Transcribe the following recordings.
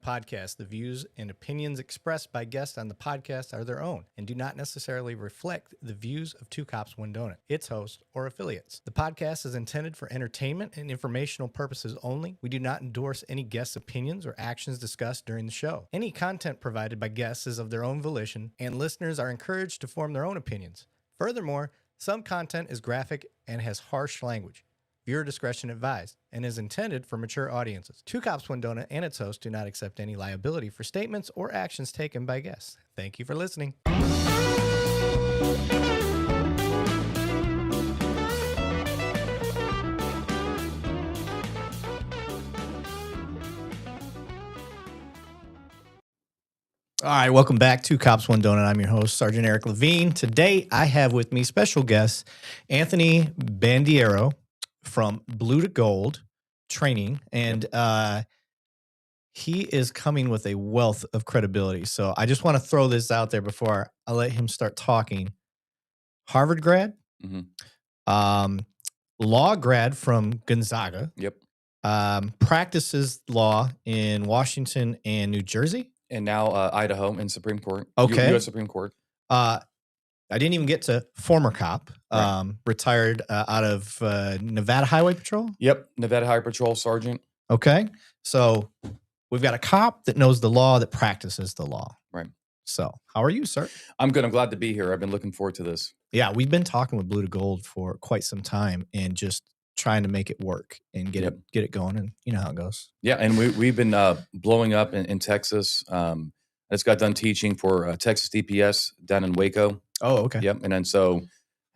podcast. The views and opinions expressed by guests on the podcast are their own and do not necessarily reflect the views of Two Cops, One Donut, its host, or affiliates. The podcast is intended for entertainment and informational purposes only. We do not endorse any guests' opinions or actions discussed during the show. Any content provided by guests is of their own volition, and listeners are encouraged to form their own opinions. Furthermore, some content is graphic and has harsh language. Viewer discretion advised and is intended for mature audiences. Two Cops, One Donut and its host do not accept any liability for statements or actions taken by guests. Thank you for listening. All right, welcome back to Cops, One Donut. I'm your host, Sergeant Eric Levine. Today, I have with me special guest, Anthony Bandiero from Blue to Gold Training, and he is coming with a wealth of credibility. So I just want to throw this out there before I let him start talking. Harvard grad, law grad from Gonzaga. Yep. Practices law in Washington and New Jersey. And now Idaho in Supreme Court. Okay. U.S. Supreme Court. I didn't even get to former cop, Right. retired out of Nevada Highway Patrol. Yep. Nevada Highway Patrol Sergeant. Okay. So we've got a cop that knows the law, that practices the law. Right. So how are you, sir? I'm good. I'm glad to be here. I've been looking forward to this. Yeah, we've been talking with Blue to Gold for quite some time and just trying to make it work and get it going. And you know how it goes. Yeah. And we've been blowing up in Texas. I just got done teaching for Texas DPS down in Waco. Oh, okay. Yep. And then so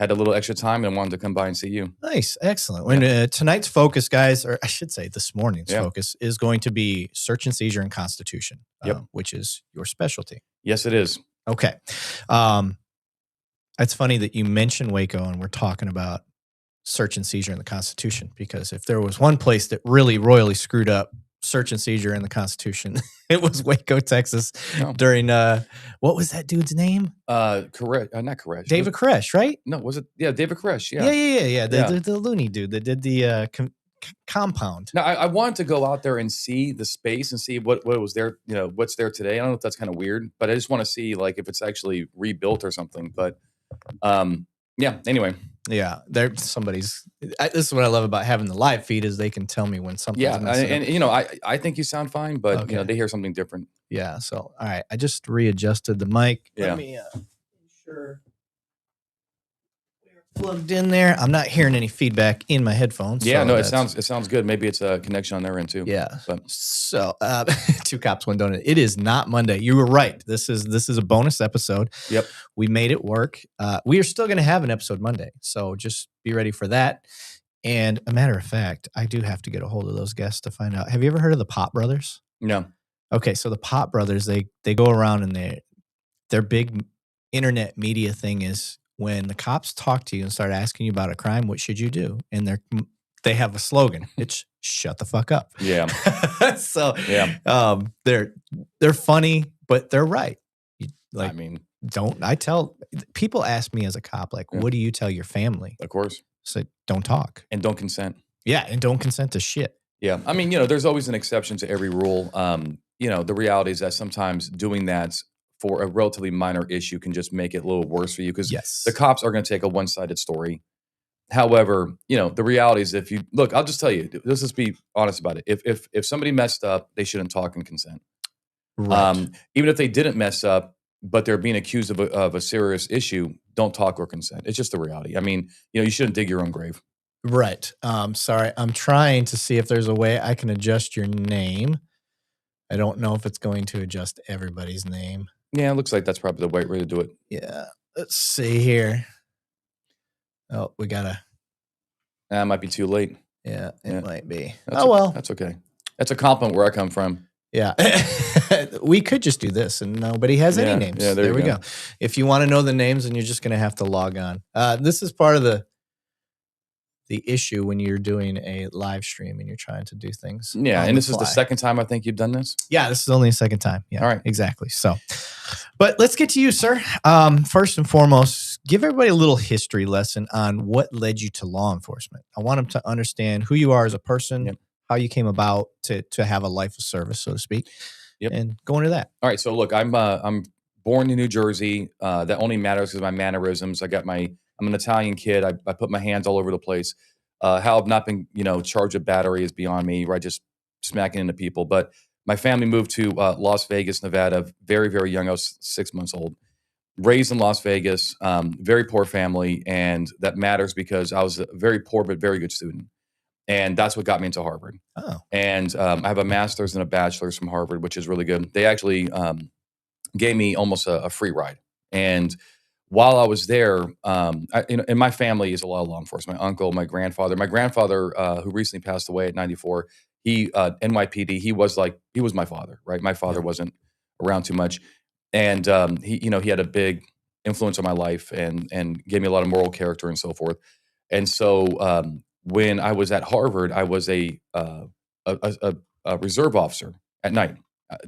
had a little extra time and wanted to come by and see you. Nice. Excellent. When tonight's focus, guys, or I should say this morning's Yeah. focus is going to be search and seizure and Constitution, Yep. which is your specialty. Yes, it is. Okay. It's funny that you mentioned Waco and we're talking about search and seizure in the Constitution, because if there was one place that really royally screwed up search and seizure in the Constitution, it was Waco, Texas, during, what was that dude's name? Correct. Not correct. David Koresh, right? No, was it? Yeah, David Koresh. Yeah. Yeah. The loony dude that did the compound. Now, I wanted to go out there and see the space and see what was there, what's there today. I don't know if that's kind of weird, but I just want to see like if it's actually rebuilt or something. But yeah, anyway. Yeah, there's somebody's. This is what I love about having the live feed is they can tell me when something's and I think you sound fine, but they hear something different. Yeah. So all right, I just readjusted the mic. Yeah. Let me sure we're plugged in there. I'm not hearing any feedback in my headphones. Yeah, so no, it sounds good. Maybe it's a connection on their end too. Yeah. But So Two Cops, One Donut. It is not Monday. You were right. This is a bonus episode. Yep. We made it work. We are still going to have an episode Monday, so just be ready for that. And a matter of fact, I do have to get a hold of those guests to find out. Have you ever heard of the Pop Brothers? No. Okay, so the Pop Brothers, they go around and their big internet media thing is when the cops talk to you and start asking you about a crime, what should you do? And they have a slogan. It's shut the fuck up. Yeah. So yeah. They're funny, but they're right. I tell people ask me as a cop, like, what do you tell your family? Of course. So don't talk. And don't consent. Yeah. And don't consent to shit. Yeah. I mean, there's always an exception to every rule. The reality is that sometimes doing that for a relatively minor issue can just make it a little worse for you because the cops are going to take a one-sided story. However, the reality is if you look, I'll just tell you, let's just be honest about it. If somebody messed up, they shouldn't talk and consent. Right. Even if they didn't mess up, but they're being accused of a serious issue, don't talk or consent. It's just the reality. I mean, you shouldn't dig your own grave. Right. Sorry. I'm trying to see if there's a way I can adjust your name. I don't know if it's going to adjust everybody's name. Yeah, it looks like that's probably the right way to do it. Yeah. Let's see here. Oh, we gotta. That might be too late. Yeah, it might be. Well. That's okay. That's a compliment where I come from. Yeah. We could just do this and nobody has any names. Yeah, there we go. If you want to know the names, then you're just going to have to log on. This is part of the issue when you're doing a live stream and you're trying to do things. Yeah, and this is the second time I think you've done this? Yeah, this is only the second time. Yeah, all right. Exactly. So, but let's get to you, sir. First and foremost, give everybody a little history lesson on what led you to law enforcement. I want them to understand who you are as a person, how you came about to have a life of service, so to speak. and go into that. All right. So look, I'm born in New Jersey. That only matters because of my mannerisms. I'm an Italian kid. I put my hands all over the place. How I've not been, charged with battery is beyond me, right? Just smacking into people. But my family moved to Las Vegas, Nevada, very, very young. I was 6 months old. Raised in Las Vegas, very poor family. And that matters because I was a very poor but very good student. And that's what got me into Harvard. Oh. And I have a master's and a bachelor's from Harvard, which is really good. They actually gave me almost a free ride. And while I was there, and my family is a lot of law enforcement. My uncle, my grandfather, who recently passed away at 94, he NYPD. He was my father, right? My father wasn't around too much, and he had a big influence on my life and gave me a lot of moral character and so forth. And so when I was at Harvard, I was a reserve officer at night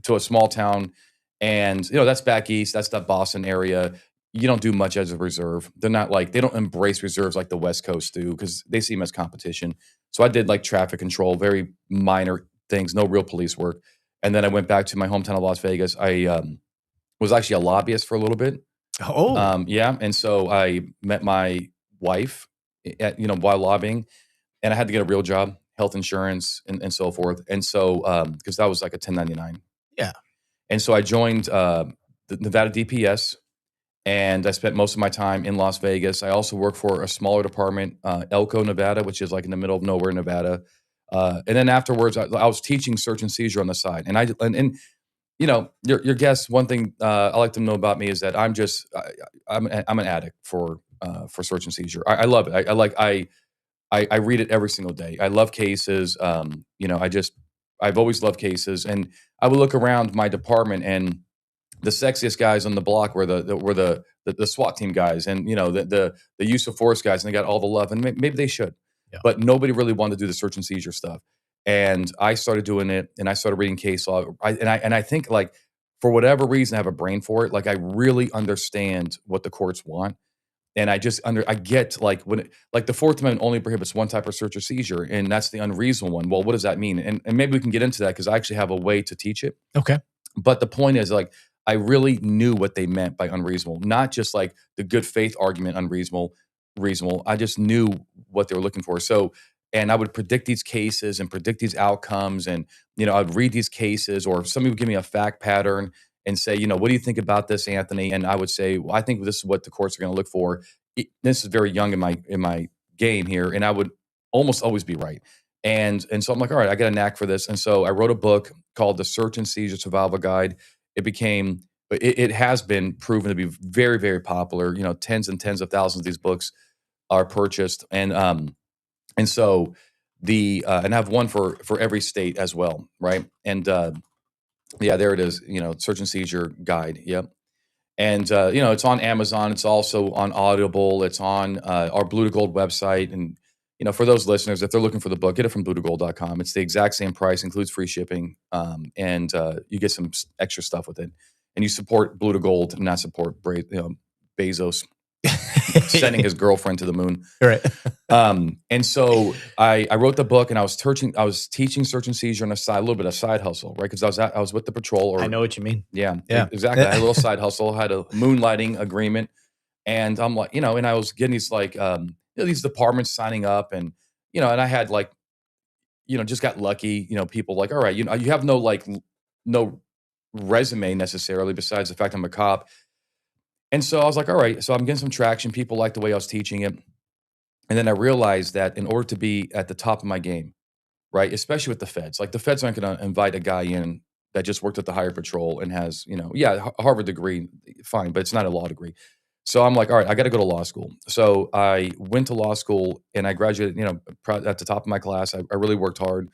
to a small town. And, that's back east. That's the Boston area. You don't do much as a reserve. They don't embrace reserves like the West Coast do because they see them as competition. So I did like traffic control, very minor things, no real police work. And then I went back to my hometown of Las Vegas. I was actually a lobbyist for a little bit. Oh. Yeah. And so I met my wife while lobbying, and I had to get a real job, health insurance and so forth. And so, because that was like a 1099. Yeah. And so I joined the Nevada DPS, and I spent most of my time in Las Vegas. I also worked for a smaller department, Elko, Nevada, which is like in the middle of nowhere, Nevada. And then afterwards, I was teaching search and seizure on the side. And your guests, one thing I like to know about me is that I'm an addict for search and seizure. I love it. I read it every single day. I love cases. I've always loved cases, and I would look around my department, and the sexiest guys on the block were the SWAT team guys, and the use of force guys, and they got all the love, and maybe they should, but nobody really wanted to do the search and seizure stuff. And I started doing it, and I started reading case law. I think, like, for whatever reason, I have a brain for it. Like, I really understand what the courts want. And I get, like, the Fourth Amendment only prohibits one type of search or seizure, and that's the unreasonable one. Well, what does that mean? And maybe we can get into that because I actually have a way to teach it. Okay. But the point is, like, I really knew what they meant by unreasonable, not just like the good faith argument unreasonable, reasonable. I just knew what they were looking for. So, and I would predict these cases and predict these outcomes, and I'd read these cases, or somebody would give me a fact pattern and say, what do you think about this, Anthony? And I would say, well, I think this is what the courts are going to look for. This is very young in my game here, and I would almost always be right. And so I'm like, all right, I got a knack for this. And so I wrote a book called The Search and Seizure Survival Guide. It has been proven to be very, very popular. Tens and tens of thousands of these books are purchased, and so and I have one for every state as well, right? And yeah, there it is. Search and Seizure Guide. Yep. And it's on Amazon. It's also on Audible. It's on our Blue to Gold website. And for those listeners, if they're looking for the book, get it from bluetogold.com. It's the exact same price, includes free shipping, and you get some extra stuff with it. And you support Blue to Gold, and not support Bezos sending his girlfriend to the moon. Right. And so I wrote the book, and I was teaching search and seizure on a little bit of side hustle, right? Because I was with the patrol. I know what you mean. Yeah, exactly. I had a little side hustle. I had a moonlighting agreement, and I'm like, and I was getting these these departments signing up, and and I had just got lucky. People like, all right, you have no resume necessarily besides the fact I'm a cop. And so I was like, all right, so I'm getting some traction. People like the way I was teaching it. And then I realized that in order to be at the top of my game, right, especially with the feds, like the feds aren't going to invite a guy in that just worked at the higher patrol and has, a Harvard degree, fine, but it's not a law degree. So I'm like, all right, I got to go to law school. So I went to law school, and I graduated, at the top of my class. I really worked hard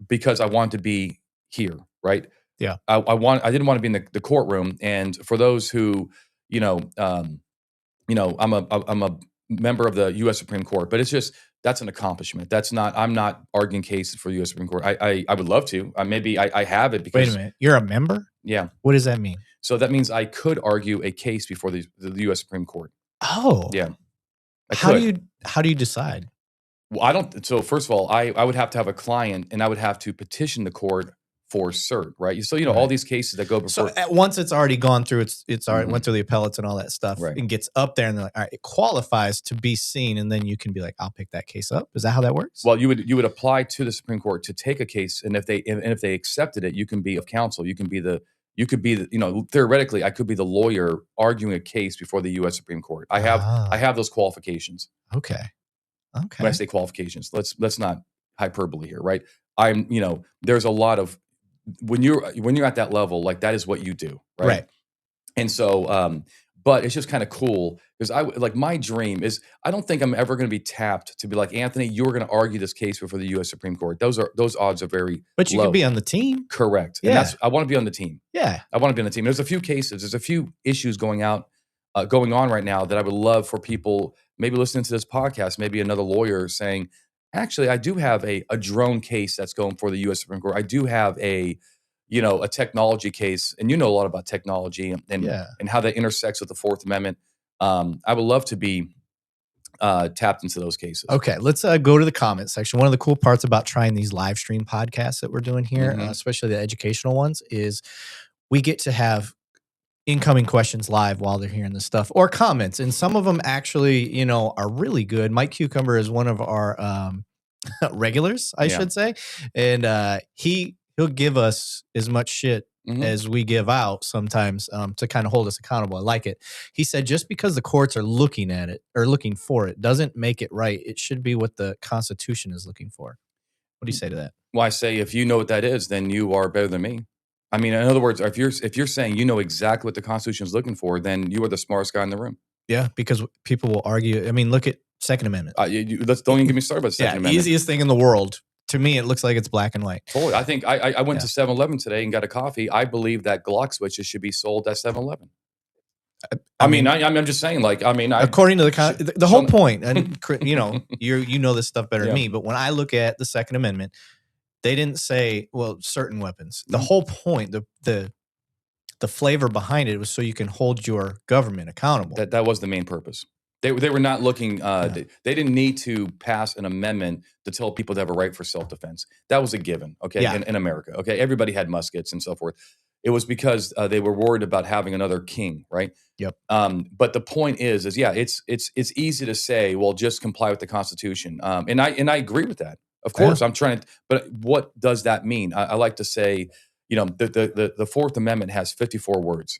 because I wanted to be here, right? Yeah. I didn't want to be in the courtroom. And for those who, I'm a member of the U.S. Supreme Court, but that's an accomplishment. I'm not arguing cases for the U.S. Supreme Court. I would love to. Maybe I have it because. Wait a minute. You're a member? Yeah. What does that mean? So that means I could argue a case before the U.S. Supreme Court. Oh. Yeah. How do you decide? Well, I don't. So first of all, I would have to have a client, and I would have to petition the court for cert, right? So, all these cases that go before. So once it's already gone through, it's already went through the appellates and all that stuff, Right. and gets up there, and they're like, all right, it qualifies to be seen, and then you can be like, I'll pick that case up. Is that how that works? Well, you would apply to the Supreme Court to take a case, and if they accepted it, you can be of counsel. You could be the theoretically, I could be the lawyer arguing a case before the U.S. Supreme Court. I have those qualifications. Okay. When I say qualifications, let's not hyperbole here, right? There's a lot of when you're at that level, like that is what you do, right? And so, but it's just kind of cool because my dream is I don't think I'm ever going to be tapped to be like, Anthony, you're going to argue this case before the U.S. Supreme Court. Those odds are very But you low. could be on the team. Correct. Yeah. And I want to be on the team. Yeah. I want to be on the team. There's a few cases. There's a few issues going on right now that I would love for people maybe listening to this podcast, maybe another lawyer saying, actually, I do have a drone case that's going for the U.S. Supreme Court. I do have a technology case, and a lot about technology and how that intersects with the Fourth Amendment. I would love to be tapped into those cases. Okay, let's go to the comment section. One of the cool parts about trying these live stream podcasts that we're doing here, especially the educational ones, is we get to have incoming questions live while they're hearing this stuff, or comments, and some of them actually, are really good. Mike Cucumber is one of our regulars, I should say, and he'll give us as much shit as we give out sometimes to kind of hold us accountable. I like it. He said, just because the courts are looking at it or looking for it doesn't make it right. It should be what the Constitution is looking for. What do you say to that? Well, I say, if you know what that is, then you are better than me. I mean, in other words, if you're saying you know exactly what the Constitution is looking for, then you are the smartest guy in the room. Yeah, because people will argue. I mean, look at Second Amendment. Don't even get me started about the Second Amendment. Easiest thing in the world. To me, it looks like it's black and white. Totally. I think I went to 7-Eleven today and got a coffee. I believe that Glock switches should be sold at 7-Eleven. I'm just saying, according to the whole point, and you know this stuff better than me, but when I look at the Second Amendment, they didn't say, well, certain weapons. The whole point, the flavor behind it was so you can hold your government accountable. That was the main purpose. They were not looking. They didn't need to pass an amendment to tell people to have a right for self-defense. That was a given. Okay, in America. Okay, everybody had muskets and so forth. It was because they were worried about having another king, right? Yep. But the point is it's easy to say, well, just comply with the Constitution. And I agree with that. Of course, I'm trying to. But what does that mean? I like to say, the Fourth Amendment has 54 words.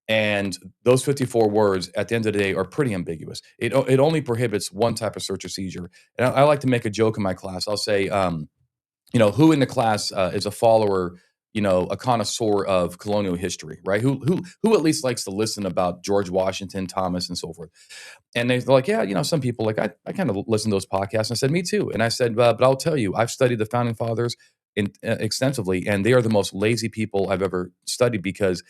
And those 54 words, at the end of the day, are pretty ambiguous. It only prohibits one type of search or seizure. And I like to make a joke in my class. I'll say, who in the class is a follower, a connoisseur of colonial history, right? Who at least likes to listen about George Washington, Thomas, and so forth. And they're like, yeah, some people, like I kind of listen to those podcasts. And I said, me too. And I said, but I'll tell you, I've studied the Founding Fathers extensively, and they are the most lazy people I've ever studied, because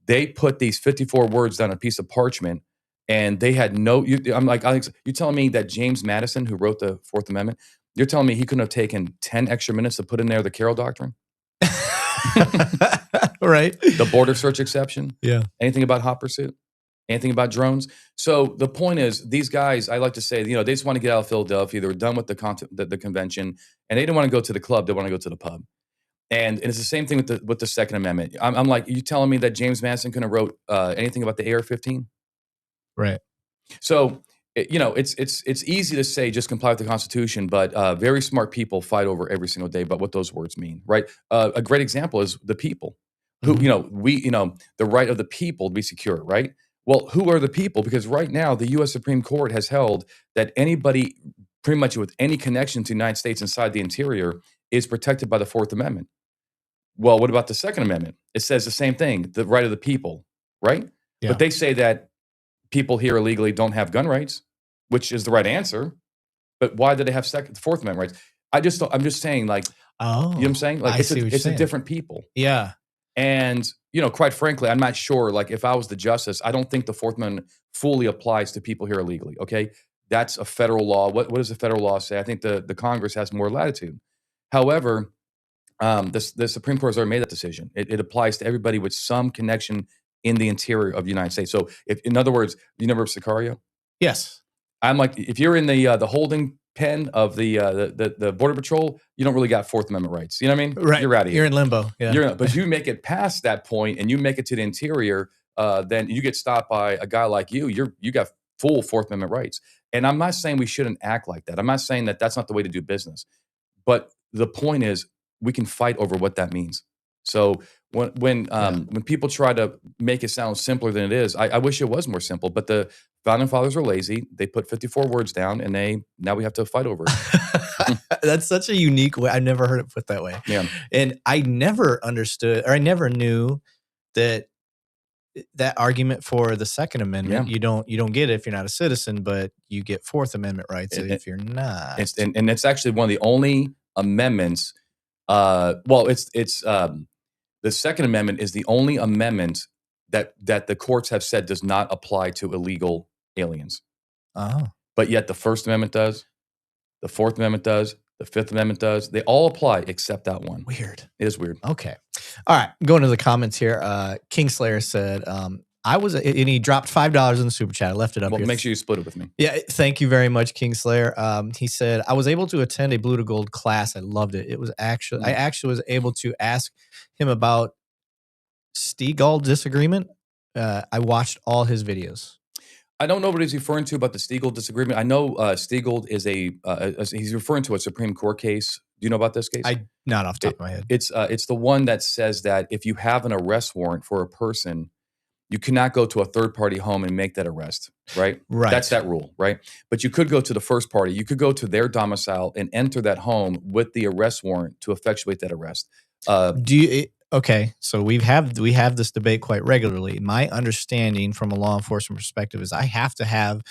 they put these 54 words down a piece of parchment, and they had I'm like, Alex, you're telling me that James Madison, who wrote the Fourth Amendment, you're telling me he couldn't have taken 10 extra minutes to put in there the Carroll Doctrine? Right. The border search exception? Yeah. Anything about hot pursuit? Anything about drones? So the point is, these guys, I like to say, they just want to get out of Philadelphia. They were done with the convention, and they didn't want to go to the club. They want to go to the pub. And it's the same thing with the Second Amendment. I'm like, you telling me that James Madison couldn't have wrote anything about the AR-15? Right. So, it's easy to say just comply with the Constitution, but very smart people fight over every single day about what those words mean, right? A great example is the people, who, the right of the people to be secure, right? Well, who are the people? Because right now, the U.S. Supreme Court has held that anybody pretty much with any connection to the United States inside the interior is protected by the Fourth Amendment. Well, what about the Second Amendment? It says the same thing, the right of the people, right? Yeah. But they say that people here illegally don't have gun rights, which is the right answer. But why do they have Fourth Amendment rights? I'm just saying, like, you know what I'm saying? Like, it's a different people. Yeah. And, quite frankly, I'm not sure, like, if I was the justice, I don't think the Fourth Amendment fully applies to people here illegally, okay? That's a federal law. What does the federal law say? I think the Congress has more latitude. However, the Supreme Court has already made that decision. It applies to everybody with some connection in the interior of the United States. So, in other words, you never heard of Sicario? Yes. I'm like, if you're in the holding pen of the Border Patrol, you don't really got Fourth Amendment rights. You know what I mean? Right. You're out of here. You're in limbo. Yeah. But you make it past that point and you make it to the interior, then you get stopped by a guy like you. You got full Fourth Amendment rights. And I'm not saying we shouldn't act like that. I'm not saying that that's not the way to do business. But the point is, we can fight over what that means. So when people try to make it sound simpler than it is, I wish it was more simple. But the founding fathers are lazy. They put 54 words down, and now we have to fight over it. That's such a unique way. I've never heard it put that way. Yeah, and I never understood, or I never knew that argument for the Second Amendment. Yeah. You don't get it if you're not a citizen, but you get Fourth Amendment rights if you're not. And it's actually one of the only amendments. The Second Amendment is the only amendment that the courts have said does not apply to illegal aliens. Oh. But yet the First Amendment does, the Fourth Amendment does, the Fifth Amendment does. They all apply except that one. Weird. It is weird. Okay. All right. Going to the comments here. Kingslayer said, and he dropped $5 in the super chat. I left it up here. Make sure you split it with me. Yeah. Thank you very much, Kingslayer. He said, I was able to attend a Blue to Gold class. I loved it. I actually was able to ask him about Stegall disagreement. I watched all his videos. I don't know what he's referring to about the Stegall disagreement. I know Stegall is he's referring to a Supreme Court case. Do you know about this case? Not off the top of my head. It's the one that says that if you have an arrest warrant for a person, you cannot go to a third party home and make that arrest, right? Right. That's that rule, right? But you could go to the first party. You could go to their domicile and enter that home with the arrest warrant to effectuate that arrest. Okay, so we have this debate quite regularly. My understanding from a law enforcement perspective is I have to have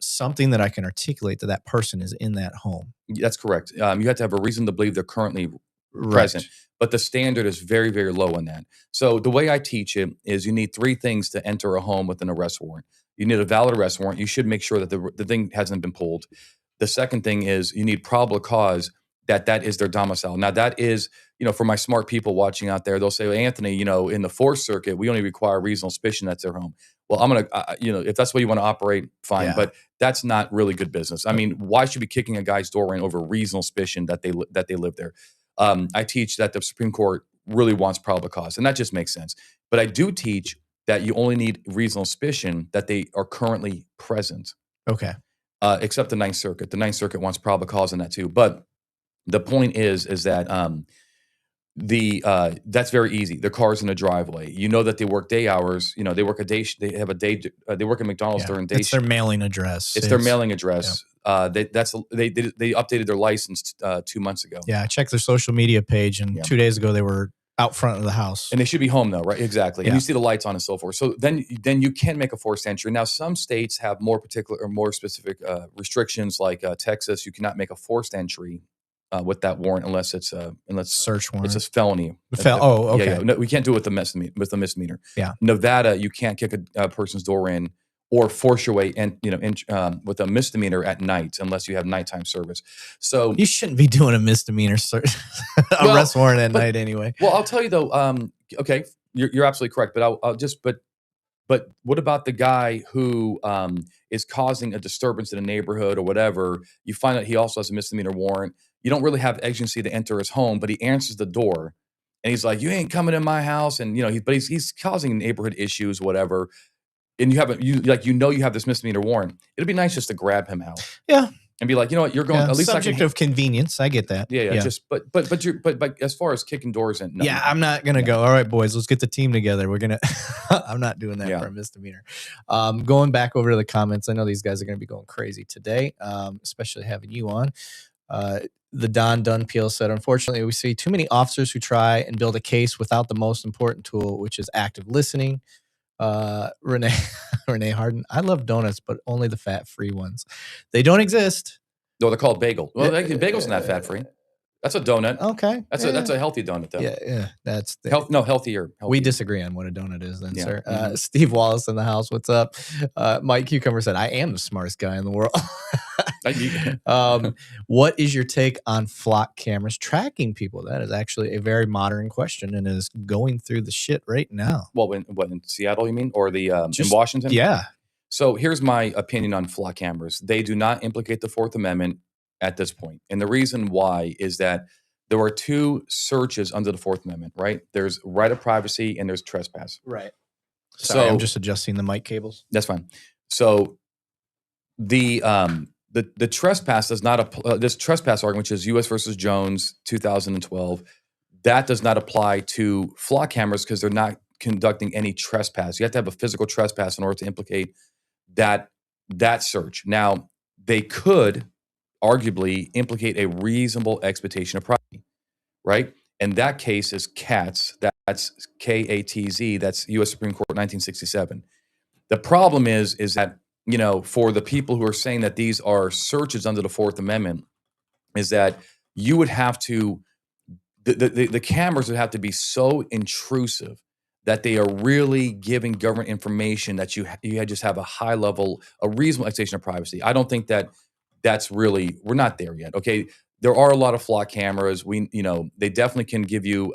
something that I can articulate that person is in that home. That's correct. You have to have a reason to believe they're currently present. But the standard is very, very low on that. So the way I teach it is you need three things to enter a home with an arrest warrant. You need a valid arrest warrant. You should make sure that the thing hasn't been pulled. The second thing is you need probable cause that is their domicile. Now that is, for my smart people watching out there, they'll say, well, Anthony, in the Fourth Circuit, we only require reasonable suspicion that's their home. Well, I'm going to, if that's the way you want to operate, fine. Yeah. But that's not really good business. I mean, why should we be kicking a guy's door in over reasonable suspicion that they live there? I teach that the Supreme Court really wants probable cause, and that just makes sense. But I do teach that you only need reasonable suspicion that they are currently present. Okay. Except the Ninth Circuit. The Ninth Circuit wants probable cause in that too. But the point is that that's very easy. The car's in the driveway. You know that they work day hours. They work a day. They have a day. They work at McDonald's during day. It's their mailing address. It's their mailing address. Yeah. They updated their license 2 months ago. Yeah, I checked their social media page, and 2 days ago they were out front of the house. And they should be home though, right? Exactly. Yeah. And you see the lights on and so forth. So then you can make a forced entry. Now, some states have more particular or more specific restrictions, like Texas. You cannot make a forced entry with that warrant unless it's search warrant. It's a felony. Okay. Yeah. No, we can't do it with a misdemeanor. Yeah. Nevada, you can't kick a person's door in or force your way in, with a misdemeanor at night unless you have nighttime service. So you shouldn't be doing a misdemeanor arrest warrant at night anyway. Well, I'll tell you though. Okay, you're absolutely correct. But I'll just But what about the guy who is causing a disturbance in a neighborhood or whatever? You find out he also has a misdemeanor warrant. You don't really have agency to enter his home, but he answers the door, and he's like, "You ain't coming in my house," and he's causing neighborhood issues, whatever. And you have this misdemeanor warrant. It'd be nice just to grab him out, yeah, and be like, you know what, you're going. At least subject of convenience. I get that. Yeah. Just but as far as kicking doors in, no. Yeah, I'm not gonna go. All right, boys, let's get the team together. We're gonna. I'm not doing that for a misdemeanor. Going back over to the comments, I know these guys are gonna be going crazy today, especially having you on. The Don Dunpeel said, unfortunately, we see too many officers who try and build a case without the most important tool, which is active listening. Renee Harden, I love donuts, but only the fat-free ones. They don't exist. No, they're called bagel. Well, bagel's not fat-free. That's a donut. Okay. That's a healthy donut, though. Yeah. That's healthier. We disagree on what a donut is then, sir. Mm-hmm. Steve Wallace in the house. What's up? Mike Cucumber said, I am the smartest guy in the world. What is your take on flock cameras tracking people? That is actually a very modern question and is going through the shit right now. Well, in Seattle, you mean? Or in Washington? Yeah. So here's my opinion on flock cameras. They do not implicate the Fourth Amendment at this point. And the reason why is that there are two searches under the Fourth Amendment, right? There's right of privacy and there's trespass. Right. Sorry, I'm just adjusting the mic cables. That's fine. So the trespass does not this trespass argument, which is U.S. versus Jones, 2012, that does not apply to flock cameras because they're not conducting any trespass. You have to have a physical trespass in order to implicate that search. Now, they could arguably implicate a reasonable expectation of privacy, right? And that case is Katz. That's K-A-T-Z. That's U.S. Supreme Court, 1967. The problem is that, for the people who are saying that these are searches under the Fourth Amendment, is that you would have to, the cameras would have to be so intrusive that they are really giving government information that you just have a high level, a reasonable expectation of privacy. I don't think that's really, we're not there yet. Okay. There are a lot of flock cameras. They definitely can give you,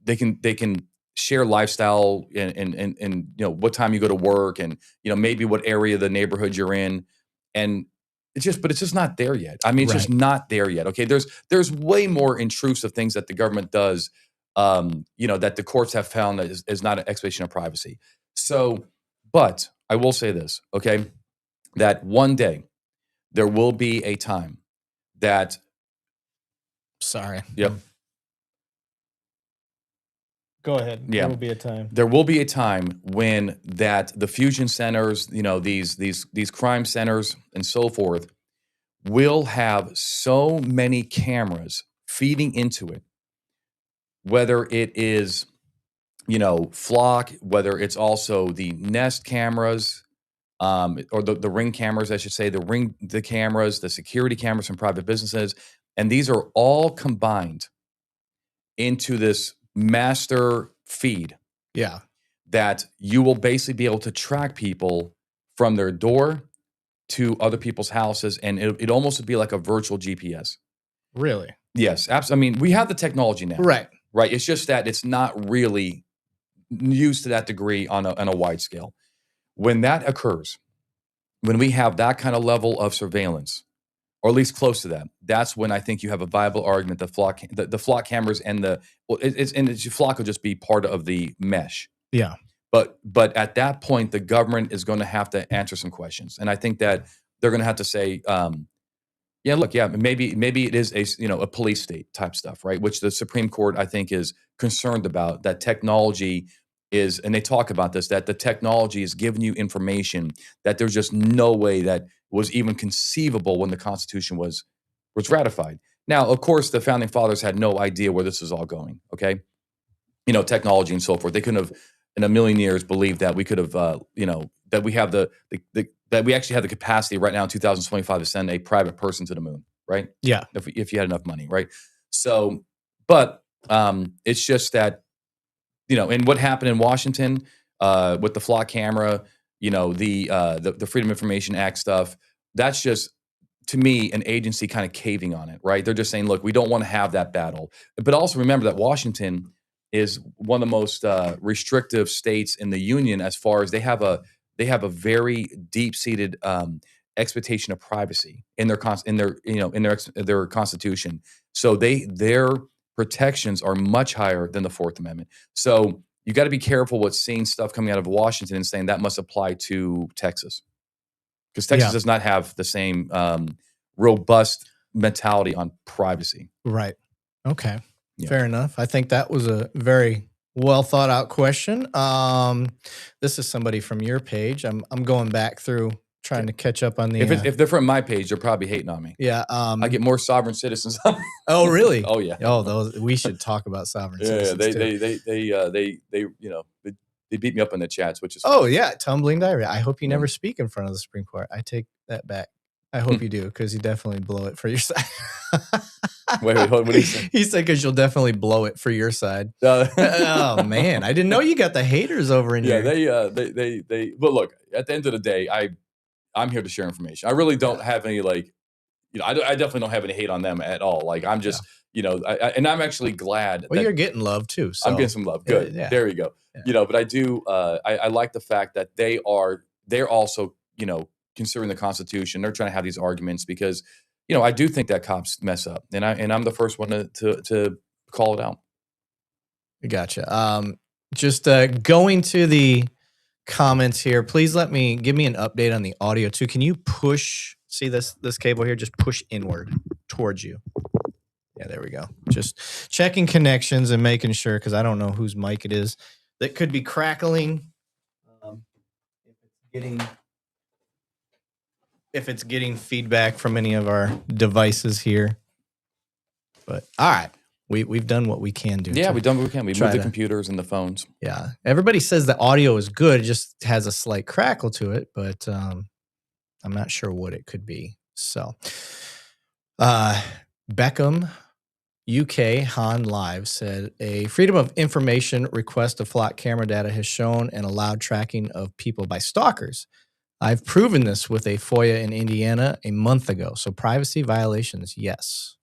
they can share lifestyle and what time you go to work and, maybe what area of the neighborhood you're in. And it's just not there yet. I mean, it's just not there yet. Okay. There's way more intrusive things that the government does, that the courts have found that is not an expectation of privacy. So, but I will say this, okay, that one day there will be a time that. Sorry. Yep. Go ahead. Yeah. There will be a time. There will be a time when the fusion centers, these crime centers and so forth, will have so many cameras feeding into it, whether it is, flock, whether it's also the Nest cameras, or the Ring cameras, I should say, the cameras, the security cameras from private businesses, and these are all combined into this master feed. Yeah. That you will basically be able to track people from their door to other people's houses, and it almost would be like a virtual GPS. Really? Yes, absolutely. I mean, we have the technology now. Right. Right. It's just that it's not really used to that degree on a wide scale. When that occurs, when we have that kind of level of surveillance, or at least close to that, that's when I think you have a viable argument that the flock cameras and flock will just be part of the mesh. Yeah. But at that point, the government is going to have to answer some questions, and I think that they're going to have to say, maybe it is a police state type stuff, right? Which the Supreme Court, I think, is concerned about. That technology is, and they talk about this, that the technology is giving you information that there's just no way that was even conceivable when the Constitution was ratified. Now, of course, the Founding Fathers had no idea where this is all going. Okay, technology and so forth. They couldn't have, in a million years, believed that we could have, that we have that we actually have the capacity right now in 2025 to send a private person to the moon, right? Yeah. If you had enough money, right? So, but it's just that, and what happened in Washington with the flock camera, the Freedom of Information Act stuff, that's just, to me, an agency kind of caving on it, right? They're just saying, look, we don't want to have that battle. But also remember that Washington is one of the most restrictive states in the union, as far as they have a very deep-seated expectation of privacy in their constitution. So their protections are much higher than the Fourth Amendment. So you got to be careful with seeing stuff coming out of Washington and saying that must apply to Texas, because Texas does not have the same robust mentality on privacy. Right. Okay. Yeah. Fair enough. I think that was a very well thought out question. This is somebody from your page. I'm going back through trying to catch up on the. If they're from my page, they're probably hating on me. Yeah. I get more sovereign citizens. Oh, really? Oh, yeah. Oh, those, we should talk about sovereign citizens. They beat me up in the chats, which is. Oh yeah, tumbling diarrhea. I hope you never speak in front of the Supreme Court. I take that back. I hope you do, because you definitely blow it for your side. Wait, what did he say? He said, because you'll definitely blow it for your side. Oh man, I didn't know you got the haters over in here. Yeah, they. But look, at the end of the day, I'm here to share information. I really don't have any I definitely don't have any hate on them at all. Like, I'm just, and I'm actually glad. Well, you're getting love too. So. I'm getting some love. Good. Yeah. There you go. Yeah. But I do. I like the fact that they are they're also, considering the Constitution. They're trying to have these arguments because, I do think that cops mess up, and I'm the first one to call it out. Gotcha. Just going to the comments here. Please give me an update on the audio too. Can you see this cable here? Just push inward towards you. Yeah, there we go. Just checking connections and making sure, because I don't know whose mic it is that could be crackling. If it's getting feedback from any of our devices here. But all right, we've done what we can do. Yeah, we've done what we can. We moved the computers and the phones. Yeah, everybody says the audio is good. It just has a slight crackle to it, but I'm not sure what it could be. So, Beckham, UK Han Live said a Freedom of Information request of flock camera data has shown and allowed tracking of people by stalkers. I've proven this with a FOIA in Indiana a month ago. So privacy violations, yes.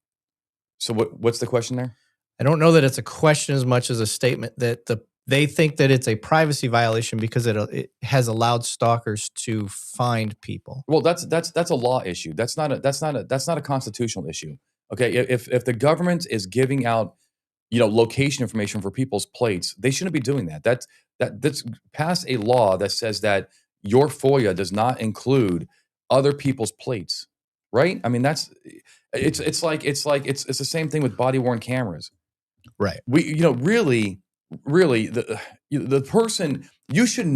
So what's the question there? I don't know that it's a question as much as a statement that they think that it's a privacy violation because it has allowed stalkers to find people. Well, that's a law issue. That's not a constitutional issue. Okay, if the government is giving out, location information for people's plates, they shouldn't be doing that. That's passed a law that says that your FOIA does not include other people's plates, right? I mean, it's the same thing with body worn cameras, right? We, really, the person you should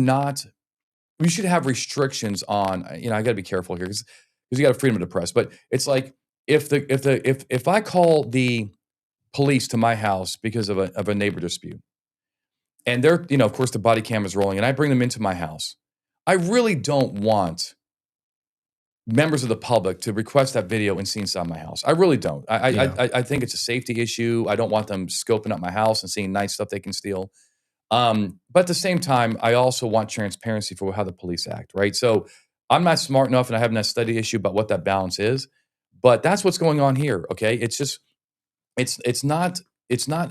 have restrictions on. I got to be careful here because you got freedom of the press, but it's like if I call the police to my house because of a neighbor dispute, and they're, of course, the body cam is rolling, and I bring them into my house. I really don't want members of the public to request that video and see inside my house. I really don't. I think it's a safety issue. I don't want them scoping up my house and seeing nice stuff they can steal. But at the same time, I also want transparency for how the police act, right? So I'm not smart enough and I haven't had a study issue about what that balance is, but that's what's going on here, okay? It's just, it's not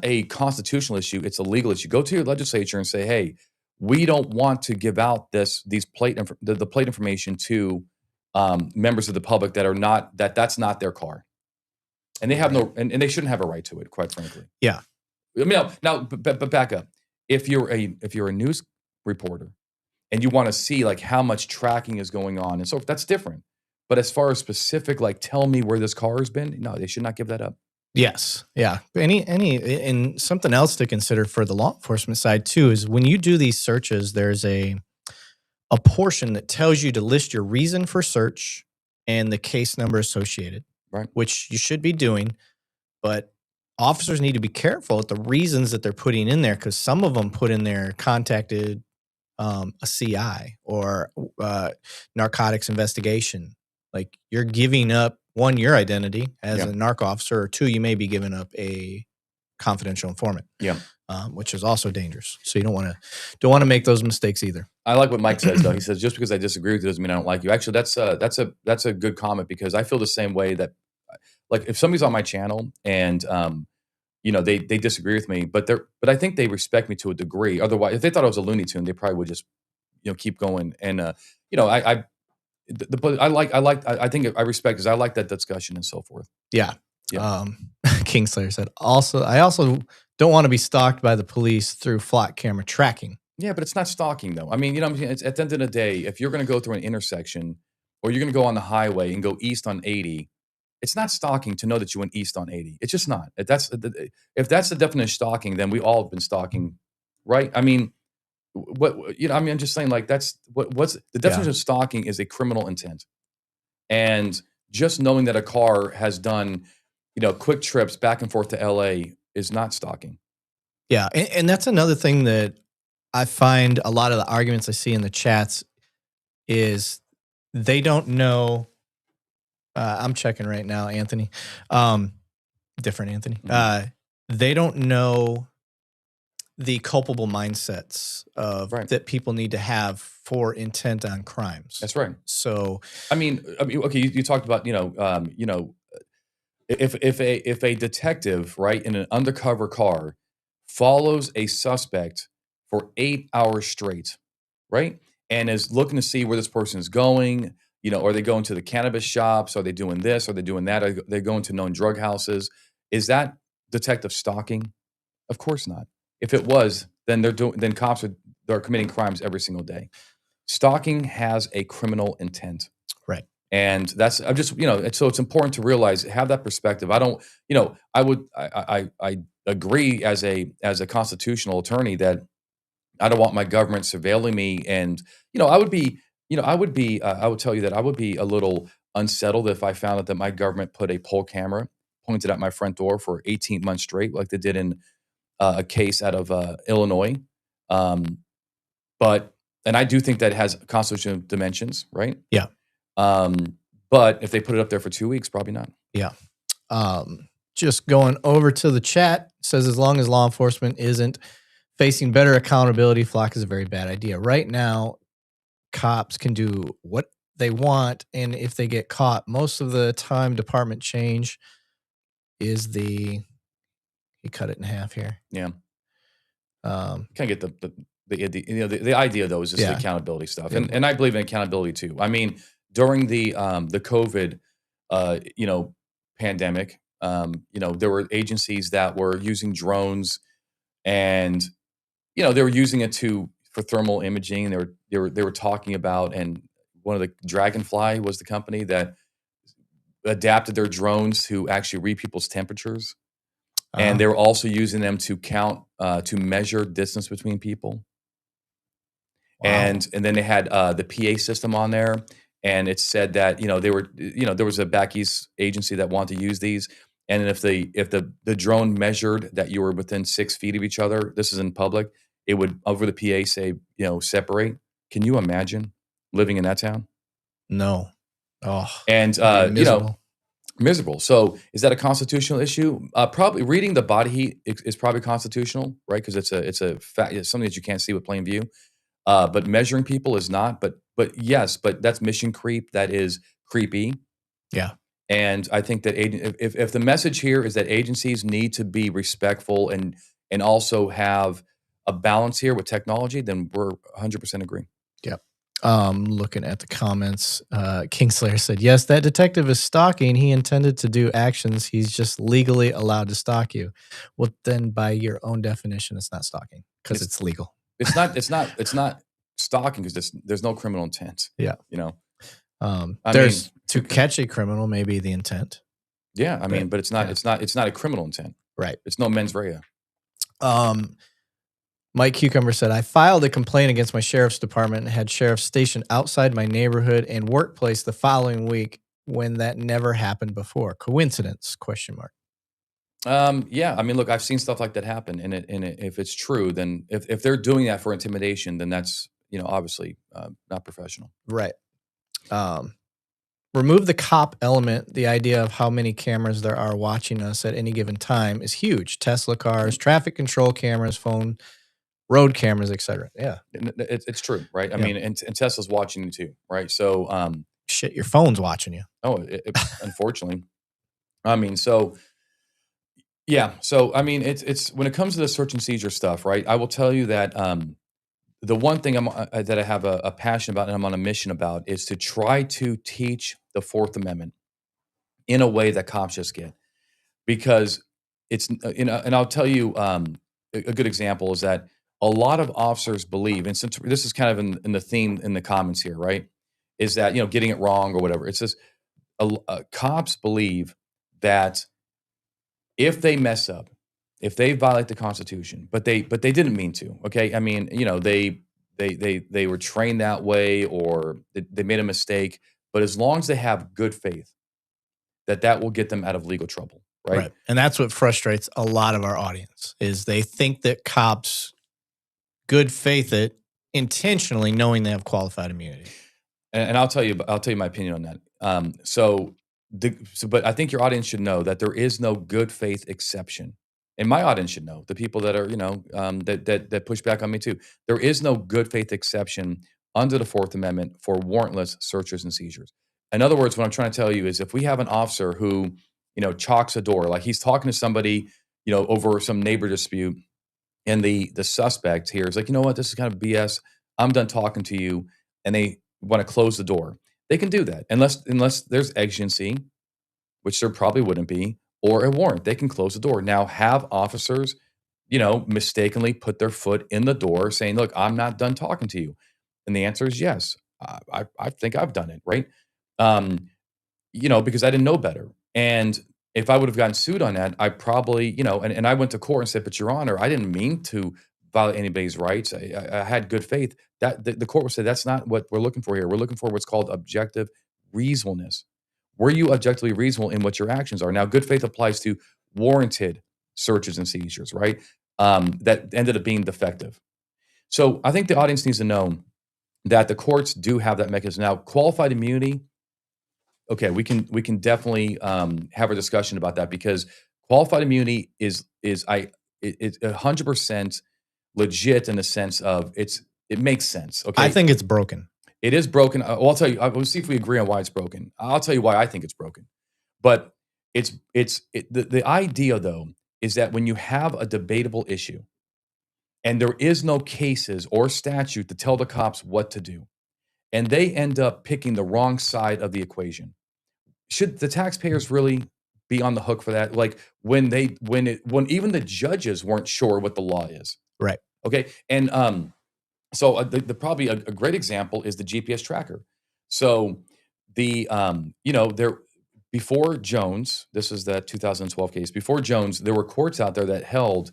a constitutional issue. It's a legal issue. Go to your legislature and say, hey, we don't want to give out the plate information to members of the public that are not that's not their car, and they have and they shouldn't have a right to it, quite frankly. Yeah, I mean, now, but back up. If you're a news reporter and you want to see like how much tracking is going on, and so that's different. But as far as specific, like tell me where this car has been, no, they should not give that up. Yes. Yeah. And something else to consider for the law enforcement side too is when you do these searches, there's a portion that tells you to list your reason for search and the case number associated, right? Which you should be doing, but officers need to be careful at the reasons that they're putting in there because some of them put in there contacted a CI or narcotics investigation. Like you're giving up, one, your identity as a narc officer, or two, you may be giving up a confidential informant. Yeah. Which is also dangerous. So you don't want to make those mistakes either. I like what Mike says though. He says just because I disagree with you doesn't mean I don't like you. Actually, that's a good comment because I feel the same way that like if somebody's on my channel and they disagree with me, but I think they respect me to a degree. Otherwise, if they thought I was a Looney Tune, they probably would just keep going. And I think I respect because I like that discussion and so forth. Yeah. Kingslayer said, I also don't want to be stalked by the police through flock camera tracking. Yeah, but it's not stalking though. I mean, it's, at the end of the day, if you're going to go through an intersection or you're going to go on the highway and go east on 80, it's not stalking to know that you went east on 80. It's just not. If that's the definition of stalking, then we all have been stalking, right? I mean, I'm just saying like that's what's the definition of stalking is a criminal intent. And just knowing that a car has done, quick trips back and forth to LA is not stalking. Yeah. And that's another thing that I find a lot of the arguments I see in the chats is they don't know. I'm checking right now, Anthony. Different Anthony. Mm-hmm. They don't know the culpable mindsets of that people need to have for intent on crimes. That's right. So, I mean, okay, you talked about, if a detective, right, in an undercover car follows a suspect for 8 hours straight, right, and is looking to see where this person is going. Are they going to the cannabis shops? Are they doing this? Are they doing that? Are they going to known drug houses? Is that detective stalking? Of course not. If it was, then then cops are committing crimes every single day. Stalking has a criminal intent. Right. And that's, I'm just, so it's important to realize, have that perspective. I don't, I agree as a constitutional attorney that I don't want my government surveilling me. And, I would be, I would tell you that I would be a little unsettled if I found out that my government put a poll camera pointed at my front door for 18 months straight, like they did in a case out of Illinois. And I do think that has constitutional dimensions, right? Yeah. But if they put it up there for 2 weeks, probably not. Yeah. Just going over to the chat, says as long as law enforcement isn't facing better accountability, flock is a very bad idea. Right now, cops can do what they want, and if they get caught, most of the time department change is he cut it in half here. Yeah. Kind of get the idea though is just the accountability stuff. Yeah. And I believe in accountability too. I mean, during the COVID pandemic, there were agencies that were using drones, and they were using it for thermal imaging. They were talking about, and one of the Dragonfly was the company that adapted their drones to actually read people's temperatures. And they were also using them to count, to measure distance between people. Wow. And then they had the PA system on there, and it said that they were there was a back east agency that wanted to use these, and if the drone measured that you were within 6 feet of each other, this is in public, it would over the PA say separate. Can you imagine living in that town? No. Oh, and miserable. So is that a constitutional issue? Probably reading the body heat is probably constitutional, right? Because it's something that you can't see with plain view. But measuring people is not. But yes, but that's mission creep. That is creepy. Yeah. And I think that if the message here is that agencies need to be respectful and also have a balance here with technology, then we're 100% agree. Yep. Looking at the comments, Kingslayer said, yes, that detective is stalking. He intended to do actions. He's just legally allowed to stalk you. Well, then by your own definition, it's not stalking because it's legal. It's not stalking because there's no criminal intent. Yeah. To catch a criminal, maybe the intent. Yeah. I mean, but it's not a criminal intent. Right. It's no mens rea. Mike Cucumber said, I filed a complaint against my sheriff's department and had sheriffs stationed outside my neighborhood and workplace the following week when that never happened before. Coincidence? ? Yeah. I mean, look, I've seen stuff like that happen, and if it's true, then if they're doing that for intimidation, then that's, obviously not professional. Right. Remove the cop element. The idea of how many cameras there are watching us at any given time is huge. Tesla cars, traffic control cameras, phone, road cameras, etc. Yeah, it's true, right? I mean, and Tesla's watching you too, right? So, shit, your phone's watching you. Oh, unfortunately, I mean, so yeah, so I mean, it's when it comes to the search and seizure stuff, right? I will tell you that the one thing that I have a passion about and I'm on a mission about is to try to teach the Fourth Amendment in a way that cops just get, because it's and I'll tell you a good example is that a lot of officers believe, and since this is kind of in the theme in the comments here, right, is that getting it wrong or whatever. It's just cops believe that if they mess up, if they violate the Constitution, but they didn't mean to. Okay, I mean, they were trained that way, or they made a mistake. But as long as they have good faith, that will get them out of legal trouble, right? And that's what frustrates a lot of our audience is they think that cops good faith it intentionally, knowing they have qualified immunity. And I'll tell you my opinion on that. But I think your audience should know that there is no good faith exception. And my audience should know, the people that are, that push back on me too. There is no good faith exception under the Fourth Amendment for warrantless searches and seizures. In other words, what I'm trying to tell you is if we have an officer who, chalks a door, like he's talking to somebody, over some neighbor dispute, and the suspect here is like, you know what, this is kind of BS. I'm done talking to you. and they want to close the door, they can do that unless there's exigency, which there probably wouldn't be, or a warrant. They can close the door. Now, have officers, mistakenly put their foot in the door saying, "Look, I'm not done talking to you." And the answer is yes. I think I've done it, right? Um, because I didn't know better. And if I would have gotten sued on that, I probably, and I went to court and said, "But Your Honor, I didn't mean to violate anybody's rights. I had good faith." That the court would say, "That's not what we're looking for here. We're looking for what's called objective reasonableness. Were you objectively reasonable in what your actions are?" Now, good faith applies to warranted searches and seizures, right? That ended up being defective. So I think the audience needs to know that the courts do have that mechanism. Now, qualified immunity, okay, we can definitely have a discussion about that, because qualified immunity is 100% legit in the sense of it makes sense. Okay, I think it's broken. it is broken. Well, I'll tell you. We'll see if we agree on why it's broken. I'll tell you why I think it's broken. But the idea though is that when you have a debatable issue and there is no cases or statute to tell the cops what to do, and they end up picking the wrong side of the equation, should the taxpayers really be on the hook for that? Like when even the judges weren't sure what the law is. Right. Okay. And so the probably a great example is the GPS tracker. So there before Jones, this is that 2012 case. Before Jones, there were courts out there that held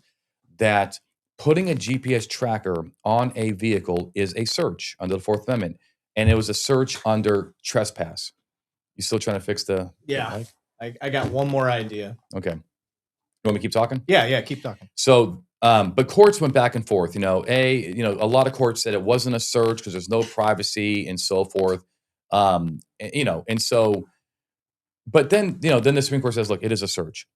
that putting a GPS tracker on a vehicle is a search under the Fourth Amendment, and it was a search under trespass. You still trying to fix the Yeah. I got one more idea. Okay. You want me to keep talking? Yeah, keep talking. So, but courts went back and forth. A lot of courts said it wasn't a search because there's no privacy and so forth. And so, but then then the Supreme Court says, look, it is a search.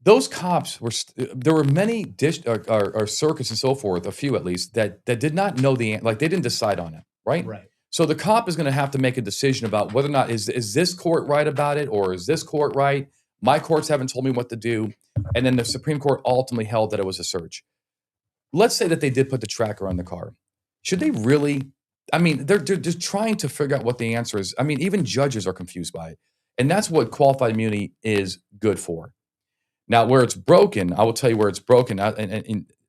Those cops there were many or circuits and so forth, a few at least, that did not know they didn't decide on it, right? Right. So the cop is going to have to make a decision about whether or not is this court right about it, or is this court right? My courts haven't told me what to do. And then the Supreme Court ultimately held that it was a search. Let's say that they did put the tracker on the car. Should they really? I mean, they're just trying to figure out what the answer is. I mean, even judges are confused by it. And that's what qualified immunity is good for. Now, where it's broken, I will tell you where it's broken. And I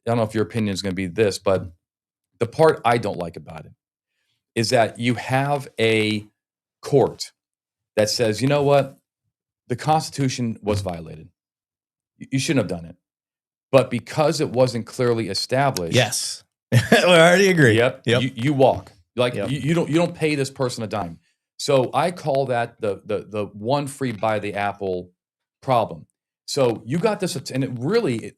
don't know if your opinion is going to be this, but the part I don't like about it is that you have a court that says, you know what? The Constitution was violated. You shouldn't have done it. But because it wasn't clearly established. Yes. We already agree. Yep. You walk. You don't pay this person a dime. So I call that the one free bite of the apple problem. So you got this, and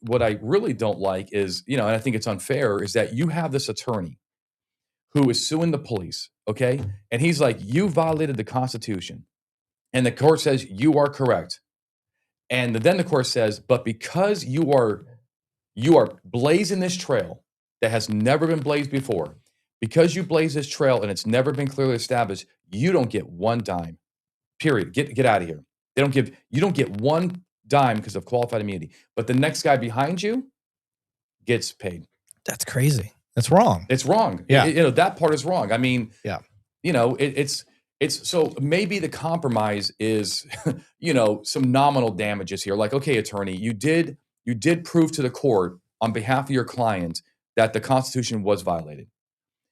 what I really don't like is, and I think it's unfair, is that you have this attorney who is suing the police, okay? And he's like, you violated the Constitution. And the court says, you are correct. And then the court says, but because you are blazing this trail that has never been blazed before, because you blaze this trail and it's never been clearly established, you don't get one dime. Period. Get out of here. You don't get one dime because of qualified immunity. But the next guy behind you gets paid. That's crazy. That's wrong. It's wrong. Yeah. That part is wrong. I mean, yeah. It's so maybe the compromise is, some nominal damages here. Like, okay, attorney, you did prove to the court on behalf of your client that the Constitution was violated.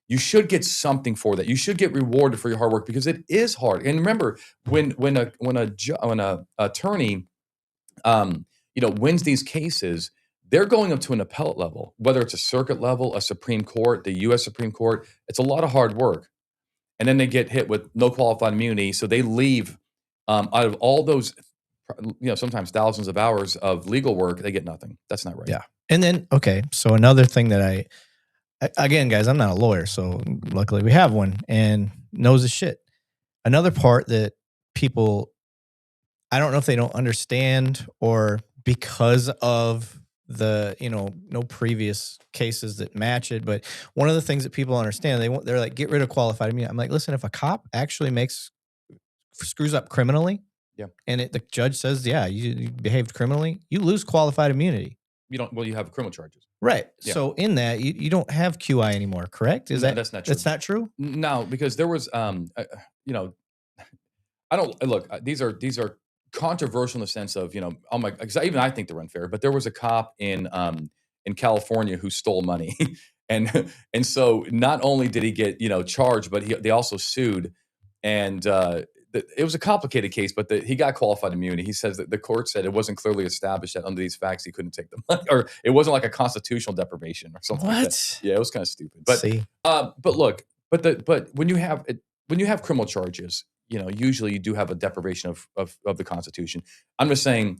You should get something for that. You should get rewarded for your hard work, because it is hard. And remember, when a attorney, wins these cases, they're going up to an appellate level, whether it's a circuit level, a Supreme Court, the U.S. Supreme Court. It's a lot of hard work. And then they get hit with no qualified immunity. So they leave out of all those, sometimes thousands of hours of legal work, they get nothing. That's not right. Yeah. And then, okay, so another thing that again, guys, I'm not a lawyer, so luckily we have one and knows his shit. Another part that people, I don't know if they don't understand, or because of the, no previous cases that match it, but one of the things that people understand, they're like, get rid of qualified immunity. I'm like, listen, if a cop actually screws up criminally, yeah, and the judge says, yeah, you behaved criminally, you lose qualified immunity. you have criminal charges. Right. Yeah. So in that, you don't have QI anymore, correct? That's not true. That's not true? No, because there was, you know, I don't look. These are controversial in the sense of oh my, because even I think they're unfair. But there was a cop in California who stole money, and so not only did he get charged, but they also sued, and it was a complicated case. But he got qualified immunity. He says that the court said it wasn't clearly established that under these facts he couldn't take the money, or it wasn't like a constitutional deprivation or something. Like that. Yeah, it was kind of stupid. But look, but when you have criminal charges, usually you do have a deprivation of the Constitution. I'm just saying,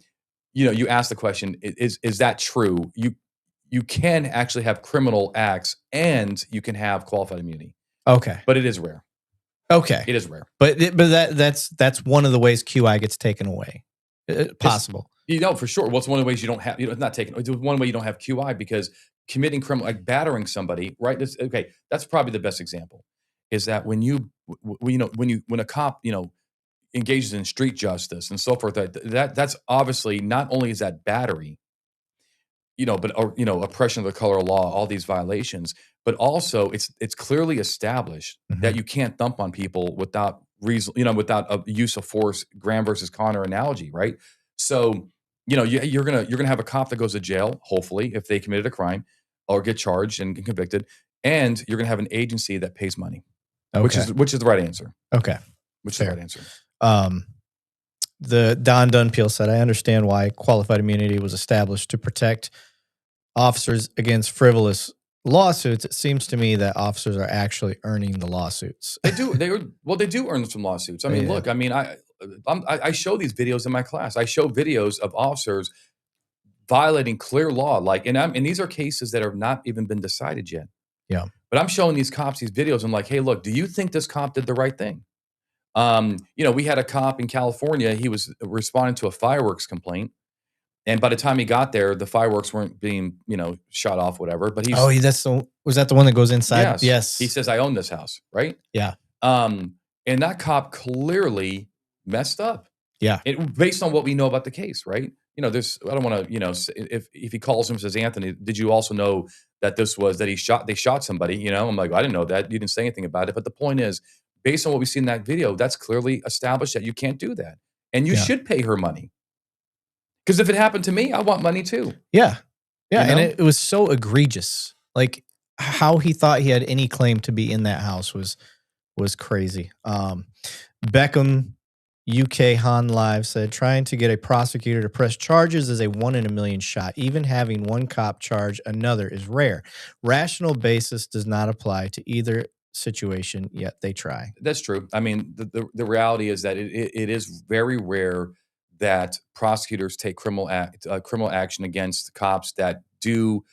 you ask the question, is that true? You can actually have criminal acts and you can have qualified immunity. Okay. But it is rare. Okay. It is rare. But that's one of the ways QI gets taken away. Possible. For sure. Well, it's one of the ways you don't have, it's not taken. It's one way you don't have QI because committing criminal, like battering somebody, right? That's probably the best example. Is that when a cop engages in street justice and so forth, that's obviously not only is that battery, but oppression of the color of law, all these violations, but also it's clearly established that you can't thump on people without reason, without a use of force, Graham versus Connor analogy, right? So you're gonna have a cop that goes to jail, hopefully, if they committed a crime or get charged and convicted, and you're gonna have an agency that pays money. Okay. Which is the right answer. Okay. Which is the right answer. The Don Dunpeel said, I understand why qualified immunity was established to protect officers against frivolous lawsuits. It seems to me that officers are actually earning the lawsuits. They do. They do earn some lawsuits. I mean, look, I mean, I show these videos in my class. I show videos of officers violating clear law, and these are cases that have not even been decided yet. Yeah. But I'm showing these cops these videos. I'm like, hey, look, do you think this cop did the right thing? We had a cop in California. He was responding to a fireworks complaint. And by the time he got there, the fireworks weren't being, shot off, whatever. But was that the one that goes inside? Yes. He says, I own this house, right? Yeah. And that cop clearly messed up. Yeah. Based on what we know about the case, right? I don't want to, if he calls him and says, Anthony, did you also know that they shot somebody? I'm like, I didn't know that. You didn't say anything about it. But the point is, based on what we see in that video, that's clearly established that you can't do that. And you should pay her money. Because if it happened to me, I want money too. Yeah. Yeah. And it was so egregious. Like how he thought he had any claim to be in that house was crazy. Beckham UK Han Live said, trying to get a prosecutor to press charges is a 1 in a million shot. Even having one cop charge another is rare. Rational basis does not apply to either situation, yet they try. That's true. I mean, the reality is that it is very rare that prosecutors take criminal action against cops that do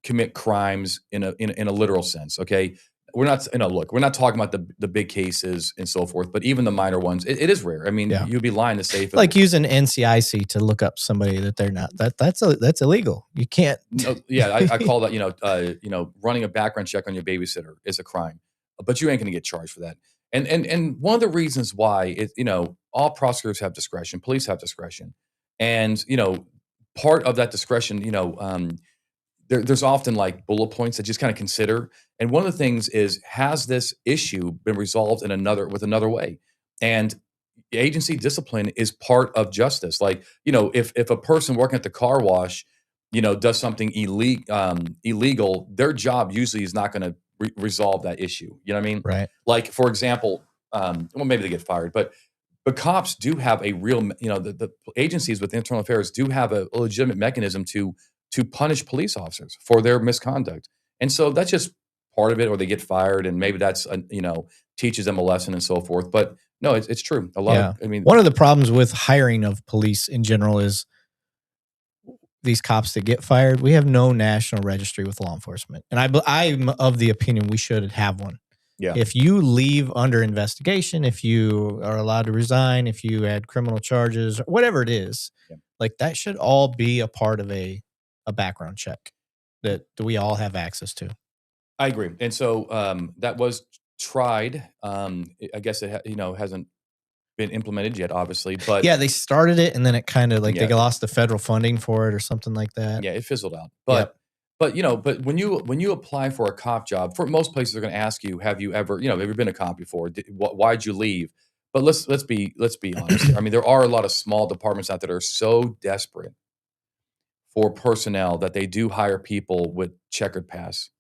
commit crimes in a literal sense. Okay. We're not, we're not talking about the big cases and so forth, but even the minor ones, it is rare. I mean, you'd be lying to say like using NCIC to look up somebody that they're not. That's illegal. You can't. I call that running a background check on your babysitter is a crime, but you ain't going to get charged for that. And one of the reasons why all prosecutors have discretion, police have discretion, and part of that discretion, there's often like bullet points that just kind of consider. And one of the things is, has this issue been resolved with another way? And agency discipline is part of justice. Like, if a person working at the car wash, does something illegal, their job usually is not going to resolve that issue. You know what I mean? Right. Like, for example, maybe they get fired, but cops do have a real, the agencies with internal affairs do have a legitimate mechanism to punish police officers for their misconduct. And so that's just part of it, or they get fired and maybe that's, teaches them a lesson and so forth. But no, it's true. One of the problems with hiring of police in general is these cops that get fired, we have no national registry with law enforcement. And I'm of the opinion we should have one. Yeah. If you leave under investigation, if you are allowed to resign, if you had criminal charges, whatever it is, like that should all be a part of a background check that we all have access to. I agree. And so that was tried. I guess it hasn't been implemented yet, obviously, but yeah, they started it and then it kind of like Yeah. they lost the federal funding for it or something like that. yeah, it fizzled out. But but when you apply for a cop job, for most places they're going to ask you, have you ever been a cop before? Why'd you leave? But let's be honest here. I mean, there are a lot of small departments out there that are so desperate for personnel that they do hire people with checkered past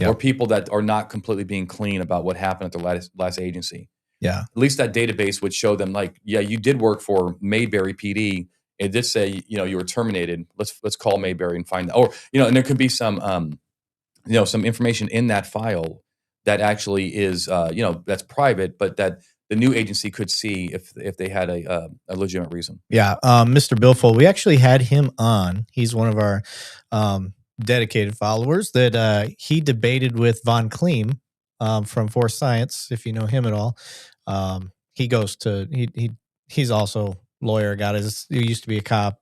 or people that are not completely being clean about what happened at their last agency. Yeah. At least that database would show them, like, yeah, you did work for Mayberry PD. It did say, you were terminated. Let's call Mayberry and find that. Or, and there could be some, some information in that file that actually is, that's private, but that the new agency could see if they had a legitimate reason. Yeah. Mr. Billfold, we actually had him on. He's one of our dedicated followers that he debated with Von Kleem from Force Science, if you know him at all. He goes to he's also lawyer, he used to be a cop.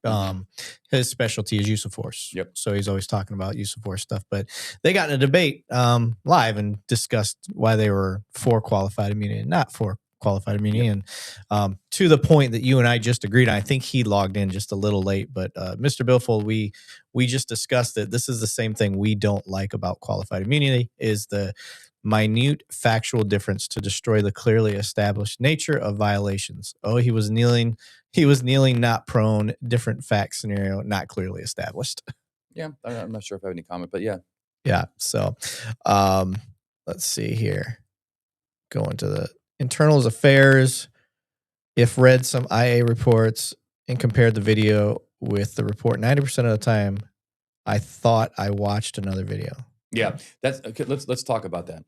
His specialty is use of force. Yep. So he's always talking about use of force stuff. But they got in a debate live and discussed why they were for qualified immunity and not for qualified immunity. Yep. And to the point that you and I just agreed on, I think he logged in just a little late, but Mr. Billfold, we just discussed that this is the same thing we don't like about qualified immunity is the minute factual difference to destroy the clearly established nature of violations. Oh, he was kneeling, not prone, different fact scenario, not clearly established. Yeah, I'm not sure if I have any comment, but yeah. Yeah. So let's see here. Going to the internals affairs. If read some IA reports and compared the video with the report, 90% of the time, I thought I watched another video. Yeah, that's okay. Let's talk about that.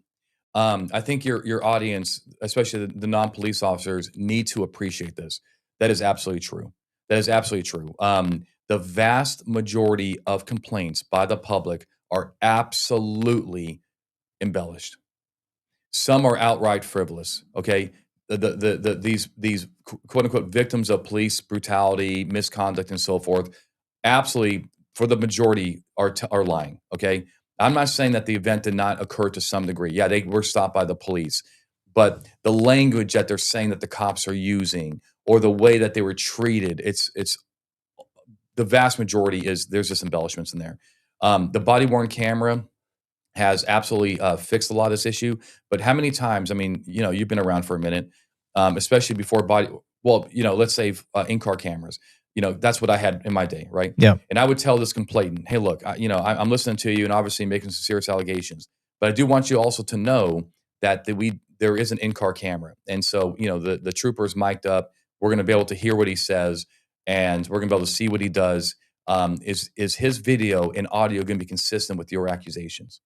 I think your audience, especially the non-police officers, need to appreciate this. That is absolutely true. That is absolutely true. The vast majority of complaints by the public are absolutely embellished. Some are outright frivolous. Okay, these quote unquote victims of police brutality, misconduct, and so forth, absolutely for the majority are lying. Okay. I'm not saying that the event did not occur to some degree. Yeah, they were stopped by the police, but the language that they're saying that the cops are using or the way that they were treated, it's the vast majority there's just embellishments in there. The body worn camera has absolutely fixed a lot of this issue, but how many times? I mean, you've been around for a minute, especially before let's say in-car cameras. That's what I had in my day, right? Yeah. And I would tell this complainant, hey, look, I'm listening to you and obviously making some serious allegations, but I do want you also to know that there is an in-car camera. And so, the trooper's mic'd up. We're going to be able to hear what he says and we're going to be able to see what he does. Is his video and audio going to be consistent with your accusations?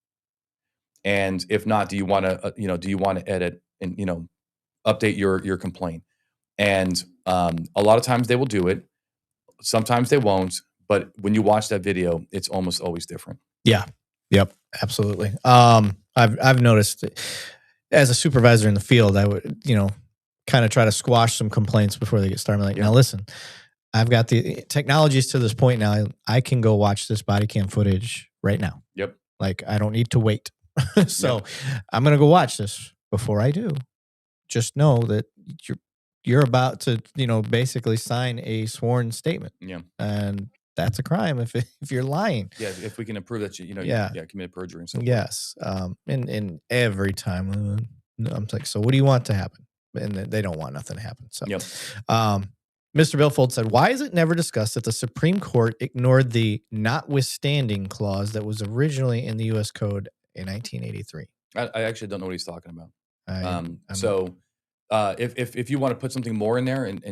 And if not, do you want to edit and, update your complaint? And a lot of times they will do it. Sometimes they won't, but when you watch that video, it's almost always different. Yeah. Yep. Absolutely. I've noticed as a supervisor in the field, I would, kind of try to squash some complaints before they get started. I'm like, now listen, I've got the technologies to this point now. I can go watch this body cam footage right now. Yep. Like I don't need to wait. So I'm going to go watch this. Before I do, just know that you're about to, basically sign a sworn statement. Yeah. And that's a crime if you're lying. Yeah. If we can prove that you committed perjury and so forth. Yes. And every time I'm like, so what do you want to happen? And they don't want nothing to happen. So, Mr. Billfold said, why is it never discussed that the Supreme Court ignored the notwithstanding clause that was originally in the U.S. Code in 1983? I actually don't know what he's talking about. If you want to put something more in there, and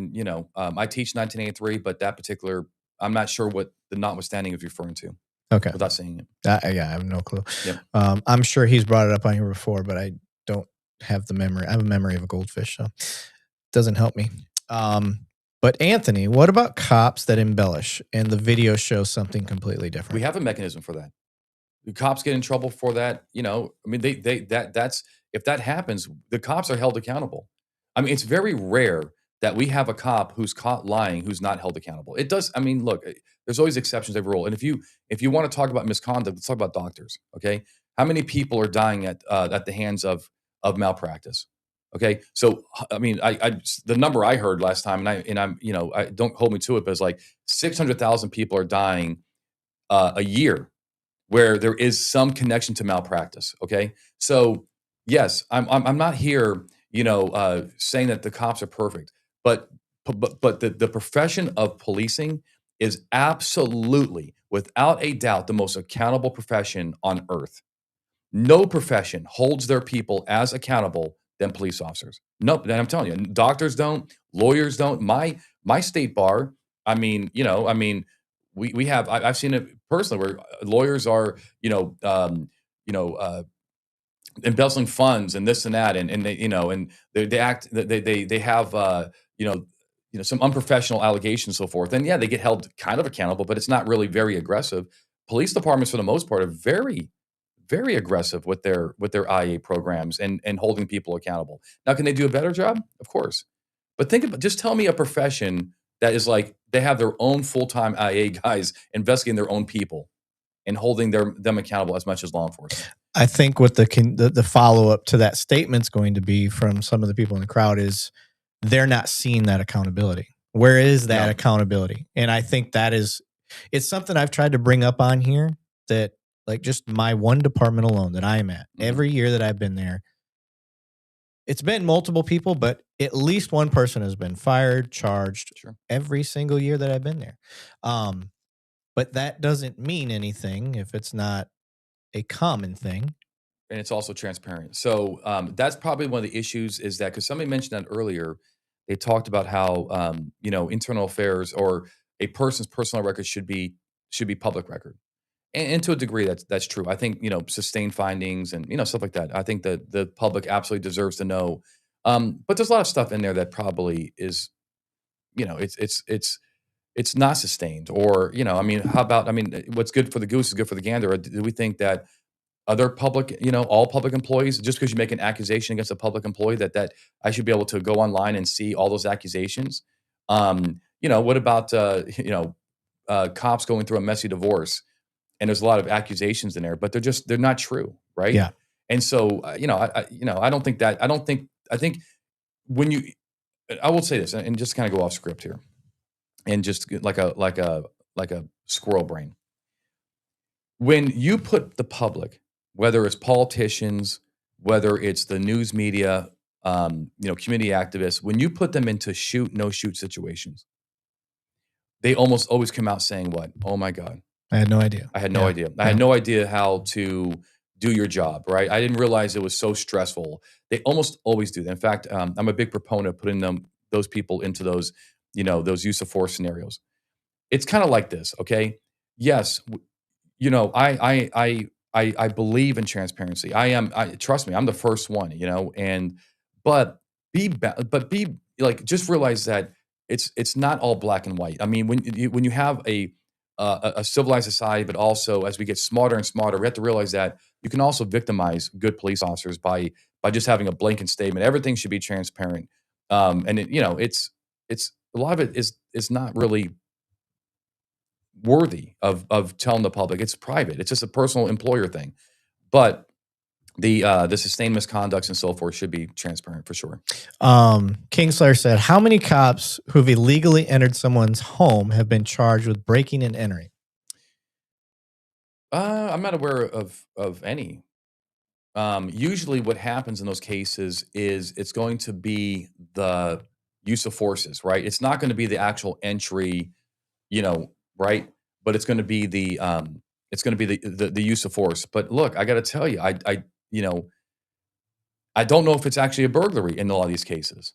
I teach 1983, but that particular, I'm not sure what the notwithstanding is referring to. Okay, without seeing it. I have no clue. Yep. I'm sure he's brought it up on here before, but I don't have the memory. I have a memory of a goldfish, so it doesn't help me. But Anthony, what about cops that embellish and the video shows something completely different? We have a mechanism for that. The cops get in trouble for that. I mean, that's if that happens, the cops are held accountable. I mean, it's very rare that we have a cop who's caught lying who's not held accountable. It does. I mean, look, there's always exceptions to every rule. And if you want to talk about misconduct, let's talk about doctors. Okay, how many people are dying at the hands of malpractice? Okay, so I mean, the number I heard last time, and I'm I don't hold me to it, but it's like 600,000 people are dying a year where there is some connection to malpractice. Okay, so yes, I'm not here, saying that the cops are perfect, but the profession of policing is absolutely, without a doubt, the most accountable profession on earth. No profession holds their people as accountable than police officers. Nope, and I'm telling you, doctors don't, lawyers don't. My state bar, we have I've seen it personally where lawyers are, you know, uh, embezzling funds and this and that, and they, and they act they have you know some unprofessional allegations and so forth. And yeah, they get held kind of accountable, but it's not really very aggressive. Police departments, for the most part, are very aggressive with their IA programs and holding people accountable. Now, can they do a better job? Of course. But think about, just tell me a profession that is like they have their own full-time IA guys investigating their own people and holding them accountable as much as law enforcement. I think what the follow-up to that statement's going to be from some of the people in the crowd is they're not seeing that accountability. Where is that accountability? And I think it's something I've tried to bring up on here, that like just my one department alone that I'm at, every year that I've been there, it's been multiple people, but at least one person has been fired, charged every single year that I've been there. But that doesn't mean anything if it's not a common thing. And it's also transparent. So that's probably one of the issues, is that because somebody mentioned that earlier, they talked about how internal affairs or a person's personal record should be public record. And to a degree, that's true. I think sustained findings and stuff like that. I think that the public absolutely deserves to know. But there's a lot of stuff in there that probably is, it's not sustained. Or how about, what's good for the goose is good for the gander. Or do we think that other public, all public employees, just because you make an accusation against a public employee, that I should be able to go online and see all those accusations? What about cops going through a messy divorce? And there's a lot of accusations in there, but they're not true, right? Yeah. And so, I don't think that. I think when I will say this, and just kind of go off script here, and just like a squirrel brain. When you put the public, whether it's politicians, whether it's the news media, community activists, when you put them into shoot, no shoot situations, they almost always come out saying what? Oh my God. I had no idea. I had no idea. I had no idea how to do your job, right? I didn't realize it was so stressful. They almost always do that. In fact, I'm a big proponent of putting those people into those use of force scenarios. It's kind of like this, okay? Yes, I believe in transparency. Trust me, I'm the first one, but be like, just realize that it's not all black and white. I mean, when you have a civilized society, but also as we get smarter and smarter, we have to realize that you can also victimize good police officers by just having a blanket statement. Everything should be transparent, and it's a lot of it is not really worthy of telling the public. It's private. It's just a personal employer thing. But the sustained misconducts and so forth should be transparent for sure. Kingslayer said, how many cops who've illegally entered someone's home have been charged with breaking and entering? I'm not aware of any. Usually what happens in those cases is it's going to be the use of forces, right? It's not going to be the actual entry, right? But it's going to be the use of force. But look, I got to tell you, I don't know if it's actually a burglary in a lot of these cases,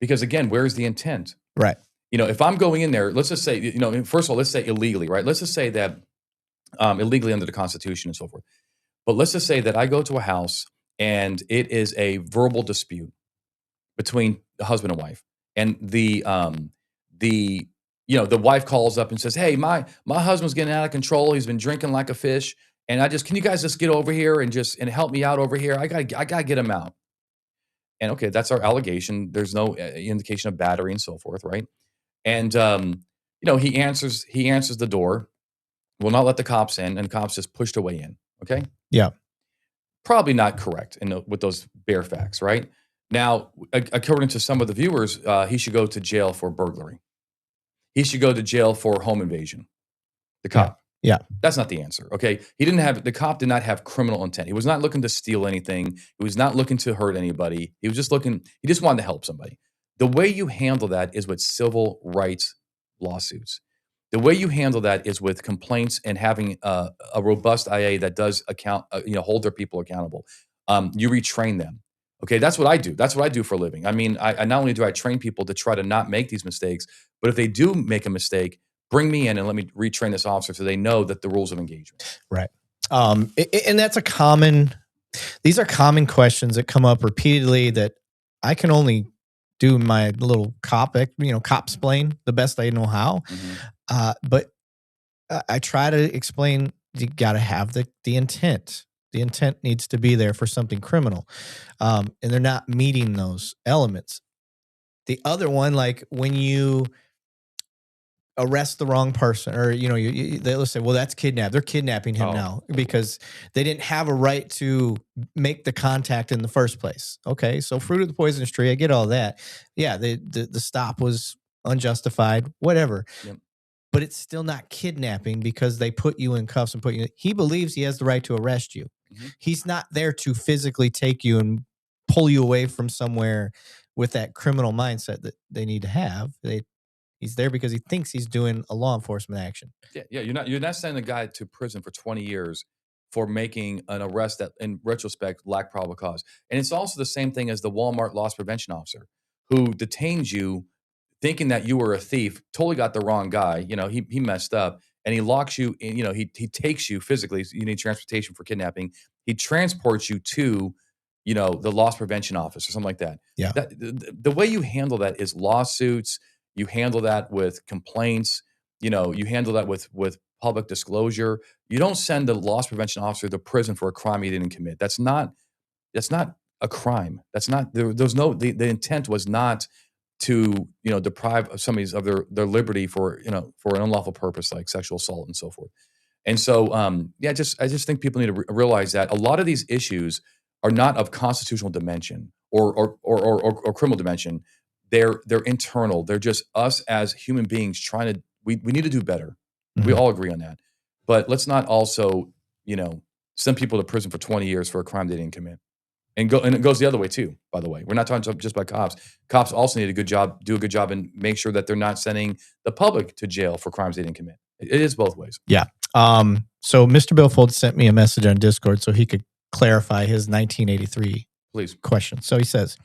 because again, where's the intent? Right. If I'm going in there, let's just say, first of all, let's say illegally, right? Let's just say that illegally under the Constitution and so forth. But let's just say that I go to a house and it is a verbal dispute between the husband and wife, and the wife calls up and says, "Hey, my husband's getting out of control. He's been drinking like a fish, and can you guys just get over here and help me out over here? I gotta get him out." And okay, that's our allegation. There's no indication of battery and so forth, right? And he answers the door, will not let the cops in, and the cops just pushed away in. Okay. Yeah. Probably not correct with those bare facts, right? Now, according to some of the viewers, he should go to jail for burglary. He should go to jail for home invasion. The cop. Yeah. That's not the answer. Okay. The cop did not have criminal intent. He was not looking to steal anything. He was not looking to hurt anybody. He just wanted to help somebody. The way you handle that is with civil rights lawsuits. The way you handle that is with complaints and having a robust IA that does hold their people accountable. You retrain them. Okay, that's what I do. That's what I do for a living. I mean, I not only do I train people to try to not make these mistakes, but if they do make a mistake, bring me in and let me retrain this officer so they know that the rules of engagement. Right. And that's these are common questions that come up repeatedly that I can only do my little cop-splain the best I know how. But I try to explain, you got to have the intent. The intent needs to be there for something criminal. And they're not meeting those elements. The other one, like when you arrest the wrong person, or they'll say, well, that's kidnapped. They're kidnapping him now because they didn't have a right to make the contact in the first place. Okay, so fruit of the poisonous tree, I get all that. Yeah, the stop was unjustified, whatever. Yep. But it's still not kidnapping because they put you in cuffs and he believes he has the right to arrest you. He's not there to physically take you and pull you away from somewhere with that criminal mindset that they need to have. He's there because he thinks he's doing a law enforcement action. Yeah. You're not sending a guy to prison for 20 years for making an arrest that, in retrospect, lacked probable cause. And it's also the same thing as the Walmart loss prevention officer who detains you thinking that you were a thief, totally got the wrong guy. He messed up and he locks you in, he takes you physically. You need transportation for kidnapping. He transports you to, the loss prevention office or something like that. Yeah. The way you handle that is lawsuits. You handle that with complaints. You handle that with public disclosure. You don't send the loss prevention officer to prison for a crime he didn't commit. That's not a crime. That's not the intent was not to deprive somebody of their liberty for an unlawful purpose like sexual assault and so forth. And so I just think people need to realize that a lot of these issues are not of constitutional dimension or criminal dimension. They're internal. They're just us as human beings trying to. We need to do better. We all agree on that. But let's not also send people to prison for 20 years for a crime they didn't commit. And it goes the other way too, by the way. We're not talking just about cops. Cops also need do a good job and make sure that they're not sending the public to jail for crimes they didn't commit. It is both ways. Yeah. So Mr. Billfold sent me a message on Discord so he could clarify his 1983 question. So he says,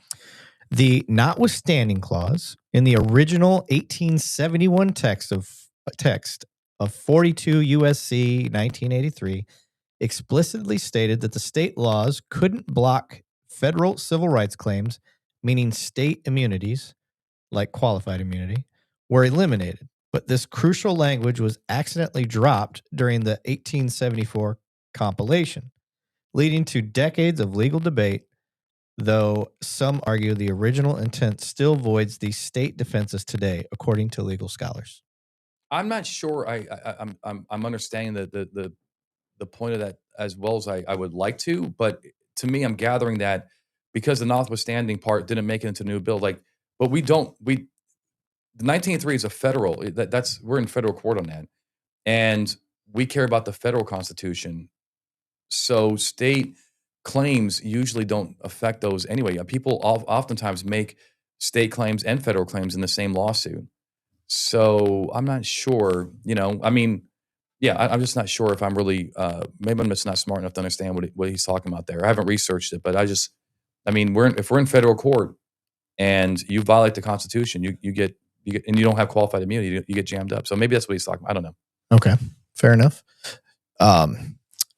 the notwithstanding clause in the original 1871 text of 42 USC 1983 explicitly stated that the state laws couldn't block federal civil rights claims, meaning state immunities, like qualified immunity, were eliminated. But this crucial language was accidentally dropped during the 1874 compilation, leading to decades of legal debate, though some argue the original intent still voids these state defenses today, according to legal scholars. I'm not sure I'm understanding the point of that as well as I would like to, but to me, I'm gathering that because the notwithstanding part didn't make it into the new bill, the 1903 is a federal, we're in federal court on that. And we care about the federal constitution. So state claims usually don't affect those anyway. People oftentimes make state claims and federal claims in the same lawsuit. So I'm not sure, I'm just not sure if I'm really, maybe I'm just not smart enough to understand what he's talking about there. I haven't researched it, but if we're in federal court and you violate the Constitution, you get, and you don't have qualified immunity, you get jammed up. So maybe that's what he's talking about. I don't know. Okay, fair enough.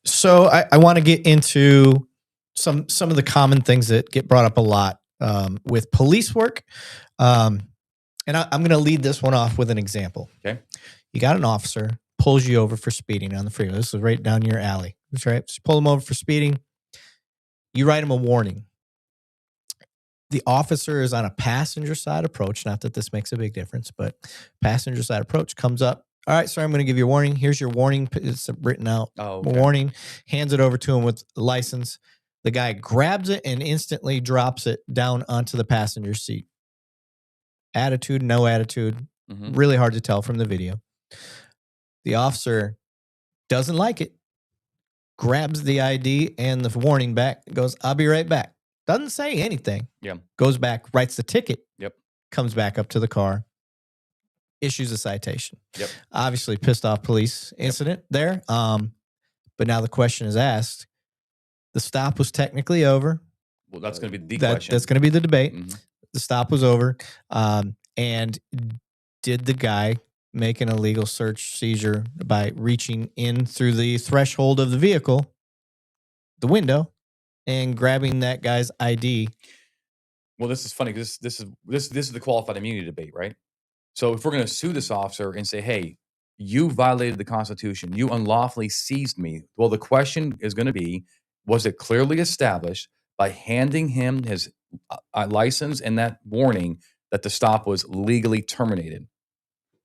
So I want to get into some of the common things that get brought up a lot with police work. And I'm going to lead this one off with an example. Okay. You got an officer pulls you over for speeding on the freeway. This is right down your alley. That's right. So you pull him over for speeding. You write him a warning. The officer is on a passenger side approach. Not that this makes a big difference, but passenger side approach comes up. All right, sir, I'm going to give you a warning. Here's your warning. It's written out. Oh, okay. Warning. Hands it over to him with the license. The guy grabs it and instantly drops it down onto the passenger seat. Attitude, no attitude. Really hard to tell from the video. The officer doesn't like it. Grabs the ID and the warning back. Goes, I'll be right back. Doesn't say anything. Yeah. Goes back, writes the ticket. Yep. Comes back up to the car. Issues a citation. Yep. Obviously pissed off police incident there. But now the question is asked. The stop was technically over. Well, that's going to be the question. That's going to be the debate. The stop was over. And did the guy make an illegal search seizure by reaching in through the threshold of the vehicle, the window, and grabbing that guy's ID? Well, this is funny because this is the qualified immunity debate, right? So if we're going to sue this officer and say, hey, you violated the Constitution, you unlawfully seized me. Well, the question is going to be, was it clearly established by handing him his license and that warning that the stop was legally terminated?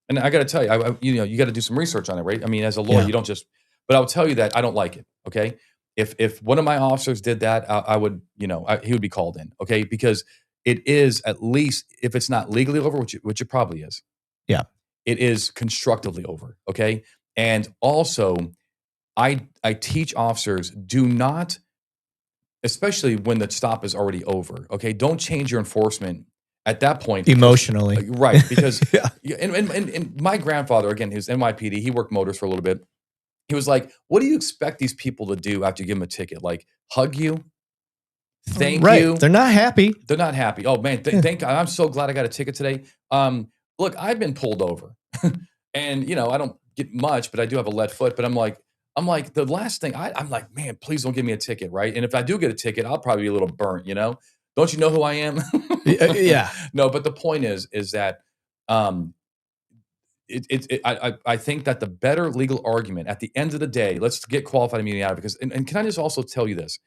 And I got to tell you, you got to do some research on it, right? I mean, as a lawyer, you don't just. But I'll tell you that I don't like it. Okay, if one of my officers did that, I would, he would be called in. Okay, because it is, at least if it's not legally over, which it probably is. Yeah, it is constructively over. Okay, and also, I teach officers, do not, especially when the stop is already over. Okay, don't change your enforcement at that point emotionally, right? Because and my grandfather, again, who's NYPD, he worked motors for a little bit. He was like, "What do you expect these people to do after you give them a ticket? Like hug you, thank you? They're not happy. They're not happy. Oh man, thank God. I'm so glad I got a ticket today. Look, I've been pulled over, and I don't get much, but I do have a lead foot. But I'm like the last thing I'm like, man, please don't give me a ticket, right? And if I do get a ticket, I'll probably be a little burnt, Don't you know who I am? Yeah. No, but the point is that I think that the better legal argument at the end of the day, let's get qualified immunity out of it. Because, and can I just also tell you this?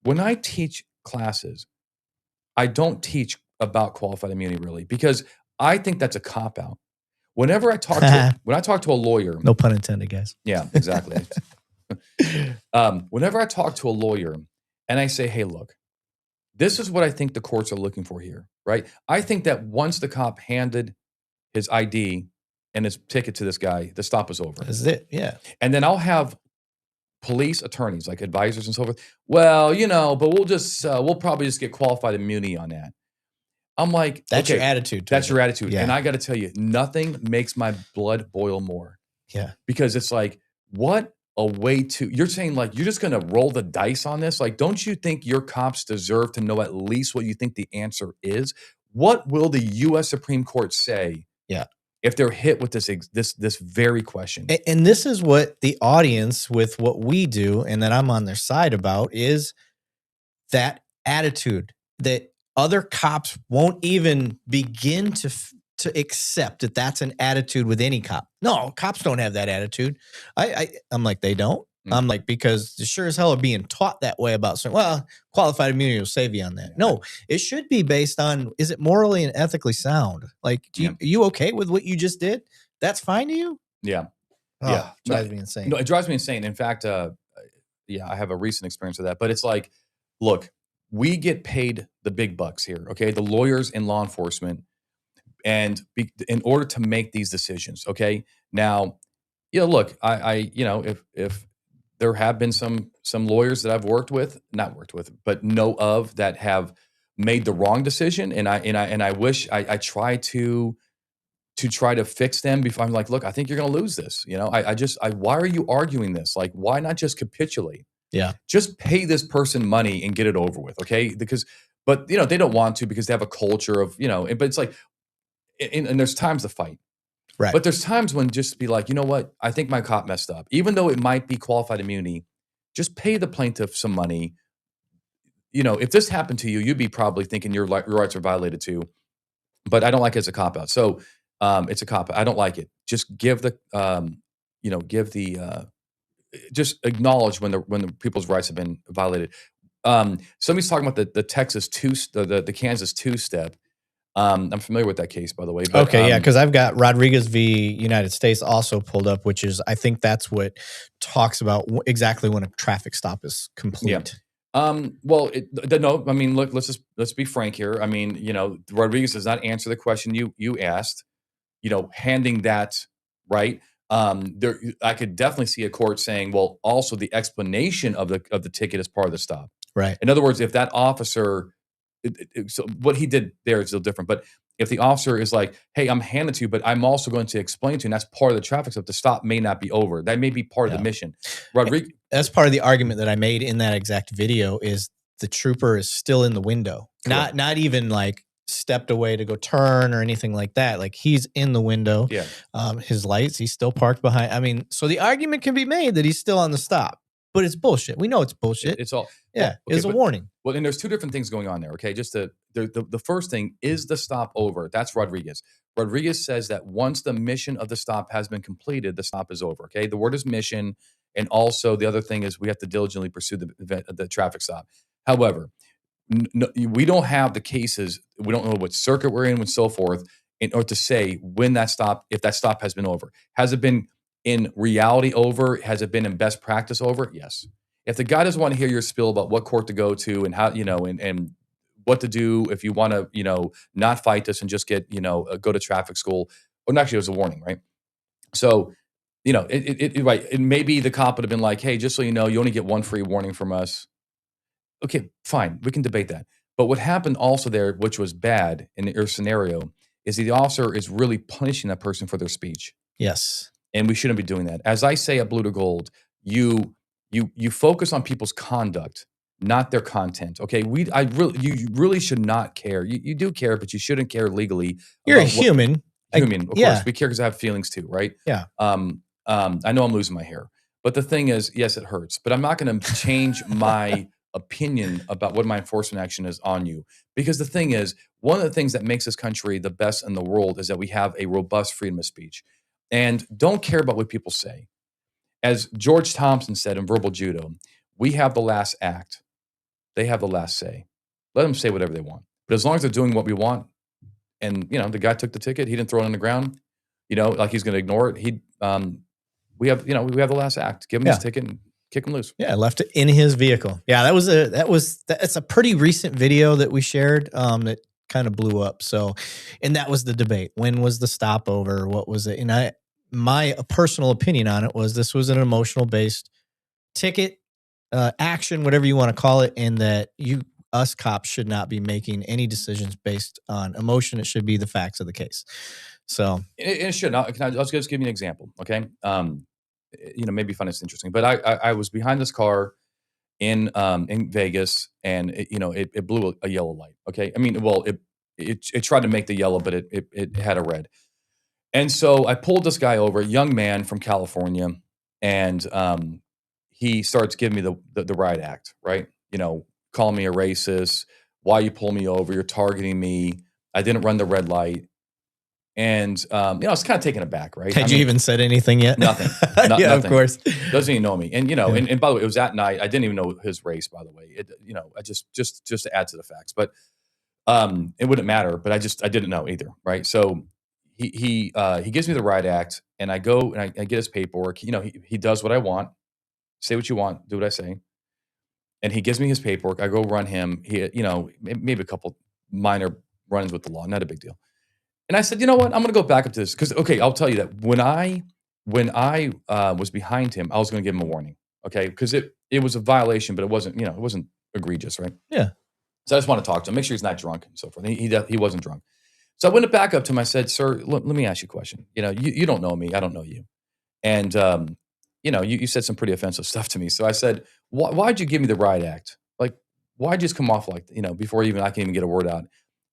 When I teach classes, I don't teach about qualified immunity really, because I think that's a cop out. Whenever I talk to a lawyer, no pun intended, guys. Yeah, exactly. Whenever I talk to a lawyer and I say, hey, look, this is what I think the courts are looking for here, right? I think that once the cop handed his ID and his ticket to this guy, the stop was over. That's it, yeah. And then I'll have police attorneys, like advisors and so forth. Well, but we'll probably just get qualified immunity on that. I'm like, that's your attitude. That's your attitude. Yeah. And I got to tell you, nothing makes my blood boil more. Yeah. Because it's like, what a way to, you're saying like, you're just going to roll the dice on this? Like, don't you think your cops deserve to know at least what you think the answer is? What will the U.S. Supreme Court say? Yeah. If they're hit with this very question? And this is what the audience with what we do, and that I'm on their side about, is that attitude that other cops won't even begin to accept that that's an attitude with any cop. No, cops don't have that attitude. I'm like, they don't? I'm like, because they sure as hell are being taught that way about something. Well, qualified immunity will save you on that. No, it should be based on, is it morally and ethically sound? Like, are you okay with what you just did? That's fine to you? Yeah. Yeah. It drives me insane. No, it drives me insane. In fact, I have a recent experience of that. But it's like, look, we get paid the big bucks here, okay? The lawyers in law enforcement, and in order to make these decisions, okay? Now, look, if there have been some lawyers that I've not worked with, but know of, that have made the wrong decision, and I wish I try to fix them before. I'm like, look, I think you're going to lose this. Why are you arguing this? Like, why not just capitulate? Yeah. Just pay this person money and get it over with, okay? But they don't want to, because they have a culture of, but it's like, and there's times to fight. Right. But there's times when just be like, you know what? I think my cop messed up. Even though it might be qualified immunity, just pay the plaintiff some money. If this happened to you, you'd be probably thinking your rights are violated too. But I don't like it as a cop out. So it's a cop out. I don't like it. Just give just acknowledge when the people's rights have been violated. Somebody's talking about the Texas the Kansas two-step. I'm familiar with that case, by the way. But, okay, yeah, because I've got Rodriguez v. United States also pulled up, which is, I think that's what talks about exactly when a traffic stop is complete. Well, no. I mean, look. Let's be frank here. I mean, Rodriguez does not answer the question you asked. Handing that right. There, I could definitely see a court saying, well, also the explanation of the ticket is part of the stop. Right. In other words, if that officer, so what he did there is still different. But if the officer is like, hey, I'm handing it to you, but I'm also going to explain to you, and that's part of the traffic stop, the stop may not be over. That may be part of the mission. Rodriguez. That's part of the argument that I made in that exact video is the trooper is still in the window. Correct. Not even like stepped away to go turn or anything like that. Like he's in the window. Yeah. His lights, he's still parked behind. I mean, so the argument can be made that he's still on the stop, but it's bullshit. We know it's bullshit. It's all. Yeah. Well, it's a warning. Well, and there's two different things going on there. Okay. Just the first thing is the stop over. That's Rodriguez. Rodriguez says that once the mission of the stop has been completed, the stop is over. Okay. The word is mission. And also the other thing is we have to diligently pursue the traffic stop. However, we don't have the cases. We don't know what circuit we're in and so forth in order to say when if that stop has been over. Has it been in reality over? Has it been in best practice over? Yes. If the guy doesn't want to hear your spiel about what court to go to and how, and what to do if you want to, not fight this and just get, go to traffic school. Well, actually, it was a warning, right? So, right. And maybe the cop would have been like, hey, just so you know, you only get one free warning from us. Okay, fine. We can debate that. But what happened also there, which was bad in your scenario, is the officer is really punishing that person for their speech. Yes. And we shouldn't be doing that. As I say at Blue to Gold, you focus on people's conduct, not their content. Okay, you really should not care. You do care, but you shouldn't care legally. You're a human. Of course, we care because I have feelings too, right? Yeah. I know I'm losing my hair, but the thing is, yes, it hurts. But I'm not going to change my opinion about what my enforcement action is on you, because the thing is, one of the things that makes this country the best in the world is that we have a robust freedom of speech, and don't care about what people say. As George Thompson said in Verbal Judo, we have the last act. They have the last say. Let them say whatever they want. But as long as they're doing what we want, and, the guy took the ticket, he didn't throw it on the ground, like he's going to ignore it. We have the last act. Give him his ticket and kick him loose. Yeah, left it in his vehicle. Yeah, that's a pretty recent video that we shared that kind of blew up. So, and that was the debate. When was the stopover? What was it? And my personal opinion on it was this was an emotional based ticket, action, whatever you want to call it, and that us cops should not be making any decisions based on emotion. It should be the facts of the case. So it should not. Let's just give you an example. Okay. Maybe you find this interesting, but I was behind this car in Vegas, and it blew a yellow light. Okay. I mean, well, it tried to make the yellow, but it had a red. And so I pulled this guy over, a young man from California, and he starts giving me the riot act, right? Calling me a racist. Why you pull me over? You're targeting me. I didn't run the red light. And, I was kind of taken aback, right? Had you even said anything yet? Nothing. Yeah, nothing. of course. Doesn't even know me. And, and by the way, it was that night. I didn't even know his race, by the way. I just to add to the facts. But it wouldn't matter. But I didn't know either, right? So he gives me the riot act, and I go and I get his paperwork. He does what I want. Say what you want. Do what I say. And he gives me his paperwork. I go run him. He, maybe a couple minor run-ins with the law. Not a big deal. And I said, you know what? I'm going to go back up to this because, okay, I'll tell you that when I was behind him, I was going to give him a warning, okay? Because it was a violation, but it wasn't egregious, right? Yeah. So I just want to talk to him, make sure he's not drunk and so forth. He wasn't drunk. So I went back up to him. I said, sir, let me ask you a question. You don't know me. I don't know you. And, you said some pretty offensive stuff to me. So I said, why'd you give me the riot act? Like, why'd you just come off like, before I can even get a word out?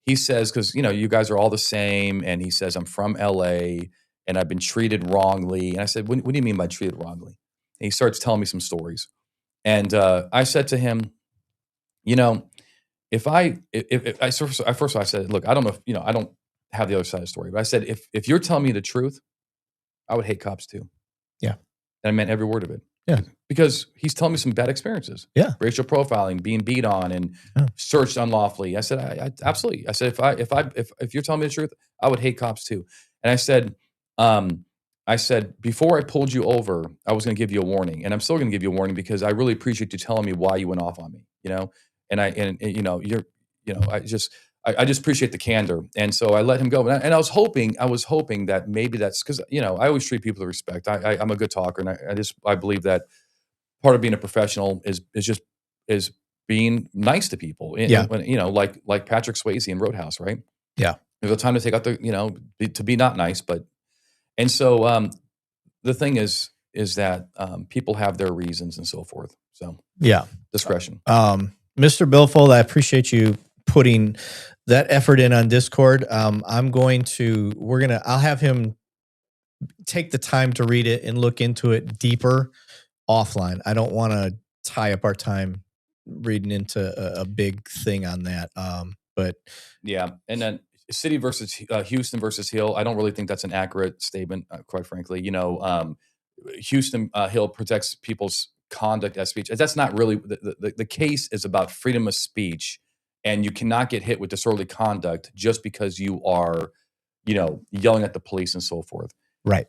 He says, because, you guys are all the same. And he says, I'm from LA and I've been treated wrongly. And I said, what do you mean by treated wrongly? And he starts telling me some stories. And I said to him, if I said, look, I don't know if, I don't have the other side of the story, but I said, if you're telling me the truth, I would hate cops too. Yeah. And I meant every word of it. Yeah. Because he's telling me some bad experiences. Yeah. Racial profiling, being beat on and searched unlawfully. I said, I absolutely. I said, if you're telling me the truth, I would hate cops too. And I said, I said, before I pulled you over, I was going to give you a warning, and I'm still going to give you a warning because I really appreciate you telling me why you went off on me, and I just appreciate the candor. And so I let him go. And I was hoping that maybe that's because, I always treat people with respect. I'm a good talker. And I believe that part of being a professional is being nice to people. Yeah. Like Patrick Swayze in Roadhouse, right? Yeah. There's a time to take out to be not nice, and so the thing is that people have their reasons and so forth. So yeah, discretion. Mr. Billfold, I appreciate you putting that effort in on Discord. I'll have him take the time to read it and look into it deeper offline. I don't want to tie up our time reading into a big thing on that. But yeah, and then City versus Houston versus Hill. I don't really think that's an accurate statement, quite frankly. Houston Hill protects people's conduct as speech. That's not really the case. Is about freedom of speech, and you cannot get hit with disorderly conduct just because you are, yelling at the police and so forth. Right.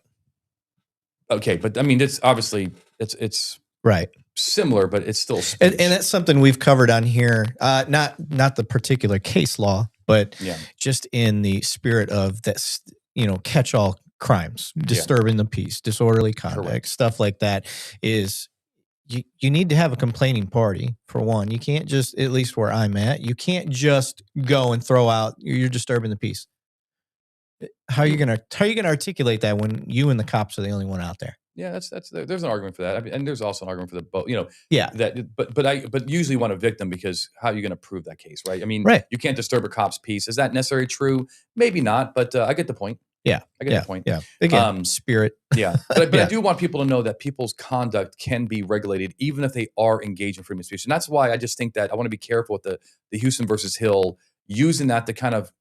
Okay, but I mean, it's obviously it's right. Similar, but it's still speech. And that's something we've covered on here. Not the particular case law, but just in the spirit of this, catch-all crimes, disturbing the peace, disorderly conduct, stuff like that. Is you need to have a complaining party for one. You can't just, at least where I'm at, you can't just go and throw out you're disturbing the peace. How are you gonna articulate that when you and the cops are the only one out there? Yeah, there's an argument for that. I mean, and there's also an argument for the both. Yeah. But usually want a victim because how are you going to prove that case, right? I mean, you can't disturb a cop's peace. Is that necessarily true? Maybe not, but I get the point. Yeah, I get the point. Yeah, again, spirit. Yeah, but I do want people to know that people's conduct can be regulated even if they are engaged in freedom of speech, and that's why I just think that I want to be careful with the Houston versus Hill using that to kind of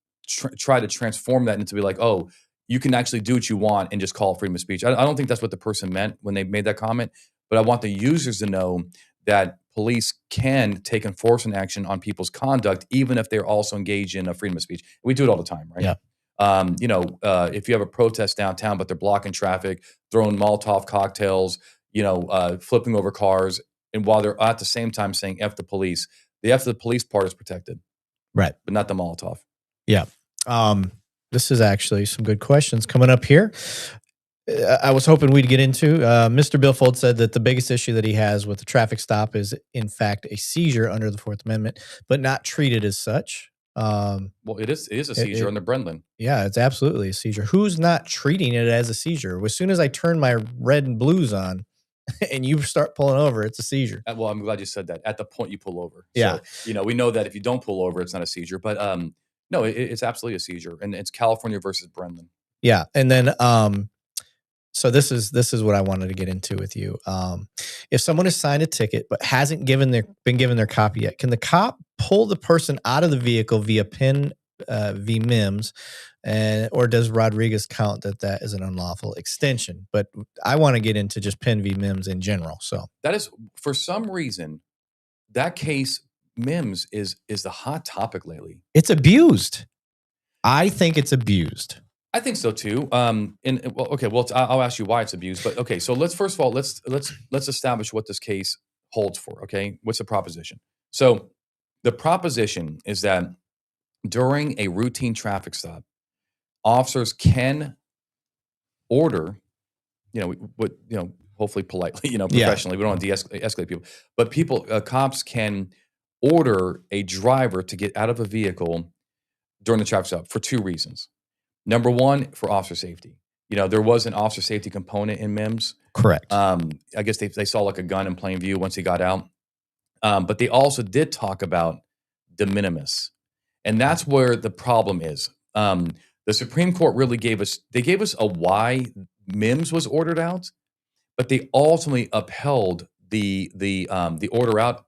try to transform that into be like, oh, you can actually do what you want and just call it freedom of speech. I don't think that's what the person meant when they made that comment, but I want the users to know that police can take enforcement action on people's conduct, even if they're also engaged in a freedom of speech. We do it all the time, right? Yeah. If you have a protest downtown, but they're blocking traffic, throwing Molotov cocktails, flipping over cars, and while they're at the same time saying F the police, the F the police part is protected. Right. But not the Molotov. Yeah. This is actually some good questions coming up here. I was hoping we'd get into. Mr. Billfold said that the biggest issue that he has with the traffic stop is, in fact, a seizure under the Fourth Amendment, but not treated as such. Well, it is a seizure under Brendan. Yeah, it's absolutely a seizure. Who's not treating it as a seizure? As soon as I turn my red and blues on and you start pulling over, it's a seizure. Well, I'm glad you said that. At the point you pull over. Yeah. So, we know that if you don't pull over, it's not a seizure. But no, it's absolutely a seizure, and it's California versus Brendan. Yeah, and then so this is what I wanted to get into with you. If someone has signed a ticket but hasn't been given their copy yet, can the cop pull the person out of the vehicle via PIN v. MIMS, or does Rodriguez count that is an unlawful extension? But I want to get into just PIN v. MIMS in general. So that is, for some reason, that case. MIMS is the hot topic lately. It's abused. I think it's abused. I think so too. I'll ask you why it's abused. But okay, so let's establish what this case holds for. Okay, what's the proposition? So the proposition is that during a routine traffic stop, officers can order, hopefully politely, professionally. We don't want to de-escalate people, but cops can order a driver to get out of a vehicle during the traffic stop for two reasons. Number one, for officer safety. There was an officer safety component in MIMS. Correct. I guess they saw like a gun in plain view once he got out. But they also did talk about de minimis. And that's where the problem is. The Supreme Court really gave us a why MIMS was ordered out, but they ultimately upheld the order out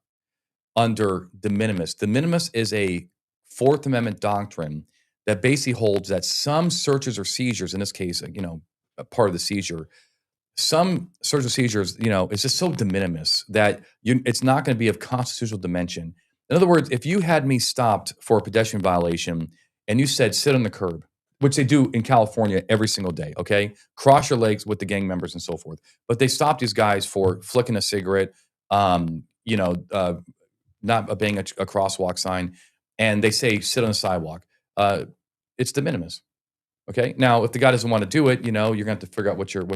under de minimis. De minimis is a Fourth Amendment doctrine that basically holds that some searches or seizures, in this case, a part of the seizure, some searches or seizures, it's just so de minimis that it's not going to be of constitutional dimension. In other words, if you had me stopped for a pedestrian violation and you said sit on the curb, which they do in California every single day, okay? Cross your legs with the gang members and so forth. But they stop these guys for flicking a cigarette, not obeying a crosswalk sign, and they say, sit on the sidewalk. It's de minimis, okay? Now, if the guy doesn't want to do it, you're going to have to figure out what are you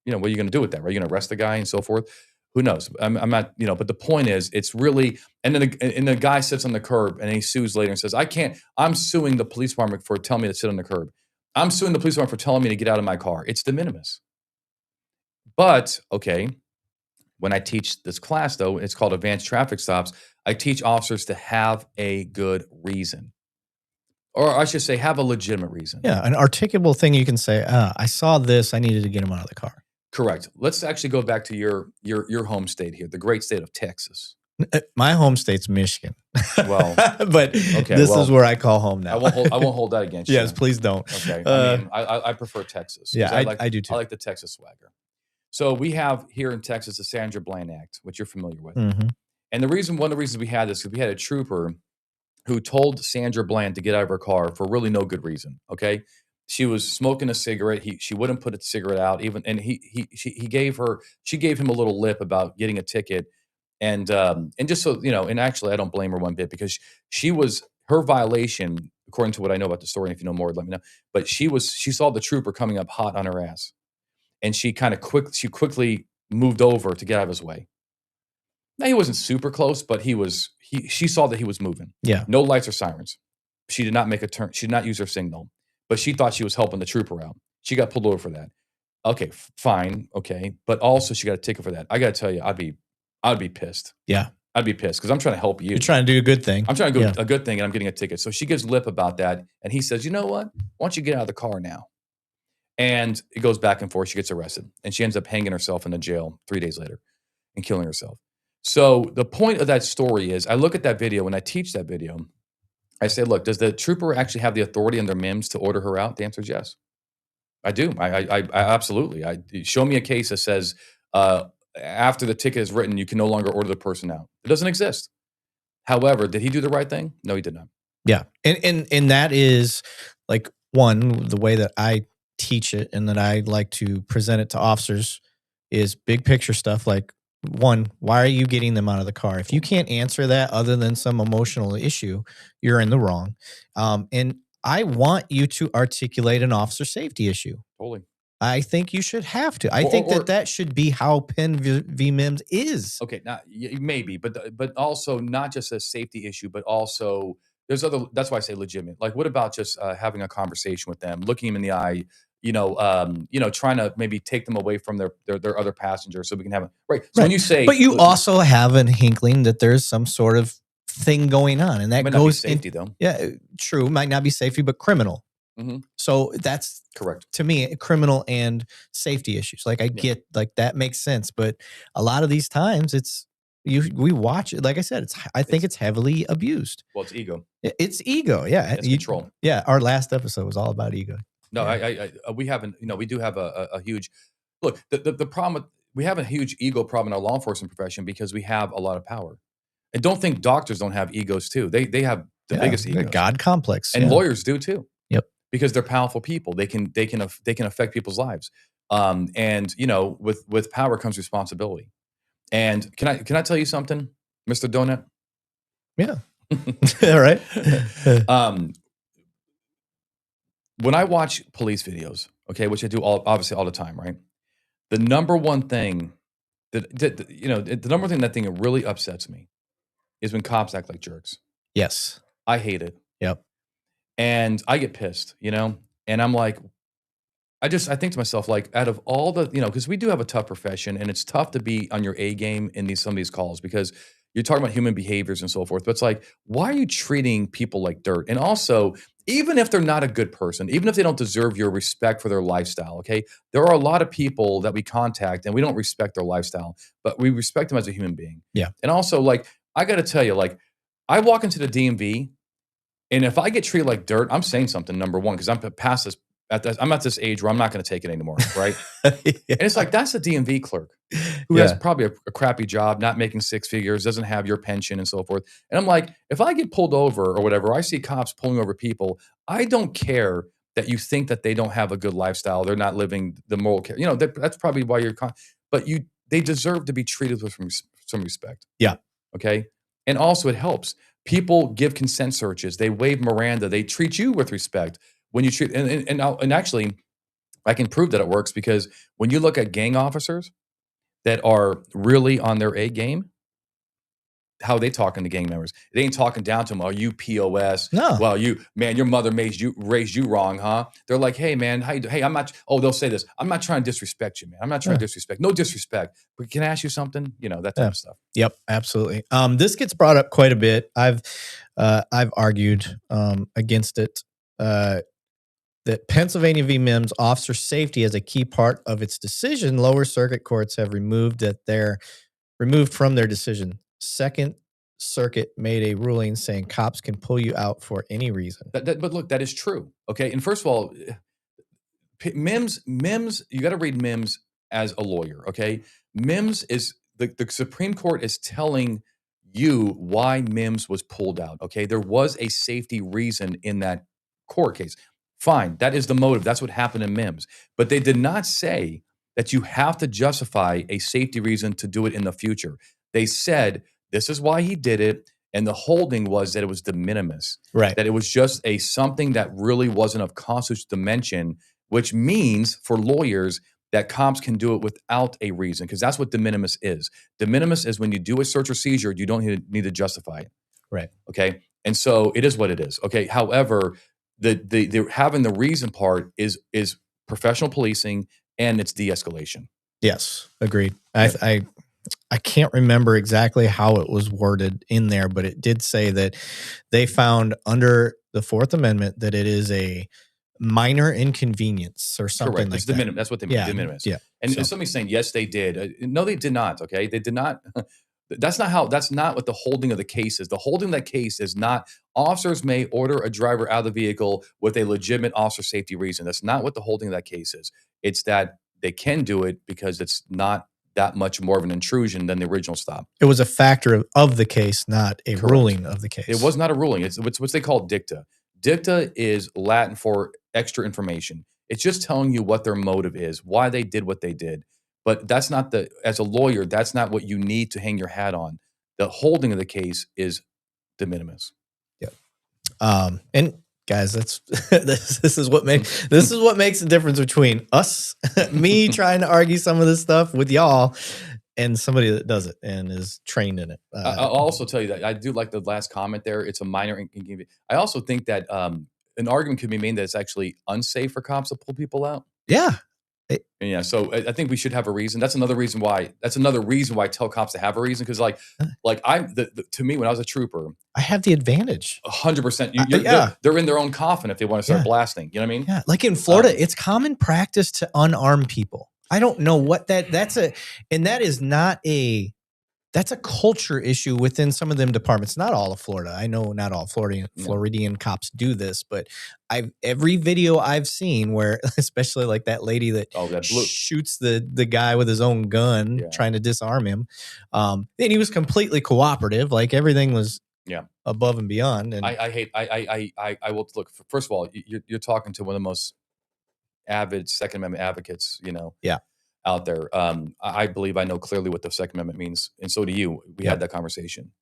going to do with that, right? You're going to arrest the guy and so forth. Who knows? I'm not, but the point is, it's really, and then the guy sits on the curb and he sues later and says, I'm suing the police department for telling me to sit on the curb. I'm suing the police department for telling me to get out of my car. It's de minimis. But, okay, when I teach this class, though, it's called Advanced Traffic Stops, I teach officers to have a good reason. Or I should say, have a legitimate reason. Yeah, an articulable thing you can say, I saw this, I needed to get him out of the car. Correct. Let's actually go back to your home state here, the great state of Texas. My home state's Michigan. Well, but okay, this is where I call home now. I won't hold that against you. Yes, please don't. Okay. I prefer Texas. Yeah, I do too. I like the Texas swagger. So we have here in Texas the Sandra Bland Act, which you're familiar with. Mm-hmm. And one of the reasons we had this is we had a trooper who told Sandra Bland to get out of her car for really no good reason. Okay. She was smoking a cigarette. She wouldn't put a cigarette out even. And she gave him a little lip about getting a ticket. And just so, and actually I don't blame her one bit because her violation, according to what I know about the story, and if you know more, let me know. But she saw the trooper coming up hot on her ass. And she quickly moved over to get out of his way. Now he wasn't super close, but she saw that he was moving. Yeah. No lights or sirens. She did not make a turn. She did not use her signal. But she thought she was helping the trooper out. She got pulled over for that. Okay, fine. Okay. But also she got a ticket for that. I got to tell you, I'd be pissed. Yeah. I'd be pissed because I'm trying to help you. You're trying to do a good thing. I'm trying to do a good thing and I'm getting a ticket. So she gives lip about that. And he says, you know what? Why don't you get out of the car now? And it goes back and forth. She gets arrested. And she ends up hanging herself in the jail 3 days later and killing herself. So the point of that story is I look at that video. When I teach that video, I say, look, does the trooper actually have the authority under MIMS to order her out? The answer is yes. I do. I absolutely. Show me a case that says after the ticket is written, you can no longer order the person out. It doesn't exist. However, did he do the right thing? No, he did not. Yeah. And that is like the way that I teach it and that I like to present it to officers is big picture stuff. Like, one, why are you getting them out of the car? If you can't answer that other than some emotional issue, you're in the wrong. And I want you to articulate an officer safety issue. Totally. I think you should have to. I think that should be how Penn v. MIMS is. Okay, now maybe, but also not just a safety issue, but also there's other. That's why I say legitimate. Like, what about just having a conversation with them, looking them in the eye, trying to maybe take them away from their other passengers so we can have it right. So when you say, but you also have an inkling that there's some sort of thing going on, and that might goes not be safety though. Yeah, true. Might not be safety, but criminal. Mm-hmm. So that's correct to me. Criminal and safety issues. Like I get, like that makes sense, but a lot of these times we watch it. Like I said, I think it's heavily abused. Well, it's ego. It's ego. Yeah, it's control. Yeah, our last episode was all about ego. No, we haven't. We do have a huge look. The problem we have a huge ego problem in our law enforcement profession because we have a lot of power. And don't think doctors don't have egos too. They have the biggest ego. God complex, and lawyers do too. Yep, because they're powerful people. They can affect people's lives. And with power comes responsibility. And can I tell you something, Mr. Donut? Yeah. All right. When I watch police videos, okay, which I do obviously all the time, right? The number one thing that thing that really upsets me is when cops act like jerks. Yes. I hate it. Yep. And I get pissed, and I'm like, I think to myself, like, out of all the, because we do have a tough profession and it's tough to be on your A game in some of these calls because you're talking about human behaviors and so forth. But it's like, why are you treating people like dirt? And also, even if they're not a good person, even if they don't deserve your respect for their lifestyle, okay, there are a lot of people that we contact and we don't respect their lifestyle, but we respect them as a human being. Yeah. And also, like, I got to tell you, like, I walk into the DMV and if I get treated like dirt, I'm saying something, number one, because I'm past this. I'm at this age where I'm not going to take it anymore, right? And it's like, that's a DMV clerk who has probably a crappy job, not making six figures, doesn't have your pension and so forth. And I'm like, if I get pulled over or whatever, I see cops pulling over people, I don't care that you think that they don't have a good lifestyle, they're not living the moral care. That's probably why but they deserve to be treated with some respect. Yeah. Okay. And also it helps. People give consent searches. They waive Miranda. They treat you with respect when you treat, and actually I can prove that it works because when you look at gang officers that are really on their A game, how are they talking to gang members? They ain't talking down to them. Are you POS? No. Well, your mother raised you wrong, huh? They're like, hey, man, hey, I'm not. Oh, they'll say this. I'm not trying to disrespect you, man. I'm not trying to disrespect. No disrespect. But can I ask you something? That type of stuff. Yep, absolutely. This gets brought up quite a bit. I've argued against it. That Pennsylvania v. Mims, officer safety as a key part of its decision. Lower circuit courts have removed from their decision. Second Circuit made a ruling saying cops can pull you out for any reason. But look, that is true. Okay. And first of all, Mims, you got to read Mims as a lawyer. Okay. Mims is the Supreme Court is telling you why Mims was pulled out. Okay. There was a safety reason in that court case. Fine. That is the motive. That's what happened in Mims. But they did not say that you have to justify a safety reason to do it in the future. They said, this is why he did it. And the holding was that it was de minimis. Right. That it was just something that really wasn't of constitutional dimension, which means for lawyers that cops can do it without a reason, because that's what de minimis is. De minimis is when you do a search or seizure, you don't need to justify it. Right. Okay. And so it is what it is. Okay. However, the having the reason part is professional policing and it's de-escalation. Yes, agreed. I can't remember exactly how it was worded in there, but it did say that they found under the Fourth Amendment that it is a minor inconvenience or something. Correct. Like it's that. De minimis. That's what they mean. Yeah. De minimis. Yeah. And somebody's saying, yes, they did. No, they did not. Okay. They did not. That's not what the holding of the case is. The holding of that case is not officers may order a driver out of the vehicle with a legitimate officer safety reason. That's not what the holding of that case is. It's that they can do it because it's not that much more of an intrusion than the original stop. It was a factor of the case, not a Correct. ruling of the case. It was not a ruling. It's what they call dicta. Dicta is Latin for extra information. It's just telling you what their motive is, why they did what they did. But that's not as a lawyer, that's not what you need to hang your hat on. The holding of the case is de minimis. Yeah. And guys, that's this is what makes the difference between us, me trying to argue some of this stuff with y'all, and somebody that does it and is trained in it. I'll also tell you that I do like the last comment there. It's a minor inconvenience. I also think that an argument could be made that it's actually unsafe for cops to pull people out. Yeah. Yeah, so I think we should have a reason. That's another reason why I tell cops to have a reason, because to me, when I was a trooper, I have the advantage. 100%. They're in their own coffin if they want to start blasting. You know what I mean? Yeah, like in Florida, it's common practice to unarm people. I don't know what that's a culture issue within some of them departments. Not all of Florida. I know not all Floridian cops do this, but every video I've seen where, especially like that lady that shoots the guy with his own gun trying to disarm him. And he was completely cooperative. Like everything was above and beyond. And I will look. First of all, you're talking to one of the most avid Second Amendment advocates, out there. I believe I know clearly what the Second Amendment means, and so do you. We had that conversation,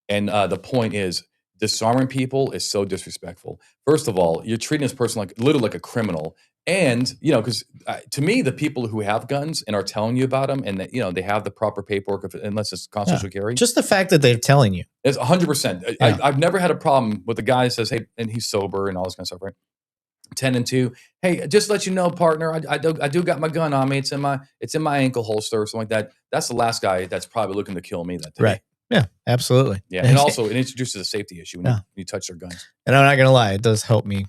and the point is, disarming people is so disrespectful. First of all, you're treating this person literally like a criminal, and because to me, the people who have guns and are telling you about them, and that they have the proper paperwork, unless it's constitutional carry. Just the fact that they're telling you, it's 100%. I've never had a problem with a guy that says, "Hey," and he's sober and all this kind of stuff, right? 10 and 2. Hey, just to let you know, partner, I do got my gun on me. It's in my ankle holster or something like that. That's the last guy that's probably looking to kill me that day. Right. Yeah, absolutely. Yeah. And also it introduces a safety issue when you touch their guns. And I'm not going to lie, it does help me.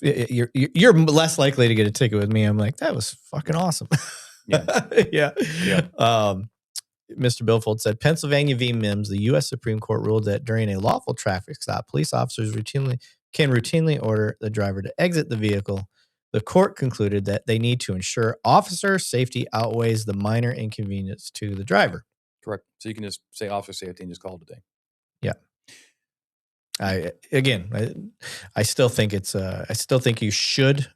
You're less likely to get a ticket with me. I'm like, that was fucking awesome. Yeah. Yeah. Mr. Billfold said, Pennsylvania v. Mims, the U.S. Supreme Court ruled that during a lawful traffic stop, police officers can routinely order the driver to exit the vehicle. The court concluded that they need to ensure officer safety outweighs the minor inconvenience to the driver. Correct. So you can just say officer safety and just call it a day. Yeah. I still think I still think you should.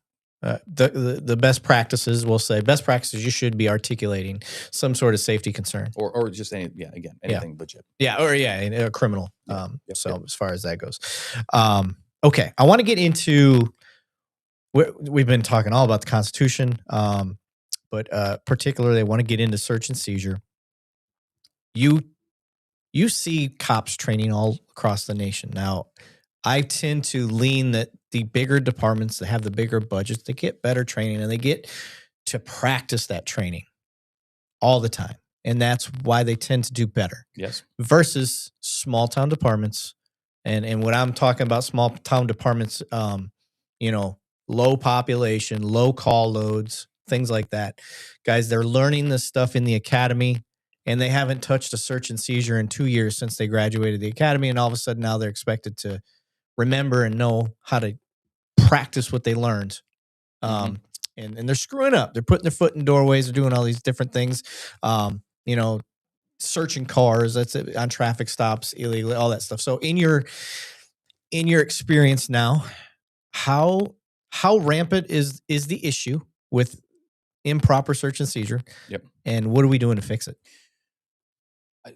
The best practices, we'll say, you should be articulating some sort of safety concern, or just anything legit. Yeah, or a criminal. So as far as that goes, okay, I want to get into. We've been talking all about the Constitution, but particularly, I want to get into search and seizure. You see cops training all across the nation now. I tend to lean that the bigger departments that have the bigger budgets, they get better training and they get to practice that training all the time. And that's why they tend to do better. Yes. Versus small town departments. And when I'm talking about small town departments, low population, low call loads, things like that. Guys, they're learning this stuff in the academy and they haven't touched a search and seizure in 2 years since they graduated the academy. And all of a sudden now they're expected to remember and know how to practice what they learned. And they're screwing up. They're putting their foot in doorways. They're doing all these different things. Searching cars, that's it, on traffic stops, illegally, all that stuff. So in your experience now, how rampant is the issue with improper search and seizure? Yep. And what are we doing to fix it?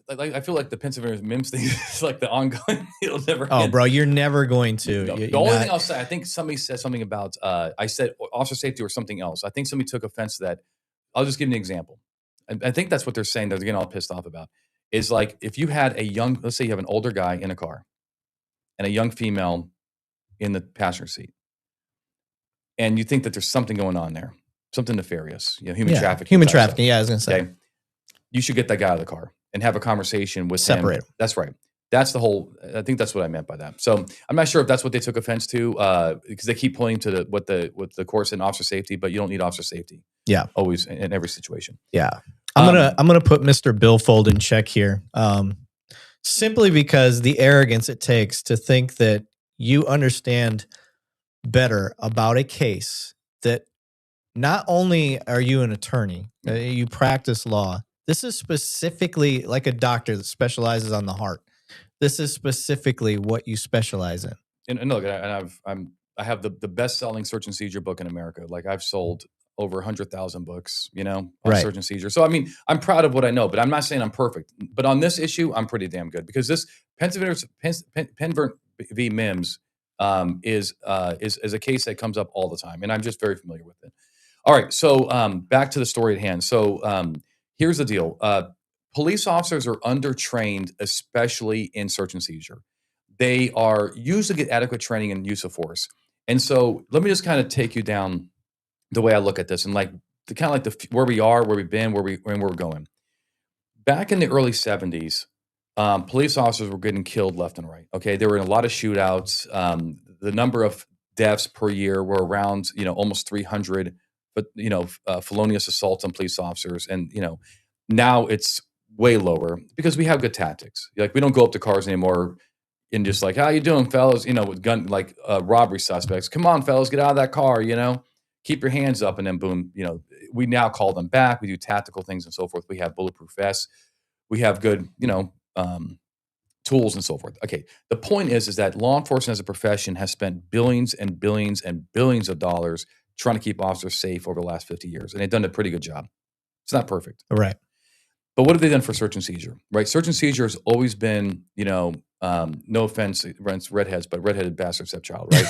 I feel like the Pennsylvania MIMS thing is like the ongoing. It'll never end. Oh, bro, you're never going to. No, the only thing I'll say, I think somebody said something about, I said officer safety or something else. I think somebody took offense to that. I'll just give you an example. I think that's what they're saying. They're getting all pissed off about. Is like if you had let's say you have an older guy in a car and a young female in the passenger seat, and you think that there's something going on there, something nefarious, human trafficking. Human trafficking, yeah, I was going to say. Okay? You should get that guy out of the car and have a conversation with him. Separate. That's right. That's the whole. I think that's what I meant by that. So I'm not sure if that's what they took offense to, because they keep pointing to what the court said in officer safety, but you don't need officer safety. Yeah, always in every situation. Yeah, I'm gonna put Mr. Billfold in check here, simply because the arrogance it takes to think that you understand better about a case that not only are you an attorney, you practice law. This is specifically like a doctor that specializes on the heart. This is specifically what you specialize in. And look, I have the best-selling search and seizure book in America. Like I've sold over 100,000 books, on search and seizure. So I mean, I'm proud of what I know, but I'm not saying I'm perfect. But on this issue, I'm pretty damn good because this Penn v. MIMS is a case that comes up all the time, and I'm just very familiar with it. All right, so back to the story at hand. So here's the deal. Police officers are undertrained, especially in search and seizure. They are usually get adequate training in use of force. And so let me just kind of take you down the way I look at this and where we are, where we've been, where we're going. Back in the early 70s, police officers were getting killed left and right. Okay, there were a lot of shootouts. The number of deaths per year were around, almost 300. But felonious assaults on police officers, and now it's way lower because we have good tactics. Like we don't go up to cars anymore and just like, how you doing, fellas? With gun robbery suspects. Come on, fellas, get out of that car. Keep your hands up, and then boom. We now call them back. We do tactical things and so forth. We have bulletproof vests. We have good, tools and so forth. Okay, the point is that law enforcement as a profession has spent billions and billions and billions of dollars trying to keep officers safe over the last 50 years, and they've done a pretty good job. It's not perfect, right? But what have they done for search and seizure? Right, search and seizure has always been, no offense against redheads, but redheaded bastard stepchild, right?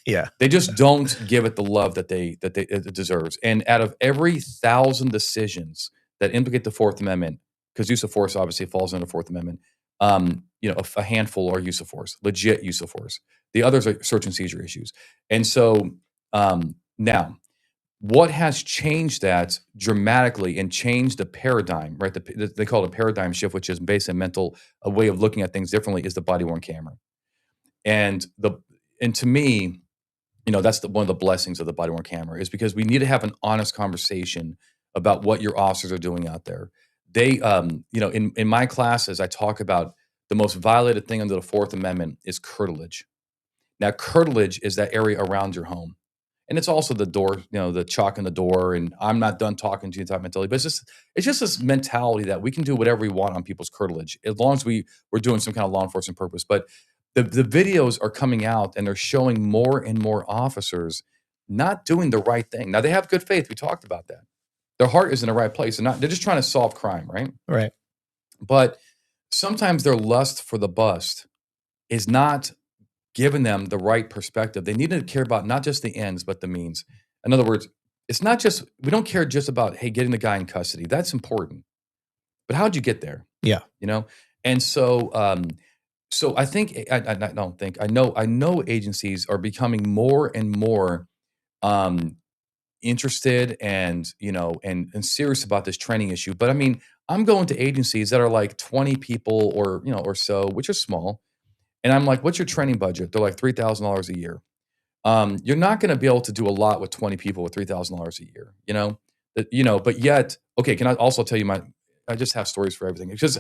Yeah, they just don't give it the love that it deserves. And out of every 1,000 decisions that implicate the Fourth Amendment, because use of force obviously falls under the Fourth Amendment, a handful are use of force, legit use of force. The others are search and seizure issues, and so. Now, what has changed that dramatically and changed the paradigm, right? They call it a paradigm shift, which is based on a way of looking at things differently, is the body-worn camera. And to me, that's one of the blessings of the body-worn camera is because we need to have an honest conversation about what your officers are doing out there. They, in my classes, I talk about the most violated thing under the Fourth Amendment is curtilage. Now, curtilage is that area around your home. And it's also the door, the chalk in the door, and I'm not done talking to you type mentality. But it's just this mentality that we can do whatever we want on people's curtilage as long as we're doing some kind of law enforcement purpose. But the videos are coming out and they're showing more and more officers not doing the right thing. Now they have good faith. We talked about that. Their heart is in the right place. They're just trying to solve crime, right? Right. But sometimes their lust for the bust is not giving them the right perspective. They need to care about not just the ends, but the means. In other words, it's not just, we don't care just about, hey, getting the guy in custody. That's important. But how'd you get there? Yeah. You know? And so, I think, I know agencies are becoming more and more interested and, and serious about this training issue. But I mean, I'm going to agencies that are like 20 people or so, which is small. And I'm like, what's your training budget? They're like $3,000 a year. You're not going to be able to do a lot with 20 people with $3,000 a year, but yet, okay, can I also tell you I just have stories for everything because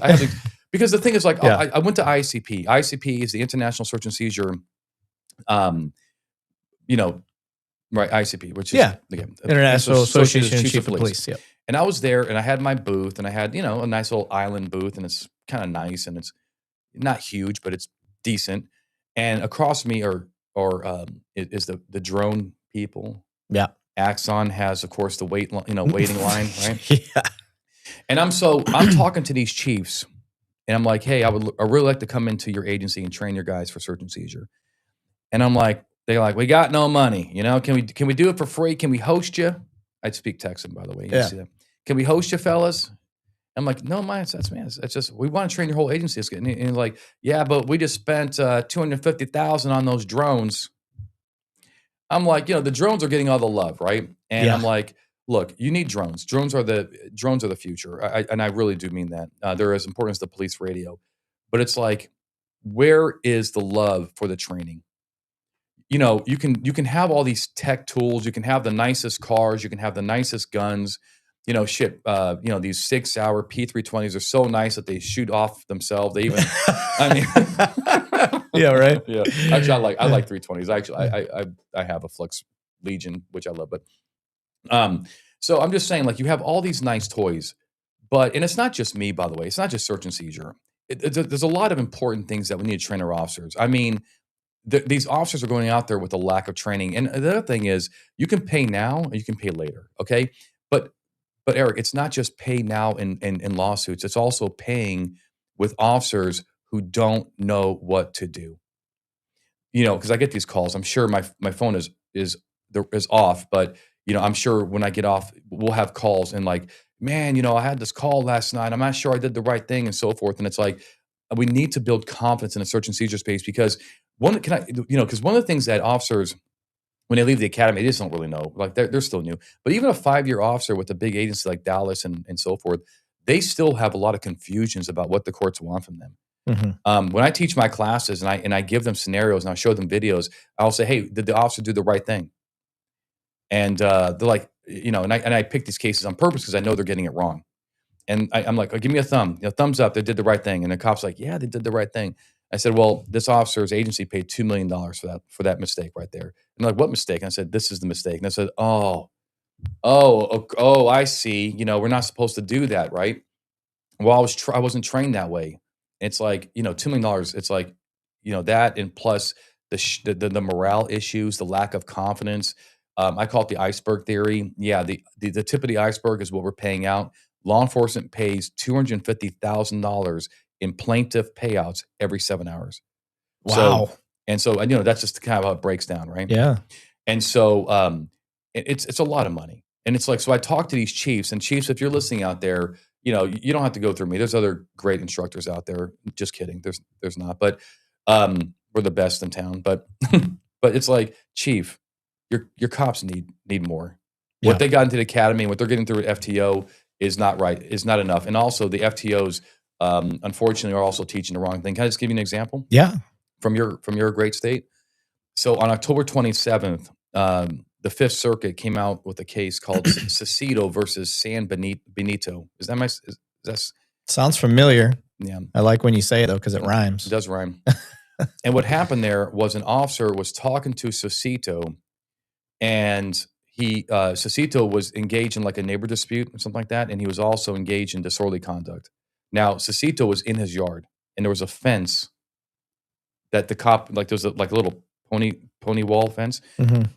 because the thing is like, I went to ICP. ICP is the International Search and Seizure, right. ICP, which is again, International Association of Chief of Police. Yeah. And I was there and I had my booth and I had, a nice little island booth and it's kind of nice and it's not huge, but it's decent. And across me is the drone people. Yeah. Axon has, of course, the waiting line, right? Yeah. And I'm talking to these chiefs and I'm like, hey, I really like to come into your agency and train your guys for search and seizure. And I'm like, they're like, we got no money, can we do it for free? Can we host you? I speak Texan, by the way. You see that? Can we host you, fellas? I'm like, no, that's just, we want to train your whole agency. And like, yeah, but we just spent $250,000 on those drones. I'm like, the drones are getting all the love, right? And I'm like, look, you need drones. Drones are the future. And I really do mean that. They're as important as the police radio. But it's like, where is the love for the training? You can have all these tech tools. You can have the nicest cars. You can have the nicest guns. These 6-hour P320s are so nice that they shoot off themselves. They even, I mean, yeah, right. Yeah, actually, I like 320s. Actually, I have a Flux Legion, which I love. But, so I'm just saying, like, you have all these nice toys, and it's not just me, by the way. It's not just search and seizure. There's a lot of important things that we need to train our officers. I mean, these officers are going out there with a lack of training. And the other thing is, you can pay now and you can pay later. Okay, but Eric, it's not just pay now in lawsuits. It's also paying with officers who don't know what to do. Because I get these calls. I'm sure my phone is off, but I'm sure when I get off, we'll have calls and like, man, I had this call last night. I'm not sure I did the right thing and so forth. And it's like, we need to build confidence in a search and seizure space because because one of the things that officers, when they leave the academy, they just don't really know. Like they're still new. But even a 5-year officer with a big agency like Dallas and so forth, they still have a lot of confusions about what the courts want from them. Mm-hmm. When I teach my classes and I give them scenarios and I show them videos, I'll say, hey, did the officer do the right thing? And they're like, and I pick these cases on purpose because I know they're getting it wrong. And I'm like, oh, give me a thumbs up. They did the right thing. And the cop's like, yeah, they did the right thing. I said, well, this officer's agency paid $2 million for that mistake right there. And they're like, what mistake? And I said, this is the mistake. And I said, oh, I see. We're not supposed to do that, right? Well, I wasn't trained that way. It's like, $2 million. It's like, that and plus the morale issues, the lack of confidence. I call it the iceberg theory. Yeah, the tip of the iceberg is what we're paying out. Law enforcement pays $250,000 in plaintiff payouts every 7 hours. Wow. So that's just kind of how it breaks down, right? Yeah. And so it's a lot of money. And it's like, so I talk to these chiefs, and chiefs, if you're listening out there, you don't have to go through me. There's other great instructors out there. Just kidding. There's not, but we're the best in town. But but it's like, chief, your cops need more. Yeah. What they got into the academy and what they're getting through at FTO is not right. Is not enough. And also the FTOs, unfortunately, are also teaching the wrong thing. Can I just give you an example? Yeah. From your great state. So on October 27th, the Fifth Circuit came out with a case called Cecito versus San Benito. Is that sounds familiar? Yeah. I like when you say it though, because it rhymes. It does rhyme. And what happened there was an officer was talking to Cecito, and Cecito was engaged in like a neighbor dispute or something like that, and he was also engaged in disorderly conduct. Now, Cecito was in his yard, and there was a fence that the cop, like there was a little pony wall fence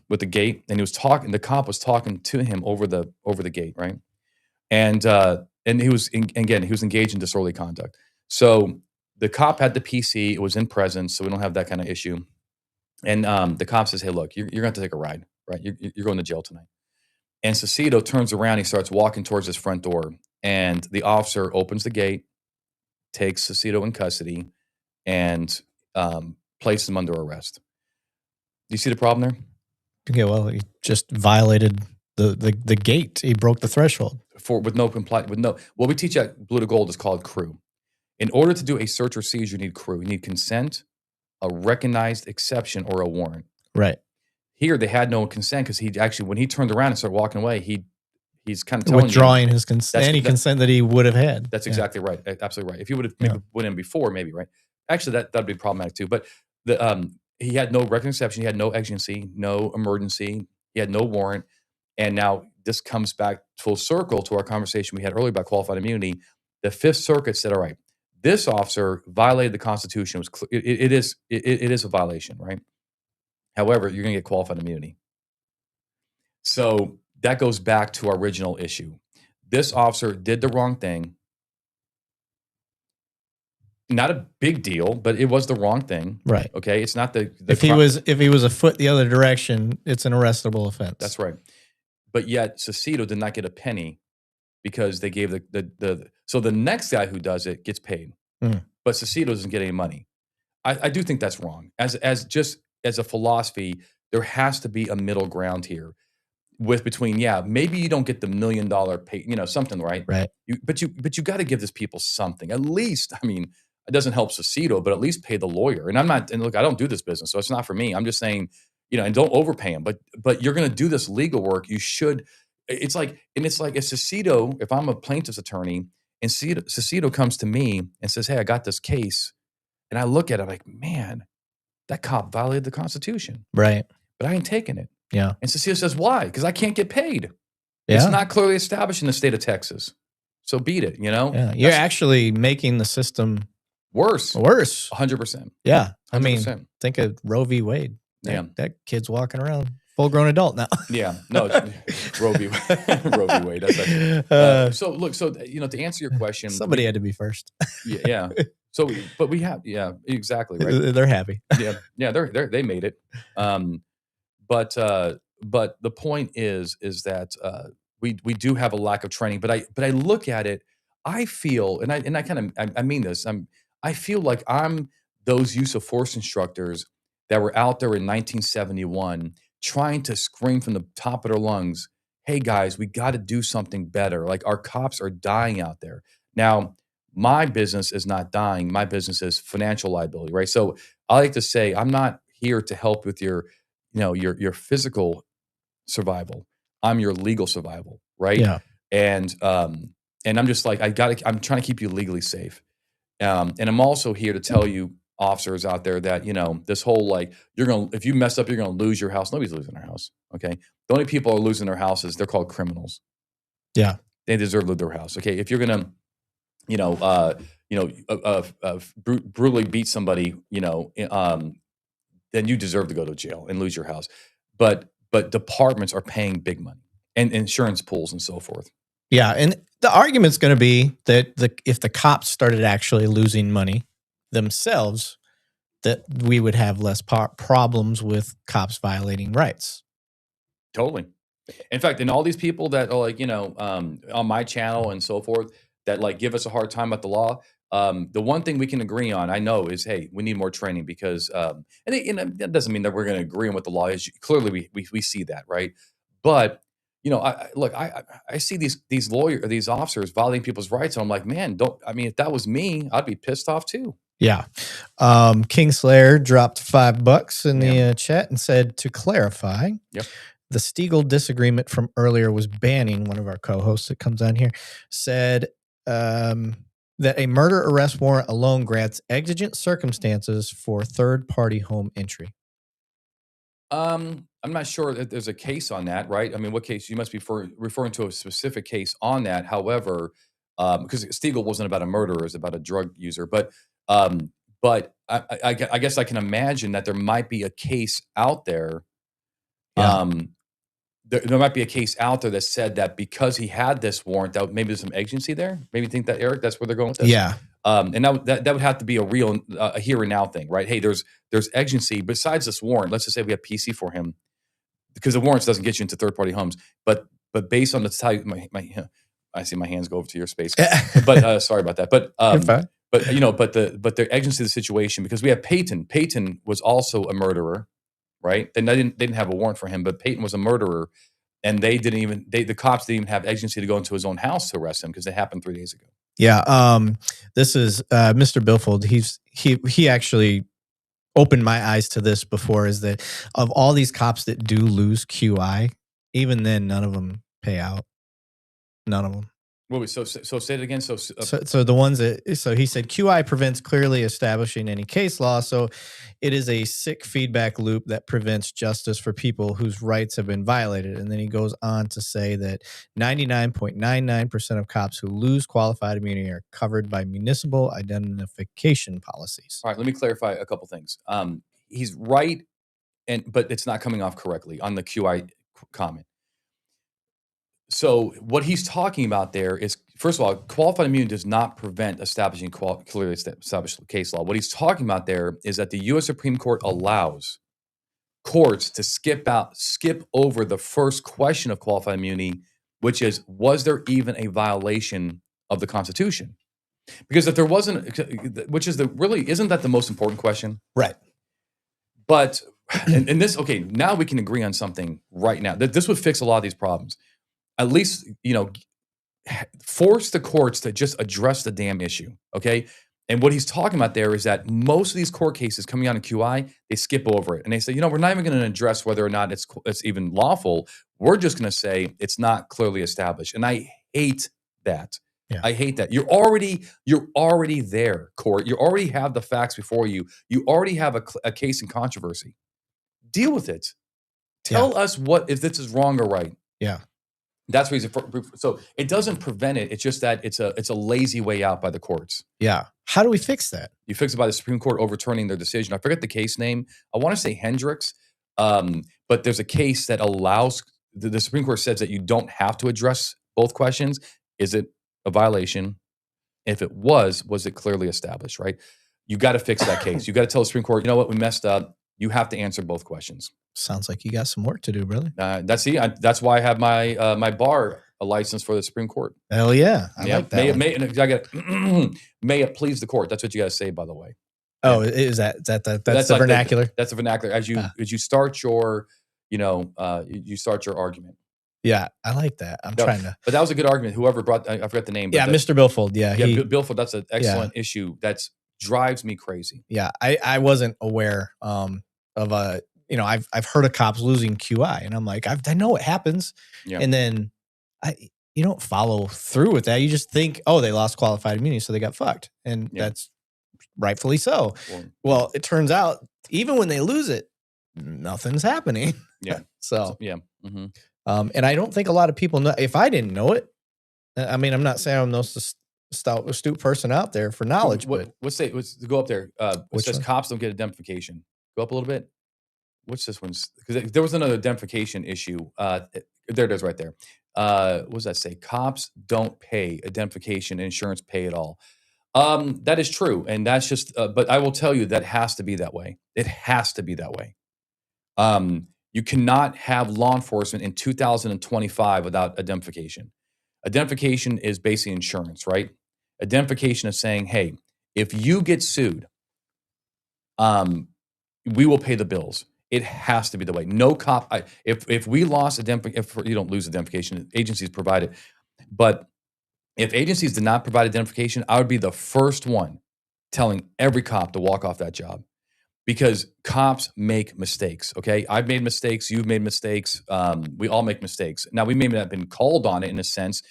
with the gate, and the cop was talking to him over the gate, right? And he was he was engaged in disorderly conduct. So the cop had the PC, it was in presence, so we don't have that kind of issue. And the cop says, "Hey, look, you're going to have to take a ride, right? You're going to jail tonight." And Cecito turns around, he starts walking towards his front door, and the officer opens the gate, takes Cecito in custody, and places him under arrest. Do you see the problem there? Okay, well, he just violated the gate. He broke the threshold. With no compliance, what we teach at Blue to Gold is called crew. In order to do a search or seizure, you need crew. You need consent, a recognized exception, or a warrant. Right. Here, they had no consent because he actually, when he turned around and started walking away, he's kind of telling withdrawing his consent, consent that he would have had. That's exactly right. Absolutely right. If he would have maybe went in before, maybe, right? Actually, that'd be problematic too. But he had no recognized exception. He had no exigency, no emergency. He had no warrant. And now this comes back full circle to our conversation we had earlier about qualified immunity. The Fifth Circuit said, all right, this officer violated the Constitution. It is a violation, right? However, you're going to get qualified immunity. So that goes back to our original issue. This officer did the wrong thing. Not a big deal, but it was the wrong thing. Right. Okay. It's not the if he was a foot the other direction, it's an arrestable offense. That's right. But yet Cecito did not get a penny because they gave so the next guy who does it gets paid. But Cecito doesn't get any money. I do think that's wrong. As a philosophy, there has to be a middle ground here between maybe you don't get the $1 million pay, something, right? Right. But you got to give these people something. At least, I mean, it doesn't help Cecito, but at least pay the lawyer. And look, I don't do this business, so it's not for me. I'm just saying, and don't overpay him. But you're going to do this legal work. You should. It's like if Cecito, if I'm a plaintiff's attorney, and Cecito comes to me and says, "Hey, I got this case," and I look at it like, man, that cop violated the Constitution, right? But I ain't taking it. Yeah. And Cecito says, "Why? Because I can't get paid. Yeah. It's not clearly established in the state of Texas. So beat it, Yeah. You're actually making the system worse. 100%. Yeah. 100%. I mean, think of Roe v. Wade. That kid's walking around full-grown adult now. Yeah. No, it's Roe v. Wade. That's so look. So to answer your question, somebody had to be first. Yeah. So, but we have. Yeah. Exactly. Right. They're happy. Yeah. Yeah. They made it. But the point is that we do have a lack of training. But I look at it, I feel, and I kind of I mean this. I feel like I'm those use of force instructors that were out there in 1971 trying to scream from the top of their lungs, "Hey guys, we got to do something better. Like our cops are dying out there." Now, my business is not dying. My business is financial liability, right? So I like to say I'm not here to help with your physical survival. I'm your legal survival, right? Yeah. And I'm just like, I'm trying to keep you legally safe. And I'm also here to tell you officers out there that, this whole, like, if you mess up, you're going to lose your house. Nobody's losing their house. Okay. The only people are losing their houses, they're called criminals. Yeah. They deserve to lose their house. Okay. If you're going to, brutally beat somebody, then you deserve to go to jail and lose your house. But departments are paying big money and insurance pools and so forth. Yeah. And the argument's going to be that if the cops started actually losing money themselves, that we would have less problems with cops violating rights. Totally. In fact, and all these people that are like, on my channel and so forth, that like give us a hard time about the law. The one thing we can agree on, I know, is, hey, we need more training because, and that doesn't mean that we're going to agree on what the law is. Clearly, we see that, right? But I see these officers violating people's rights, and I'm like, man, if that was me, I'd be pissed off too. Yeah. Kingslayer dropped $5 in the chat and said, to clarify, the Stiegel disagreement from earlier was banning, one of our co-hosts that comes on here, said that a murder arrest warrant alone grants exigent circumstances for third-party home entry. I'm not sure that there's a case on that, right? I mean, what case? You must be referring to a specific case on that. However, because Stiegel wasn't about a murderer, it's about a drug user. But I guess I can imagine that there might be a case out there. Yeah. There might be a case out there that said that because he had this warrant, that maybe there's some agency there. Maybe you think that, Eric, that's where they're going with this. Yeah. And that would have to be a real a here and now thing, right? Hey, there's agency besides this warrant. Let's just say we have PC for him, because the warrants doesn't get you into third party homes, but based on the type, I see my hands go over to your space, but sorry about that. But but the agency of the situation, because we have Peyton. Peyton was also a murderer, right? They didn't have a warrant for him, but Peyton was a murderer, and the cops didn't even have agency to go into his own house to arrest him because it happened 3 days ago. Yeah. This is Mr. Bilfold. He actually opened my eyes to this before, is that of all these cops that do lose QI, even then, none of them pay out. None of them. Well, so say it again. So the ones that, so he said QI prevents clearly establishing any case law. So it is a sick feedback loop that prevents justice for people whose rights have been violated. And then he goes on to say that 99.99% of cops who lose qualified immunity are covered by municipal identification policies. All right, let me clarify a couple things. He's right, but it's not coming off correctly on the QI comment. So what he's talking about there is, first of all, qualified immunity does not prevent establishing clearly established case law. What he's talking about there is that the U.S. Supreme Court allows courts to skip over the first question of qualified immunity, which is, was there even a violation of the Constitution? Because if there wasn't, isn't that the most important question? Right. But, and this, okay, now we can agree on something right now. This would fix a lot of these problems. At least, force the courts to just address the damn issue, okay? And what he's talking about there is that most of these court cases coming out in QI, they skip over it. And they say, we're not even going to address whether or not it's even lawful. We're just going to say it's not clearly established. And I hate that. Yeah. I hate that. You're already there, court. You already have the facts before you. You already have a case in controversy. Deal with it. Tell us if this is wrong or right. Yeah. That's reason so it doesn't prevent it. It's just that it's a lazy way out by the courts. Yeah. How do we fix that? You fix it by the Supreme Court overturning their decision. I forget the case name. I want to say Hendricks, but there's a case that allows the Supreme Court says that you don't have to address both questions. Is it a violation? If it was it clearly established? Right? You got to fix that case. You got to tell the Supreme Court, you know what, we messed up. You have to answer both questions. Sounds like you got some work to do, brother. That's why I have my my bar license for the Supreme Court. Hell yeah, I like that. May it please the court. That's what you got to say, by the way. Oh, is that's the vernacular? That's the vernacular as you start your you start your argument. Yeah, I like that. Trying to. But that was a good argument. Whoever brought, I forgot the name. Yeah, Mr. Bilfold. Yeah, Bilfold. That's an excellent issue. That's drives me crazy. Yeah, I wasn't aware of a. I've heard of cops losing QI, and I'm like, I know it happens, and then you don't follow through with that. You just think, oh, they lost qualified immunity, so they got fucked, and that's rightfully so. Well, it turns out even when they lose it, nothing's happening. Yeah. So yeah. Mm-hmm. And I don't think a lot of people know. If I didn't know it, I mean, I'm not saying I'm the most astute person out there for knowledge. Let's go up there. It says cops don't get identification. Go up a little bit. What's this one's? Because there was another identification issue. There it is right there. What does that say? Cops don't pay identification, insurance pay at all. That is true. And that's just, but I will tell you that has to be that way. It has to be that way. You cannot have law enforcement in 2025 without identification. Identification is basically insurance, right? Identification is saying, hey, if you get sued, we will pay the bills. It has to be the way. No cop. If we lost if you don't lose identification, agencies provide it. But if agencies did not provide identification, I would be the first one telling every cop to walk off that job, because cops make mistakes. Okay, I've made mistakes. You've made mistakes. We all make mistakes. Now, we may not have been called on it in a sense,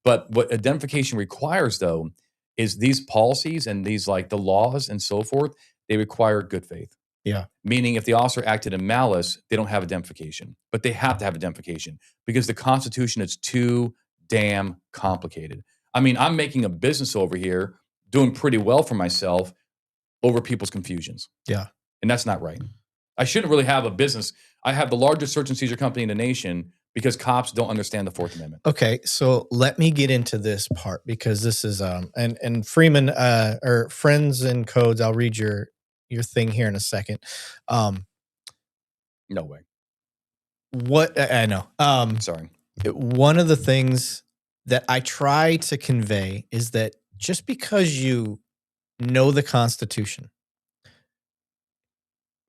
but what identification requires, though, is these policies and these like the laws and so forth. They require good faith. Yeah. Meaning if the officer acted in malice, they don't have identification, but they have to have identification because the Constitution is too damn complicated. I mean, I'm making a business over here, doing pretty well for myself. over people's confusions. Yeah. And that's not right. I shouldn't really have a business. I have the largest search and seizure company in the nation because cops don't understand the Fourth Amendment. Okay, so let me get into this part because this is and Freeman or Friends and Codes. I'll read your thing here in a second. No way. What I know. Sorry. One of the things that I try to convey is that just because you know the Constitution,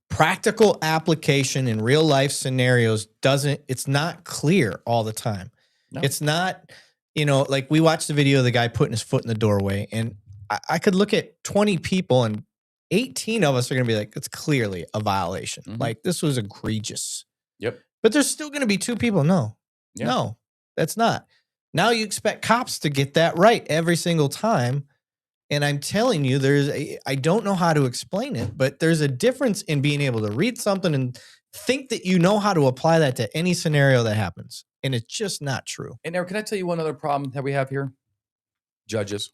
practical application in real life scenarios it's not clear all the time. No. It's not, like we watched the video of the guy putting his foot in the doorway, and I could look at 20 people and 18 of us are going to be like, it's clearly a violation. Mm-hmm. Like, this was egregious. Yep. But there's still going to be 2 people. No, that's not. Now you expect cops to get that right every single time. And I'm telling you, I don't know how to explain it, but there's a difference in being able to read something and think that you know how to apply that to any scenario that happens. And it's just not true. And Eric, can I tell you one other problem that we have here? Judges.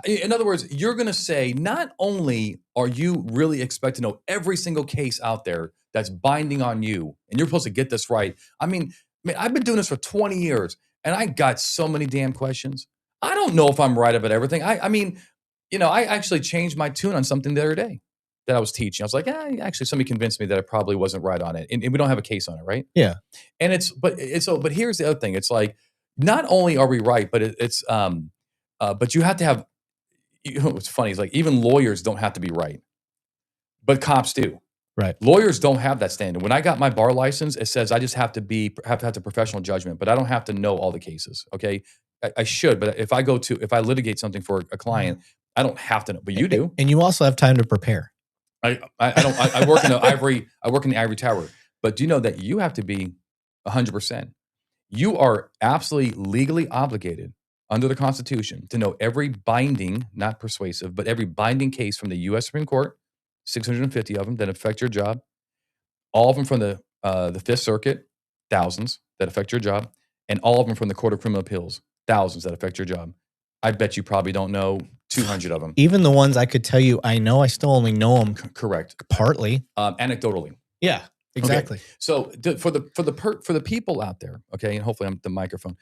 In other words, you're going to say, not only are you really expected to know every single case out there that's binding on you, and you're supposed to get this right. I mean, I've been doing this for 20 years, and I got so many damn questions. I don't know if I'm right about everything. I mean, I actually changed my tune on something the other day that I was teaching. I was like, actually, somebody convinced me that I probably wasn't right on it. And we don't have a case on it, right? Yeah. And but here's the other thing. It's like, not only are we right, but but you have to have, what's funny is like, even lawyers don't have to be right, but cops do. Right. Lawyers don't have that standard. When I got my bar license, it says I just have to have the professional judgment, but I don't have to know all the cases. Okay. I should, but if I litigate something for a client, I don't have to know, but you do. And you also have time to prepare. I work in the ivory tower, but do you know that you have to be 100%? You are absolutely legally obligated under the Constitution to know every binding, not persuasive, but every binding case from the U.S. Supreme Court, 650 of them that affect your job, all of them from the Fifth Circuit, thousands that affect your job, and all of them from the Court of Criminal Appeals, thousands that affect your job. I bet you probably don't know 200 of them. Even the ones I could tell you I know, I still only know them. Correct. Partly. Anecdotally. Yeah, exactly. Okay. So for the people out there, okay, and hopefully I'm at the microphone.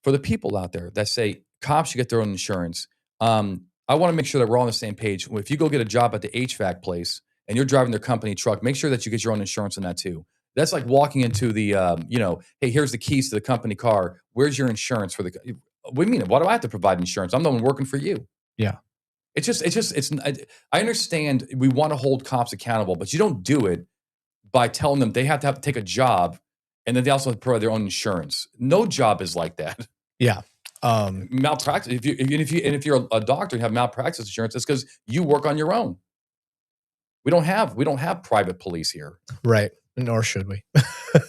For the people out there that say cops should get their own insurance, I want to make sure that we're all on the same page. If you go get a job at the HVAC place and you're driving their company truck, make sure that you get your own insurance on that too. That's like walking into the, hey, here's the keys to the company car. Where's your insurance for the? What do you mean? Why do I have to provide insurance? I'm the one working for you. Yeah. I understand we want to hold cops accountable, but you don't do it by telling them they have to take a job and then they also have to provide their own insurance. No job is like that. Yeah. Malpractice. If you're a doctor and have malpractice insurance, it's because you work on your own. We don't have private police here. Right. Nor should we.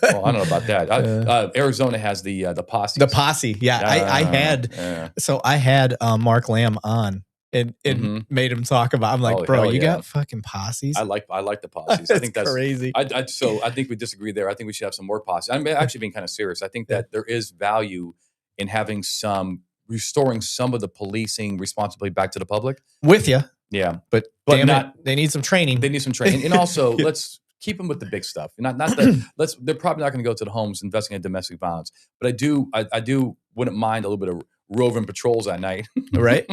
Well, I don't know about that. Arizona has the posse. The posse. Yeah. I had Mark Lamb on and made him talk about, I'm like, bro, you got fucking posses. I like the posses. I think that's crazy. So I think we disagree there. I think we should have some more posses. I'm actually being kind of serious. I think that there is value in having restoring some of the policing responsibility back to the public. With you. Yeah. But they need some training. They need some training. And also let's keep them with the big stuff. Not that they're probably not going to go to the homes investigating domestic violence. But I do wouldn't mind a little bit of roving patrols at night. Right.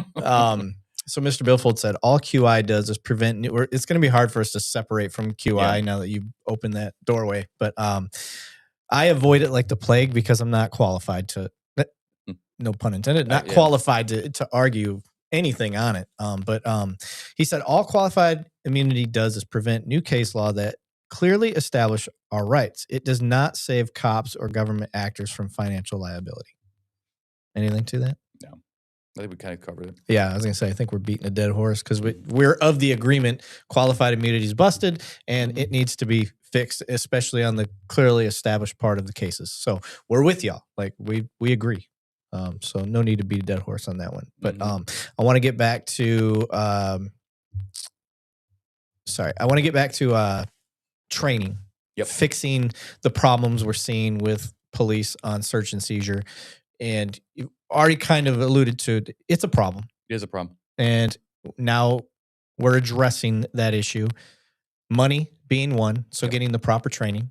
So Mr. Billfold said, all QI does is prevent, it's going to be hard for us to separate from QI now that you opened that doorway. But I avoid it like the plague because I'm not qualified to, no pun intended, qualified to argue anything on it. But he said, all qualified immunity does is prevent new case law that clearly establish our rights. It does not save cops or government actors from financial liability. Anything to that? No. I think we kind of covered it. Yeah, I was going to say, I think we're beating a dead horse because we're of the agreement qualified immunity is busted and it needs to be fixed, especially on the clearly established part of the cases. So we're with y'all. Like we agree. So no need to beat a dead horse on that one. But I want to get back to training. Yep. Fixing the problems we're seeing with police on search and seizure. And you already kind of alluded to it's a problem. It is a problem. And now we're addressing that issue. Money being one, so getting the proper training.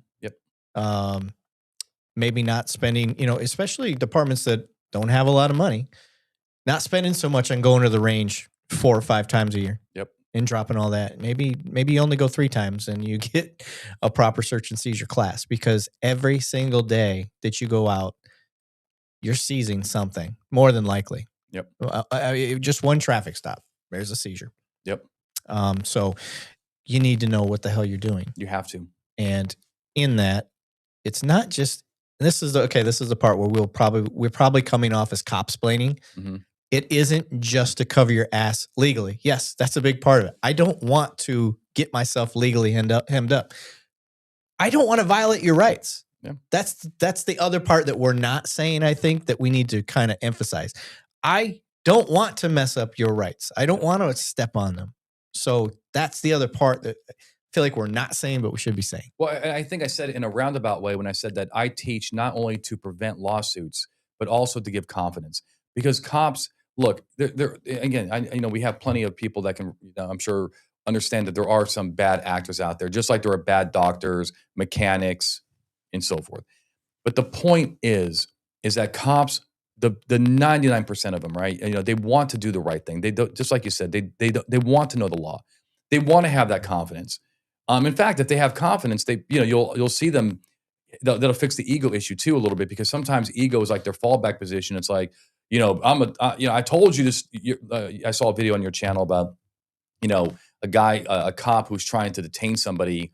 Maybe not spending, especially departments that don't have a lot of money, not spending so much on going to the range 4 or 5 times a year. And dropping all that. Maybe you only go 3 times and you get a proper search and seizure class, because every single day that you go out, you're seizing something, more than likely. Just one traffic stop, there's a seizure. So you need to know what the hell you're doing. You have to. And in that, it's not just, this is the part where we're probably coming off as cop-splaining. It isn't just to cover your ass legally. Yes, that's a big part of it. I don't want to get myself legally hemmed up. I don't want to violate your rights. That's the other part that we're not saying, I think, that we need to kind of emphasize. I don't want to mess up your rights. I don't want to step on them. So that's the other part that I feel like we're not saying, but we should be saying. Well, I think I said it in a roundabout way when I said that I teach not only to prevent lawsuits, but also to give confidence. Because cops, look, again, we have plenty of people that can, I'm sure, understand that there are some bad actors out there, just like there are bad doctors, mechanics, and so forth. But the point is that cops, the 99% of them, right? They want to do the right thing. They don't, just like you said, they want to know the law. They want to have that confidence. In fact, if they have confidence, you'll see them. That'll fix the ego issue too a little bit, because sometimes ego is like their fallback position. It's like, I told you this. I saw a video on your channel about, a cop who's trying to detain somebody.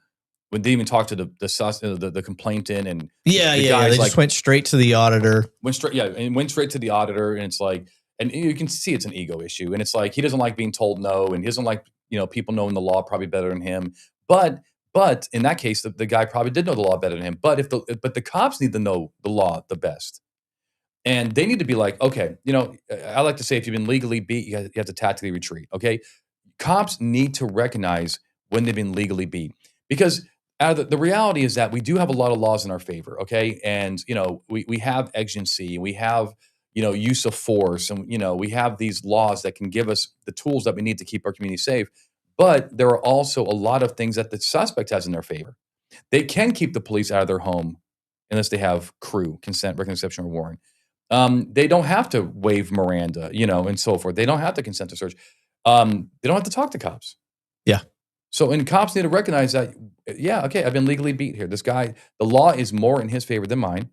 When they even talk to the complainant, and they just went straight to the auditor. Went straight to the auditor, and it's like, and you can see it's an ego issue, and it's like he doesn't like being told no, and he doesn't like people knowing the law probably better than him. But in that case, the guy probably did know the law better than him. But the cops need to know the law the best, and they need to be like, okay, I like to say, if you've been legally beat, you have to tactically retreat. Okay, cops need to recognize when they've been legally beat, because the reality is that we do have a lot of laws in our favor. Okay, and we have exigency, we have use of force, and we have these laws that can give us the tools that we need to keep our community safe. But there are also a lot of things that the suspect has in their favor. They can keep the police out of their home unless they have consent, written exception, or warrant. They don't have to waive Miranda, and so forth. They don't have to consent to search. They don't have to talk to cops. Yeah. So, and cops need to recognize that, okay, I've been legally beat here. This guy, the law is more in his favor than mine.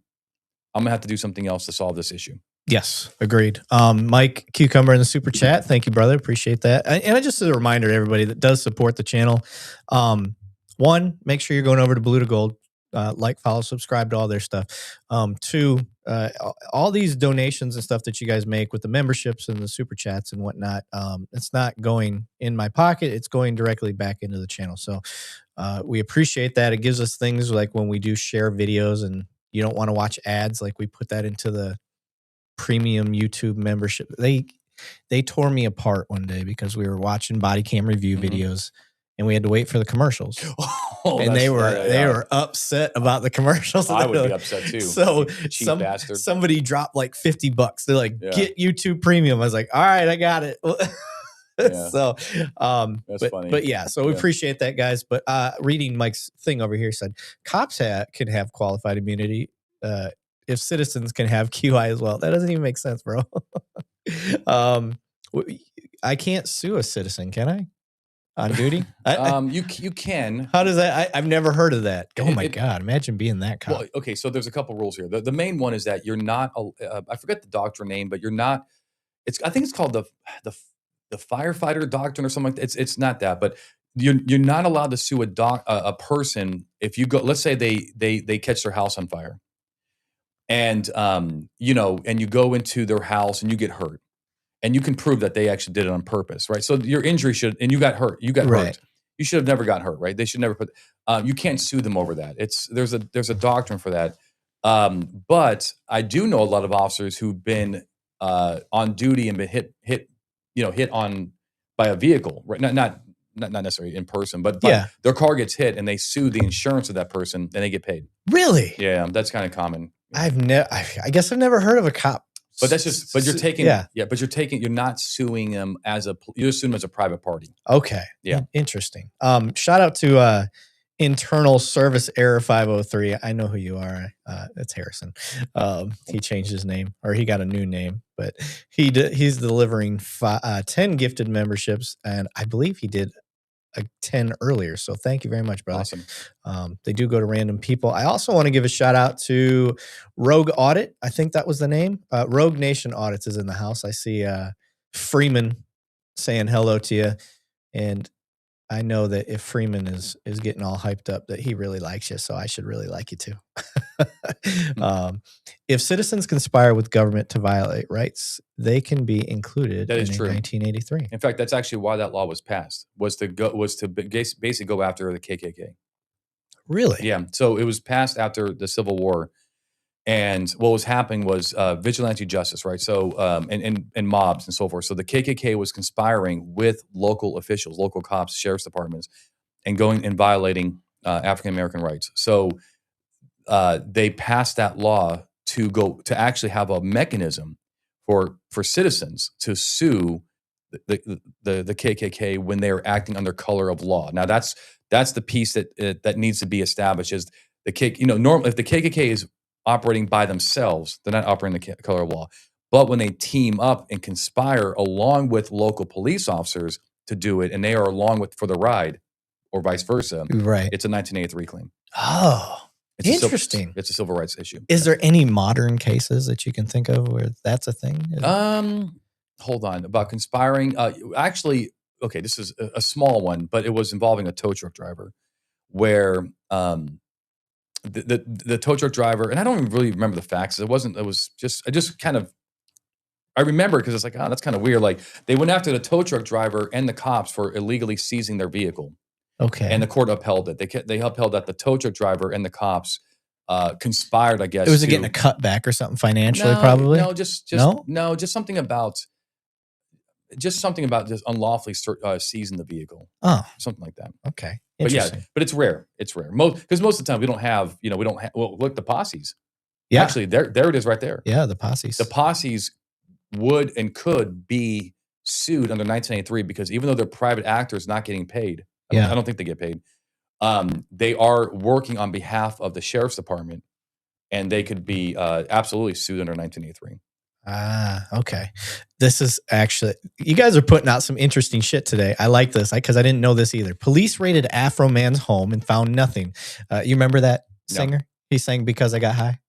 I'm going to have to do something else to solve this issue. Yes, agreed. Mike Cucumber in the super chat. Thank you, brother. Appreciate that. And just as a reminder to everybody that does support the channel, 1, make sure you're going over to Blue to Gold. Like, follow, subscribe to all their stuff. 2, all these donations and stuff that you guys make with the memberships and the super chats and whatnot, it's not going in my pocket. It's going directly back into the channel. So we appreciate that. It gives us things like when we do share videos and you don't want to watch ads, like we put that into the premium YouTube membership. They tore me apart one day because we were watching body cam review videos and we had to wait for the commercials. And they were upset about the commercials. I would be upset too. So cheap bastard. Somebody dropped like $50. They're like, get YouTube Premium. I was like, all right, I got it. So that's funny. But yeah, so we appreciate that, guys. But reading Mike's thing over here said cops can have qualified immunity if citizens can have QI as well. That doesn't even make sense, bro. I can't sue a citizen, can I? On duty? You can. How does that? I've never heard of that. Oh my God! Imagine being that cop. Well, okay, so there's a couple rules here. The main one is that you're not. I forget the doctrine name, but you're not. I think it's called the firefighter doctrine or something like that. It's not that, but you're not allowed to sue a person if you go. Let's say they catch their house on fire, and and you go into their house and you get hurt. And you can prove that they actually did it on purpose, right? So your injury and you got hurt. You got hurt. You should have never got hurt, right? They should never put. You can't sue them over that. There's a doctrine for that. But I do know a lot of officers who've been on duty and been hit on by a vehicle, right? Not necessarily in person, but their car gets hit and they sue the insurance of that person and they get paid. Really? Yeah, that's kind of common. I guess I've never heard of a cop But that's just, but you're taking, but you're not suing them you're suing them as a private party. Okay. Yeah. Interesting. Shout out to Internal Service Error 503. I know who you are. It's Harrison. He changed his name, or he got a new name, but he's delivering 10 gifted memberships, and I believe he did 10 earlier. So thank you very much, brother. Awesome. They do go to random people. I also want to give a shout out to Rogue Audit. I think that was the name. Rogue Nation Audits is in the house. I see Freeman saying hello to you. And I know that if Freeman is getting all hyped up, that he really likes you. So I should really like you too. If citizens conspire with government to violate rights, they can be included in 1983. In fact, that's actually why that law was passed, was to basically go after the KKK. Really? Yeah. So it was passed after the Civil War. And what was happening was vigilante justice, right? So and mobs and so forth. So the KKK was conspiring with local officials, local cops, sheriff's departments, and going and violating African American rights. So they passed that law to actually have a mechanism for citizens to sue the KKK when they are acting under color of law. Now that's the piece that needs to be established. Is the if the KKK is operating by themselves, they're not operating the color of law. But when they team up and conspire along with local police officers to do it, and they are along with for the ride, or vice versa, right? It's a 1983 claim. Oh, interesting. It's a civil rights issue. Is there any modern cases that you can think of where that's a thing? Hold on. About conspiring. Actually, okay, this is a small one, but it was involving a tow truck driver, where the tow truck driver, and I don't even really remember the facts. I remember because it's like, oh, that's kind of weird. Like, they went after the tow truck driver and the cops for illegally seizing their vehicle. Okay. And the court upheld it. They upheld that the tow truck driver and the cops conspired, I guess. It was getting a cutback or something financially, probably? No, just something about just unlawfully seizing the vehicle. Oh. Something like that. Okay. But yeah, but it's rare. It's rare. Because most of the time we don't have, look, the posses. Yeah. Actually, there it is right there. Yeah, the posses. The posses would and could be sued under 1983 because even though they're private actors not getting paid, I don't think they get paid. They are working on behalf of the sheriff's department, and they could be absolutely sued under 1983. Ah, okay. This is actually, you guys are putting out some interesting shit today. I like this because I didn't know this either. Police raided Afro man's home and found nothing. You remember that singer? No. He sang "Because I Got High."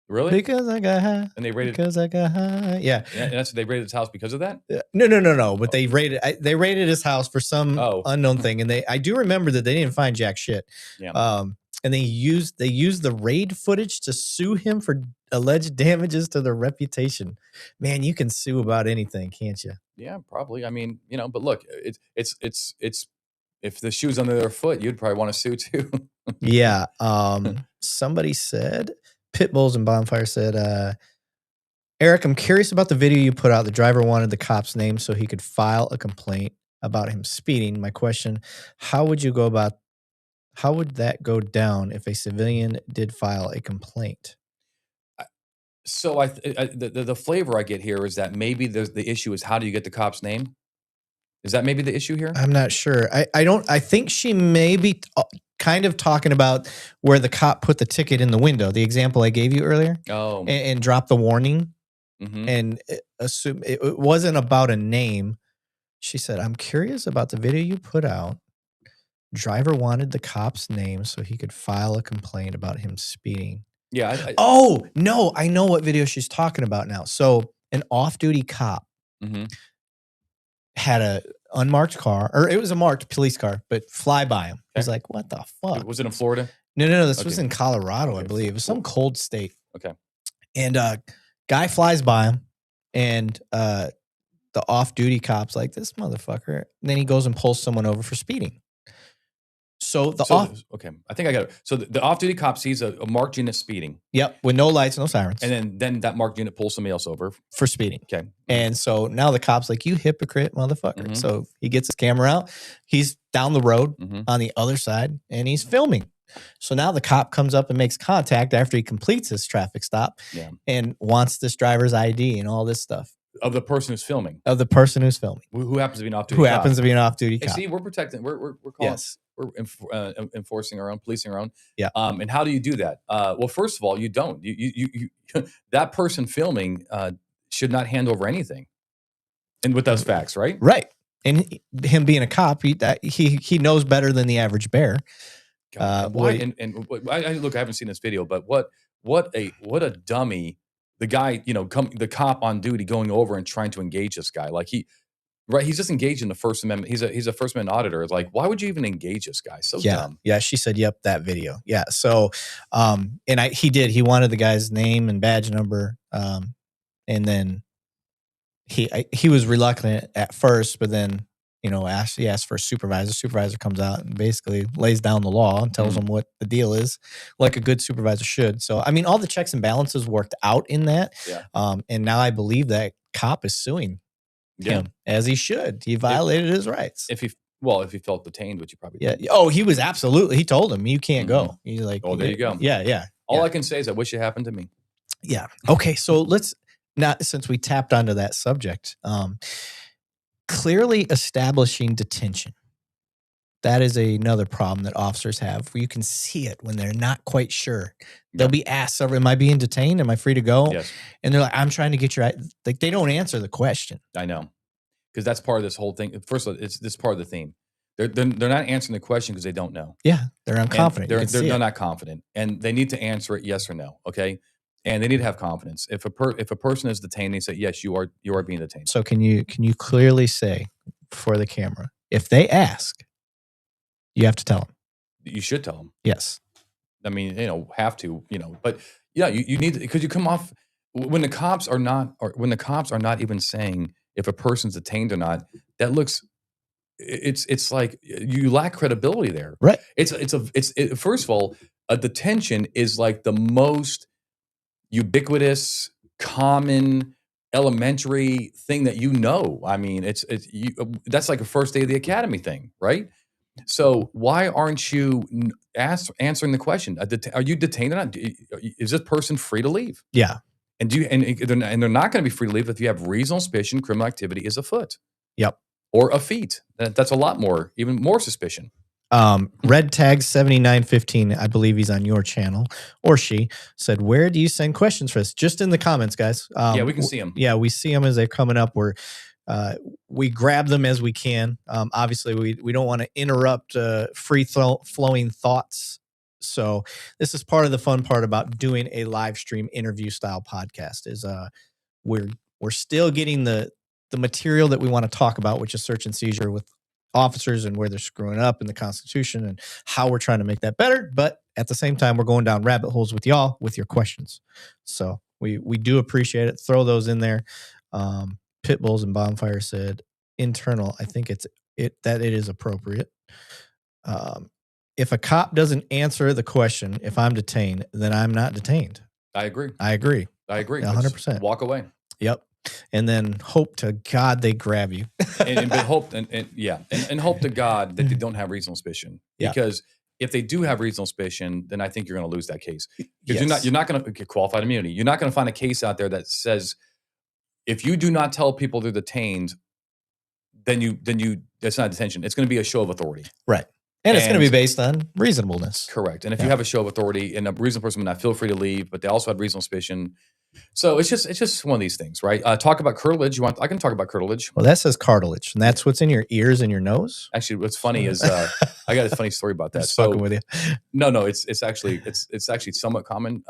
Really? Because I got high. And they raided. Because I got high. Yeah. And that's they raided his house because of that. No. But they raided his house for some unknown thing, and I do remember that they didn't find jack shit. Yeah. And they used the raid footage to sue him for alleged damages to their reputation. Man, you can sue about anything, can't you? Yeah, probably. I mean, but look, it's if the shoe's under their foot, you'd probably want to sue too. Yeah. Somebody said, Pitbulls and Bonfire said, Eric, I'm curious about the video you put out. The driver wanted the cop's name so he could file a complaint about him speeding. My question, how would that go down if a civilian did file a complaint? So the flavor I get here is that maybe the issue is how do you get the cop's name? Is that maybe the issue here? I'm not sure. I think she may be kind of talking about where the cop put the ticket in the window, the example I gave you earlier. Oh. And dropped the warning. Mm-hmm. And assume it wasn't about a name. She said, I'm curious about the video you put out. Driver wanted the cop's name so he could file a complaint about him speeding. Yeah. Oh, no. I know what video she's talking about now. So an off-duty cop had a unmarked car, or it was a marked police car, but fly by him. He's like, what the fuck? Was it in Florida? No. This was in Colorado, I believe. It was some cold state. Okay. And guy flies by him, and the off-duty cop's like, this motherfucker. And then he goes and pulls someone over for speeding. Okay, I think I got it. So the off-duty cop sees a marked unit speeding. Yep, with no lights, no sirens. And then that marked unit pulls somebody else over. For speeding. Okay. And so now the cop's like, you hypocrite motherfucker. Mm-hmm. So he gets his camera out. He's down the road on the other side, and he's filming. So now the cop comes up and makes contact after he completes his traffic stop and wants this driver's ID and all this stuff. Of the person who's filming. Of the person who's filming. Who happens to be an off-duty Who cop. happens to be an off-duty cop. See, we're protecting, we're calling, yes. We're enforcing our own, policing our own. Yeah. And how do you do that? Well, first of all, you don't. You that person filming should not hand over anything. And with those facts, right? Right. And him being a cop, he knows better than the average bear. Why? Look, I haven't seen this video, but what a dummy. The guy, the cop on duty going over and trying to engage this guy. Like he's just engaged in the First Amendment. He's a First Amendment auditor. Like, why would you even engage this guy? So dumb. Yeah, she said, yep, that video. Yeah. So he wanted the guy's name and badge number. And then he was reluctant at first, but then, he asked for a supervisor. Supervisor comes out and basically lays down the law and tells him what the deal is, like a good supervisor should. So, I mean, all the checks and balances worked out in that. Yeah. And now I believe that cop is suing him as he should. He violated his rights. If he felt detained, which you probably did. Oh, he was absolutely. He told him, you can't go. He's like, oh, there you go. Yeah. All I can say is I wish it happened to me. Yeah. Okay. So since we tapped onto that subject, clearly establishing detention. That is another problem that officers have where you can see it when they're not quite sure. They'll be asked, am I being detained? Am I free to go? Yes. And they're like, I'm trying to get your, like, they don't answer the question. I know. Because that's part of this whole thing. First of all, it's this part of the theme. They're not answering the question because they don't know. Yeah. They're unconfident. They're not confident. And they need to answer it yes or no. Okay. And they need to have confidence. If a person is detained, they say, yes, you are being detained. So can you clearly say for the camera, if they ask, you have to tell them? You should tell them. Yes. I mean, have to, but yeah, you need to, because you come off when the cops are not even saying if a person's detained or not, that looks, it's like you lack credibility there. Right. First of all, a detention is like the most ubiquitous, common, elementary thing that I mean, that's like a first day of the academy thing, right? So why aren't you answering the question? Are you detained or not? Is this person free to leave? Yeah. And they're not going to be free to leave if you have reasonable suspicion criminal activity is afoot. Yep. Or afeet. That's a lot more, even more suspicion. Red Tag 7915, I believe he's on your channel, or she said, where do you send questions for this? Just in the comments, guys. Yeah, we can see them. Yeah, we see them as they're coming up. We grab them as we can. Obviously, we don't want to interrupt free flowing thoughts. So this is part of the fun part about doing a live stream interview style podcast is we're still getting the material that we want to talk about, which is search and seizure with officers and where they're screwing up in the Constitution and how we're trying to make that better. But at the same time, we're going down rabbit holes with y'all with your questions. So we do appreciate it. Throw those in there. Pitbulls and Bonfire said internal. I think that it is appropriate. If a cop doesn't answer the question, if I'm detained, then I'm not detained. I agree. 100%. Walk away. Yep. And then hope to God they grab you. and hope to God that they don't have reasonable suspicion. Because if they do have reasonable suspicion, then I think you're going to lose that case. Because you're not going to get qualified immunity. You're not going to find a case out there that says if you do not tell people they're detained, then that's not detention. It's going to be a show of authority. Right. And it's going to be based on reasonableness. Correct. And if you have a show of authority and a reasonable person may not feel free to leave, but they also have reasonable suspicion. So it's just one of these things, right? Talk about curtilage. I can talk about curtilage. Well, that says cartilage, and that's what's in your ears and your nose. Actually, what's funny is I got a funny story about that. So with you. No, it's actually somewhat common.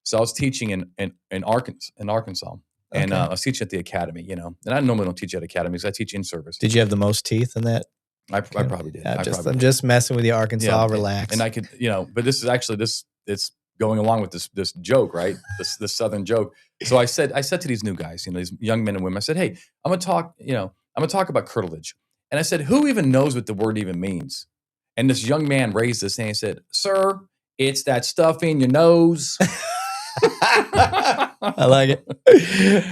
So I was teaching in Arkansas. And I was teaching at the academy, and I normally don't teach at academies. I teach in service. Did you have the most teeth in that? I probably did. I'm just messing with you, Arkansas. Yeah, relax. And I could, but this is actually it's going along with this joke, right? This Southern joke. So I said to these new guys, these young men and women, I said, hey, I'm gonna talk about curtilage. And I said, who even knows what the word even means? And this young man raised his hand and said, sir, it's that stuff in your nose. I like it.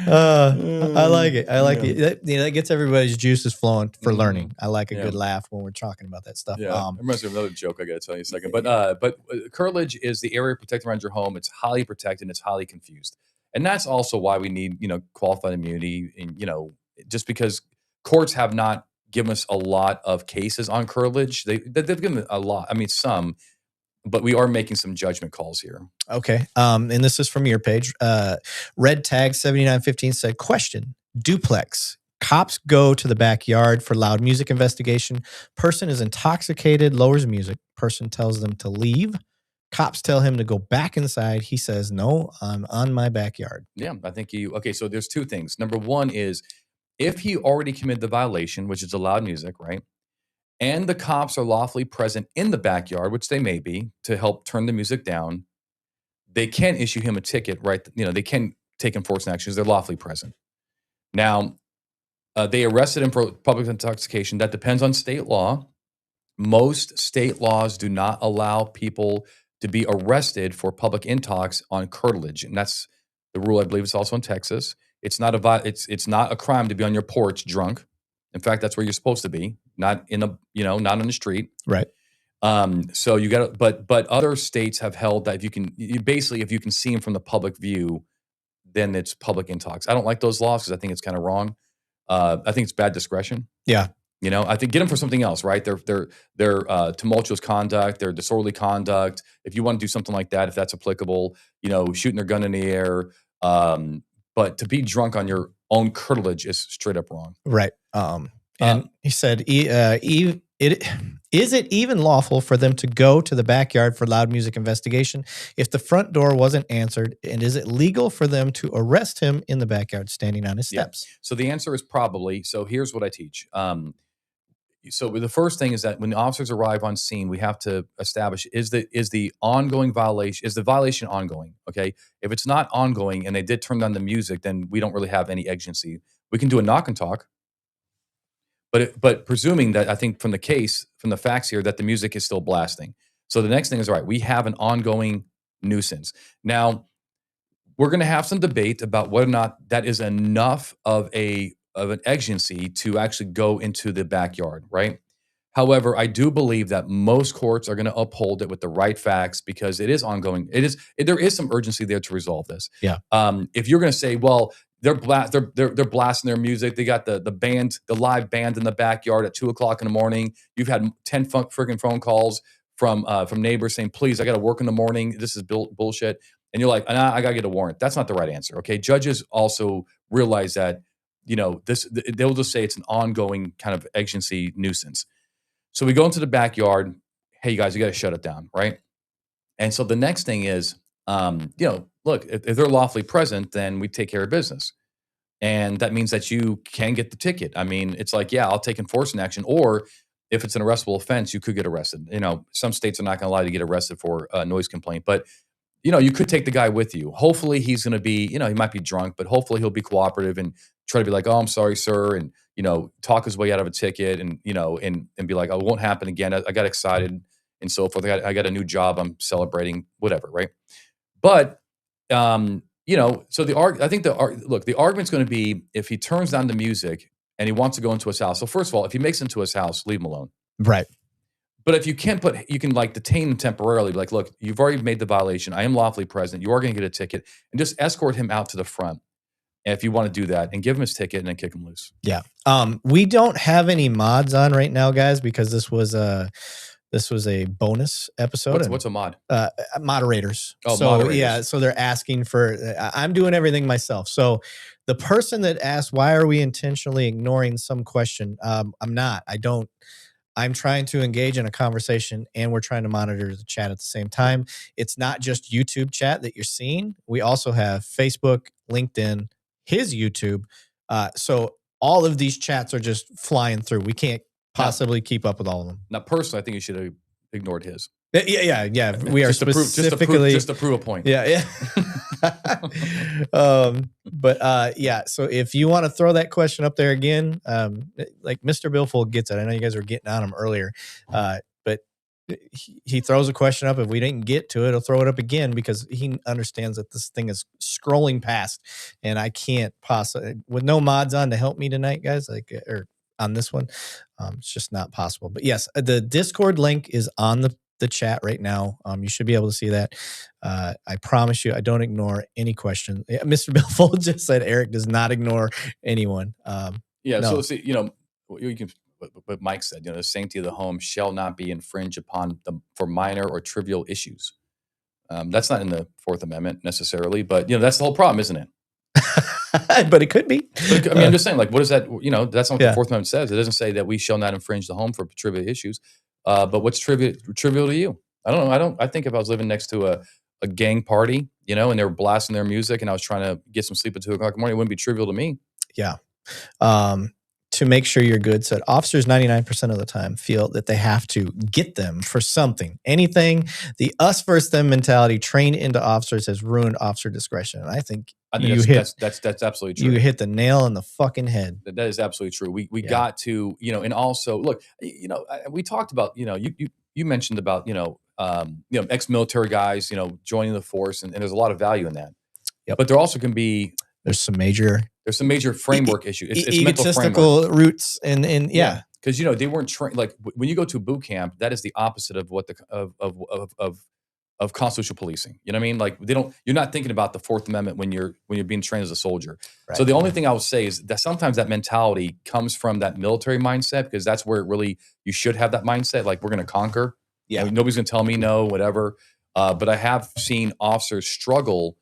I like it. I like it. That gets everybody's juices flowing for learning. I like a good laugh when we're talking about that stuff. Yeah, it reminds me of another joke I got to tell you in a second. But curtilage is the area protected around your home. It's highly protected and it's highly confused. And that's also why we need, qualified immunity. And, just because courts have not given us a lot of cases on curtilage. They've given a lot. I mean, some, but we are making some judgment calls here. Okay. And this is from your page. Red Tag 7915 said, question, duplex. Cops go to the backyard for loud music investigation. Person is intoxicated, lowers music. Person tells them to leave. Cops tell him to go back inside. He says, no, I'm on my backyard. Yeah, I think okay, so there's two things. Number one is if he already committed the violation, which is the loud music, right? And the cops are lawfully present in the backyard, which they may be, to help turn the music down, they can issue him a ticket, right? They can take enforcement actions. They're lawfully present. Now, they arrested him for public intoxication. That depends on state law. Most state laws do not allow people to be arrested for public intox on curtilage, and that's the rule. I believe it's also in Texas. It's not a crime to be on your porch drunk. In fact, that's where you're supposed to be, not in not on the street. Right. So you got to, but other states have held that if you can see him from the public view, then it's public intox. I don't like those laws because I think it's kind of wrong. I think it's bad discretion. Yeah. I think get them for something else, right? They're tumultuous conduct, they're disorderly conduct. If you want to do something like that, if that's applicable, shooting their gun in the air. But to be drunk on your own curtilage is straight up wrong. Right. And he said, is it even lawful for them to go to the backyard for loud music investigation if the front door wasn't answered? And is it legal for them to arrest him in the backyard standing on his steps? Yeah. So the answer is probably. So here's what I teach. So the first thing is that when the officers arrive on scene, we have to establish is the ongoing violation, is the violation ongoing? Okay. If it's not ongoing and they did turn down the music, then we don't really have any agency. We can do a knock and talk. But presuming that, I think from the facts here, that the music is still blasting. So the next thing is, all right, we have an ongoing nuisance. Now, we're going to have some debate about whether or not that is enough of an exigency to actually go into the backyard, right? However, I do believe that most courts are going to uphold it with the right facts because it is ongoing. There is some urgency there to resolve this. Yeah. If you're going to say, well, they're blasting their music. They got the live band in the backyard at 2:00 in the morning. You've had 10 freaking phone calls from neighbors saying, "Please, I got to work in the morning. This is bullshit." And you're like, "Nah, I got to get a warrant." That's not the right answer. Okay, judges also realize that they'll just say it's an ongoing kind of exigency nuisance. So we go into the backyard. Hey, you guys, you got to shut it down, right? And so the next thing is, look, if they're lawfully present, then we take care of business. And that means that you can get the ticket. I mean, it's like, yeah, I'll take enforcement action. Or if it's an arrestable offense, you could get arrested. Some states are not going to allow you to get arrested for a noise complaint. But, you could take the guy with you. Hopefully he's going to be, he might be drunk, but hopefully he'll be cooperative and try to be like, "Oh, I'm sorry, sir." And, talk his way out of a ticket and, and be like, "Oh, it won't happen again. I got excited." And so forth. I got a new job. I'm celebrating, whatever, right? But so the argument's going to be if he turns down the music and he wants to go into his house. So first of all, if he makes it into his house, leave him alone. Right. But if you can like detain him temporarily, like, "Look, you've already made the violation. I am lawfully present. You are going to get a ticket," and just escort him out to the front. And if you want to do that, and give him his ticket and then kick him loose. Yeah. We don't have any mods on right now, guys, because this was a bonus episode. What's a mod? Moderators. Oh, so, moderators. Yeah. So they're asking for, I'm doing everything myself. So the person that asked, why are we intentionally ignoring some question? I'm not. I'm trying to engage in a conversation and we're trying to monitor the chat at the same time. It's not just YouTube chat that you're seeing. We also have Facebook, LinkedIn, his YouTube. So all of these chats are just flying through. We can't possibly keep up with all of them. Now, personally, I think you should have ignored his. Yeah. We are specifically just to prove a point. Yeah. So if you want to throw that question up there again, like Mr. Billfold gets it. I know you guys were getting on him earlier, but he throws a question up. If we didn't get to it, he'll throw it up again because he understands that this thing is scrolling past, and I can't possibly, with no mods on to help me tonight, guys, like, or on this one, it's just not possible. But yes, the Discord link is on the chat right now. You should be able to see that. I promise you, I don't ignore any question. Yeah, Mr. Billfold just said Eric does not ignore anyone. Yeah. No. So let's see, you can, but Mike said, the sanctity of the home shall not be infringed upon for minor or trivial issues. That's not in the Fourth Amendment necessarily, but that's the whole problem, isn't it? But it could be. But, I mean, I'm just saying, like, what is that? That's not what the Fourth Amendment says. It doesn't say that we shall not infringe the home for trivial issues. But what's trivial to you? I don't know. I think if I was living next to a gang party, and they were blasting their music, and I was trying to get some sleep at 2:00 in the morning, it wouldn't be trivial to me. Yeah. To make sure you're good, said officers 99% of the time feel that they have to get them for something, anything. The us versus them mentality trained into officers has ruined officer discretion. And I think that's absolutely true. You hit the nail on the fucking head. That is absolutely true. We got to, and also look, we talked about, you mentioned about, ex-military guys, joining the force, and there's a lot of value in that. Yep. But there also can be, there's some major framework issues. It's egotistical roots and because they weren't trained. Like when you go to a boot camp, that is the opposite of what of constitutional policing. You know what I mean? Like you're not thinking about the Fourth Amendment when you're being trained as a soldier. Right. So the only thing I would say is that sometimes that mentality comes from that military mindset, because that's where you should have that mindset. Like, we're going to conquer. Yeah, nobody's going to tell me no, whatever. But I have seen officers struggle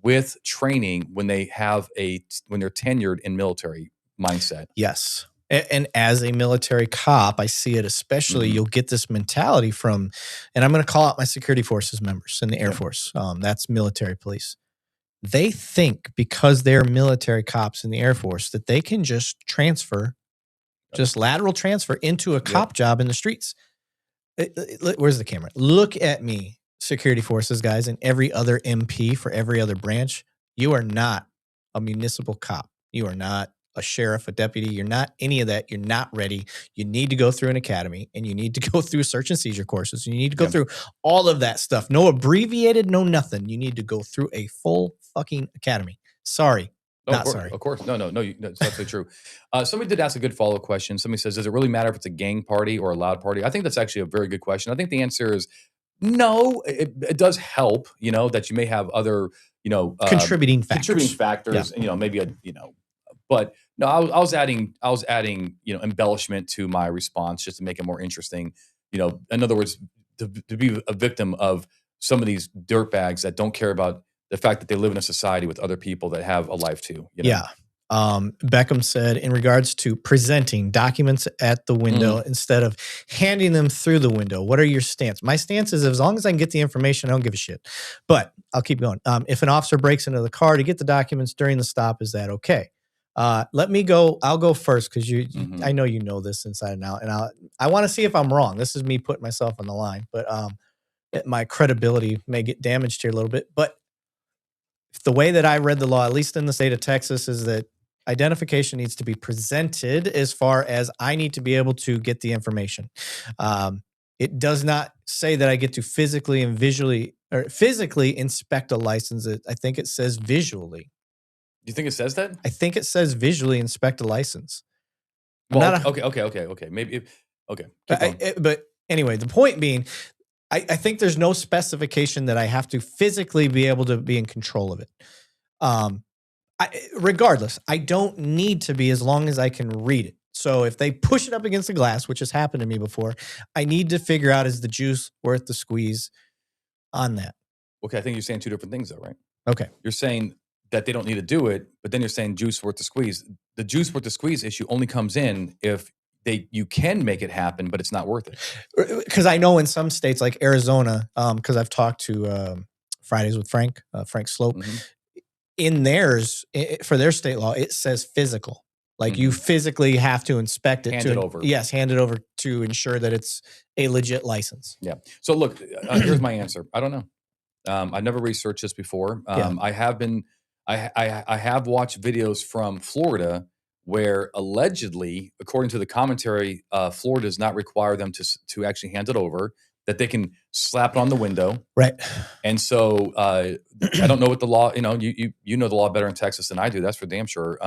with training when they're tenured in military mindset. Yes. And as a military cop, I see it especially. You'll get this mentality from, and I'm going to call out my security forces members in the Air Force. That's military police. They think because they're military cops in the Air Force that they can just transfer, just lateral transfer into a cop job in the streets. Where's the camera? Look at me, security forces guys, and every other MP for every other branch. You are not a municipal cop. You are not a sheriff, a deputy. You're not any of that. You're not ready. You need to go through an academy, and you need to go through search and seizure courses. You need to go through all of that stuff. No abbreviated, no nothing. You need to go through a full fucking academy. Sorry. Sorry. Of course. No, it's absolutely true. Somebody did ask a good follow-up question. Somebody says, does it really matter if it's a gang party or a loud party? I think that's actually a very good question. I think the answer is no. It does help, that you may have other, contributing factors, and, maybe but no, I was adding, embellishment to my response just to make it more interesting. In other words, to be a victim of some of these dirtbags that don't care about the fact that they live in a society with other people that have a life too. Yeah. Beckham said, in regards to presenting documents at the window instead of handing them through the window, what are your stance? My stance is, as long as I can get the information, I don't give a shit. But I'll keep going. If an officer breaks into the car to get the documents during the stop, is that okay? Let me go. I'll go first because I know you know this inside and out, and I want to see if I'm wrong. This is me putting myself on the line, but my credibility may get damaged here a little bit. But the way that I read the law, at least in the state of Texas, is that identification needs to be presented as far as I need to be able to get the information. It does not say that I get to physically inspect a license. I think it says visually. You think it says that? I think it says visually inspect a license. Well, okay. Maybe. Okay. But anyway, the point being, I think there's no specification that I have to physically be able to be in control of it. Regardless, I don't need to be, as long as I can read it. So if they push it up against the glass, which has happened to me before, I need to figure out, is the juice worth the squeeze on that? Okay, I think you're saying two different things though, right? Okay. You're saying that they don't need to do it, but then you're saying juice worth the squeeze. The juice worth the squeeze issue only comes in if you can make it happen, but it's not worth it. Because I know in some states like Arizona, because I've talked to Fridays with Frank Slope, in theirs, for their state law, it says physical. Like you physically have to inspect it. Hand it over. Yes, hand it over to ensure that it's a legit license. Yeah. So look, here's my answer. I don't know. I've never researched this before. I have watched videos from Florida where allegedly, according to the commentary, Florida does not require them to actually hand it over. that they can slap it on the window. Right. And so I don't know what the law, you know the law better in Texas than I do. That's for damn sure.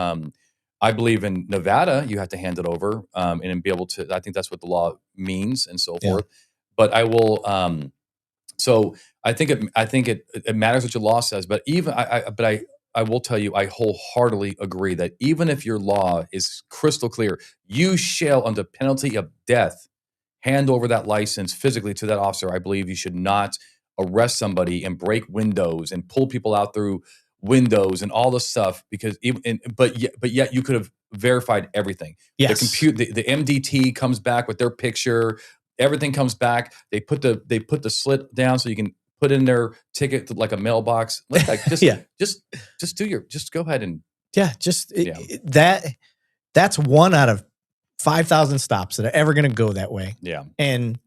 I believe in Nevada, you have to hand it over and be able to, I think that's what the law means and so forth. But I will, so I think it matters what your law says, but even I will tell you, I wholeheartedly agree that even if your law is crystal clear, you shall, under penalty of death, hand over that license physically to that officer. I believe you should not arrest somebody and break windows and pull people out through windows and all this stuff because but yet you could have verified everything. Yes. The MDT comes back with their picture. Everything comes back. They put the slit down so you can put in their ticket to like a mailbox. Just go ahead and that's one out of 5,000 stops that are ever going to go that way. Yeah, and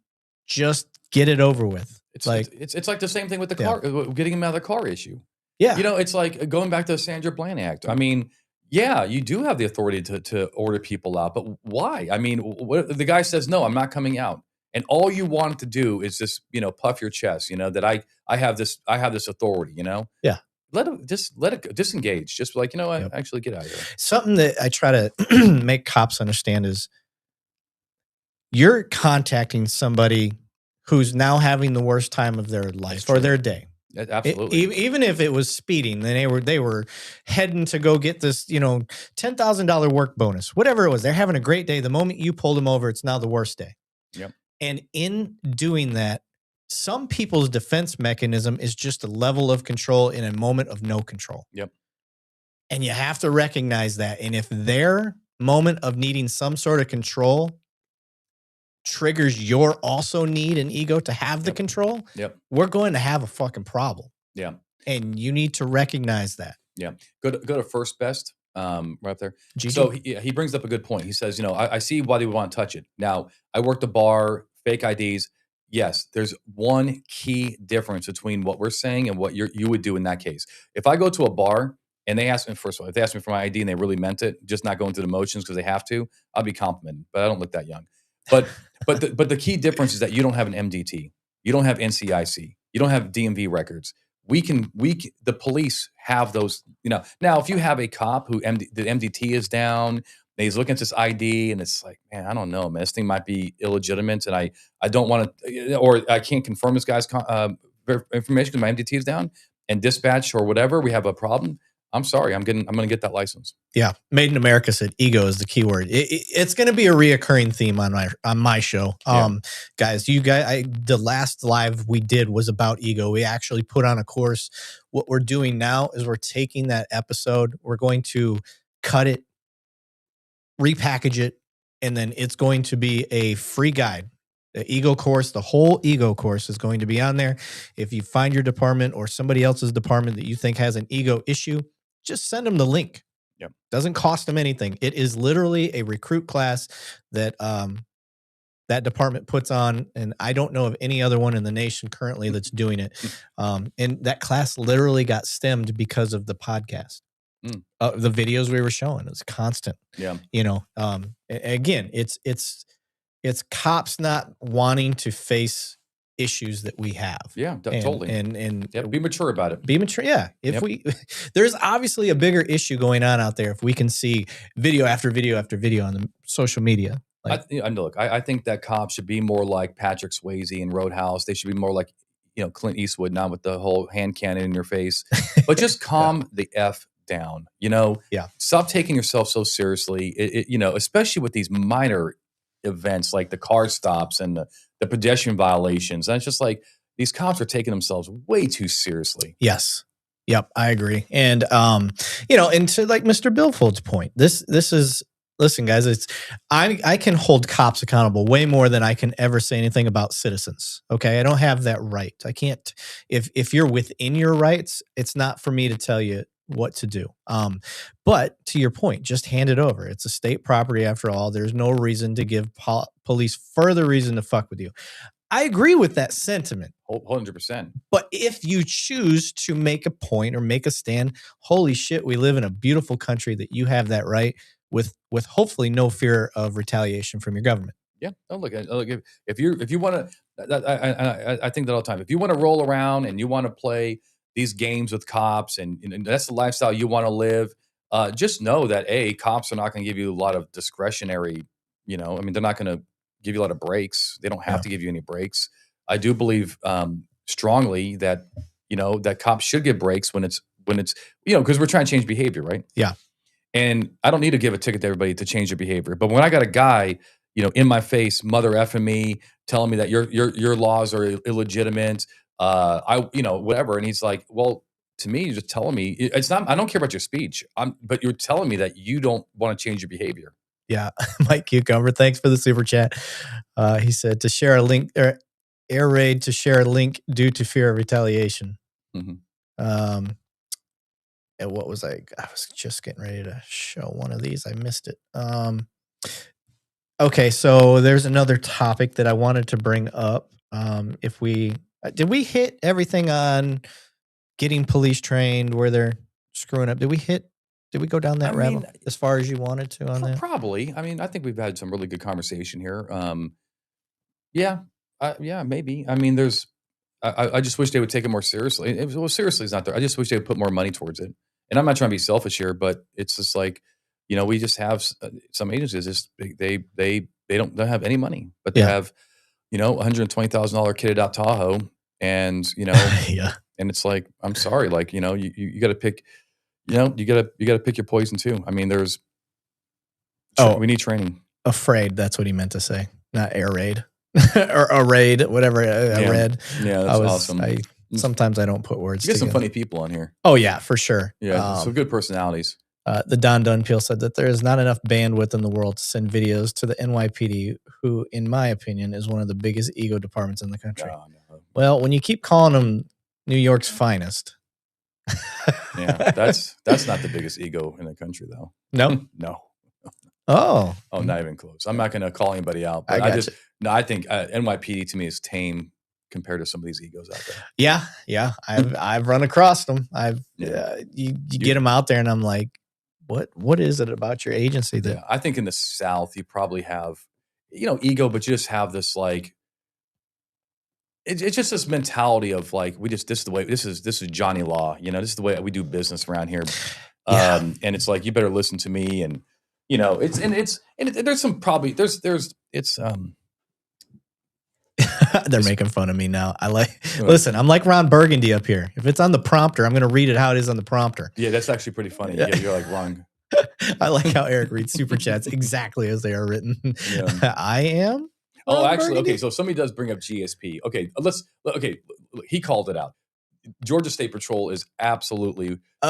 just get it over with. It's like the same thing with the car, getting them out of the car issue. Yeah, it's like going back to the Sandra Bland Act. I mean, yeah, you do have the authority to order people out, but why? I mean, the guy says, no, I'm not coming out. And all you want to do is just, puff your chest, that I have this authority, Yeah. Let it disengage. Just like, what, actually get out of here. Something that I try to make cops understand is you're contacting somebody who's now having the worst time of their life or their day. Absolutely. Even if it was speeding, then they were heading to go get this, $10,000 work bonus, whatever it was. They're having a great day. The moment you pulled them over, it's now the worst day. Yep. And in doing that, some people's defense mechanism is just a level of control in a moment of no control. Yep. And you have to recognize that. And if their moment of needing some sort of control triggers your also need and ego to have the control, we're going to have a fucking problem. Yeah. And you need to recognize that. Yeah. Go to First Best, right up there. Gigi. So he brings up a good point. He says, I see why they would want to touch it. Now, I worked a bar, fake IDs. Yes, there's one key difference between what we're saying and what you would do in that case. If I go to a bar and they ask me, first of all, if they ask me for my ID and they really meant it, just not going through the motions because they have to, I'll be complimented, but I don't look that young. But the key difference is that you don't have an MDT, you don't have NCIC, you don't have DMV records. The police have those. Now if you have a cop who the MDT is down, and he's looking at this ID, and it's like, man, I don't know, man, this thing might be illegitimate, and I don't want to, or I can't confirm this guy's information because my MDT is down, and dispatch or whatever, we have a problem. I'm sorry, I'm going to get that license. Yeah, Made in America said ego is the key word. It's going to be a reoccurring theme on my show. Guys, the last live we did was about ego. We actually put on a course. What we're doing now is we're taking that episode, we're going to cut it, repackage it, and then it's going to be a free guide. The ego course, the whole ego course is going to be on there. If you find your department or somebody else's department that you think has an ego issue, just send them the link. Yep. Doesn't cost them anything. It is literally a recruit class that that department puts on, and I don't know of any other one in the nation currently that's doing it. And that class literally got stemmed because of the podcast. The videos we were showing, it's constant. Yeah. Again, it's cops not wanting to face issues that we have. Yeah, totally. And be mature about it. Be mature. Yeah. There's obviously a bigger issue going on out there if we can see video after video after video on the social media. I think that cops should be more like Patrick Swayze in Roadhouse. They should be more like, Clint Eastwood, not with the whole hand cannon in your face, but just calm the F down, Stop taking yourself so seriously, especially with these minor events like the car stops and the pedestrian violations. And it's just like these cops are taking themselves way too seriously. Yes. Yep. I agree. And, and to like Mr. Billfold's point, this is, listen, guys, I can hold cops accountable way more than I can ever say anything about citizens. Okay. I don't have that right. I can't, if you're within your rights, it's not for me to tell you what to do. But to your point, just hand it over. It's a state property after all. There's no reason to give police further reason to fuck with you. I agree with that sentiment. 100%. But if you choose to make a point or make a stand, holy shit, we live in a beautiful country that you have that right with hopefully no fear of retaliation from your government. Yeah. Oh, look, if you want to, I think that all the time. If you want to roll around and you want to play these games with cops and that's the lifestyle you want to live, just know that cops are not going to give you a lot of discretionary, they're not going to give you a lot of breaks. They don't have to give you any breaks. I do believe strongly that, that cops should get breaks when it's, because we're trying to change behavior, right? Yeah. And I don't need to give a ticket to everybody to change their behavior. But when I got a guy, in my face, mother effing me, telling me that your laws are illegitimate, whatever. And he's like, well, to me, you're just telling me it's not. I don't care about your speech. But you're telling me that you don't want to change your behavior. Yeah, Mike Cucumber, thanks for the super chat. He said to share a link or air raid to share a link due to fear of retaliation. Mm-hmm. And what was I was just getting ready to show one of these. I missed it. Okay, so there's another topic that I wanted to bring up. If we did we hit everything on getting police trained where they're screwing up? Did we go down that rabbit as far as you wanted to on that? Probably. I think we've had some really good conversation here. Yeah, maybe. There's. I just wish they would take it more seriously. Seriously is not there. I just wish they would put more money towards it. And I'm not trying to be selfish here, but it's just like, we just have some agencies. Just they don't have any money, but they have, $120,000 kitted out Tahoe, and and it's like, I'm sorry, like you got to pick, you got to pick your poison too. There's we need training. Afraid, that's what he meant to say, not air raid. or a raid, whatever I read. Yeah, that's awesome. Sometimes I don't put words. You get some funny people on here. Oh yeah, for sure. Yeah, some good personalities. The Don Dunpeel said that there is not enough bandwidth in the world to send videos to the NYPD, who, in my opinion, is one of the biggest ego departments in the country. No. Well, when you keep calling them New York's finest. Yeah, that's not the biggest ego in the country, though. No? No. Oh, not even close. I'm not going to call anybody out, but I think NYPD to me is tame compared to some of these egos out there. Yeah. I've run across them. You get them out there, and I'm like, what is it about your agency that? Yeah, I think in the South you probably have, ego, but you just have this like. It's just this mentality of like this is the way this is Johnny Law. This is the way we do business around here. Yeah. And it's like, you better listen to me, and. There's some probably there's they're making fun of me now. Listen, I'm like Ron Burgundy up here. If it's on the prompter, I'm going to read it how it is on the prompter. Yeah, that's actually pretty funny. Yeah, you're like Ron. I like how Eric reads super chats exactly as they are written. Yeah. I am. Oh, actually, okay. So somebody does bring up GSP. Okay, he called it out. Georgia State Patrol is absolutely. They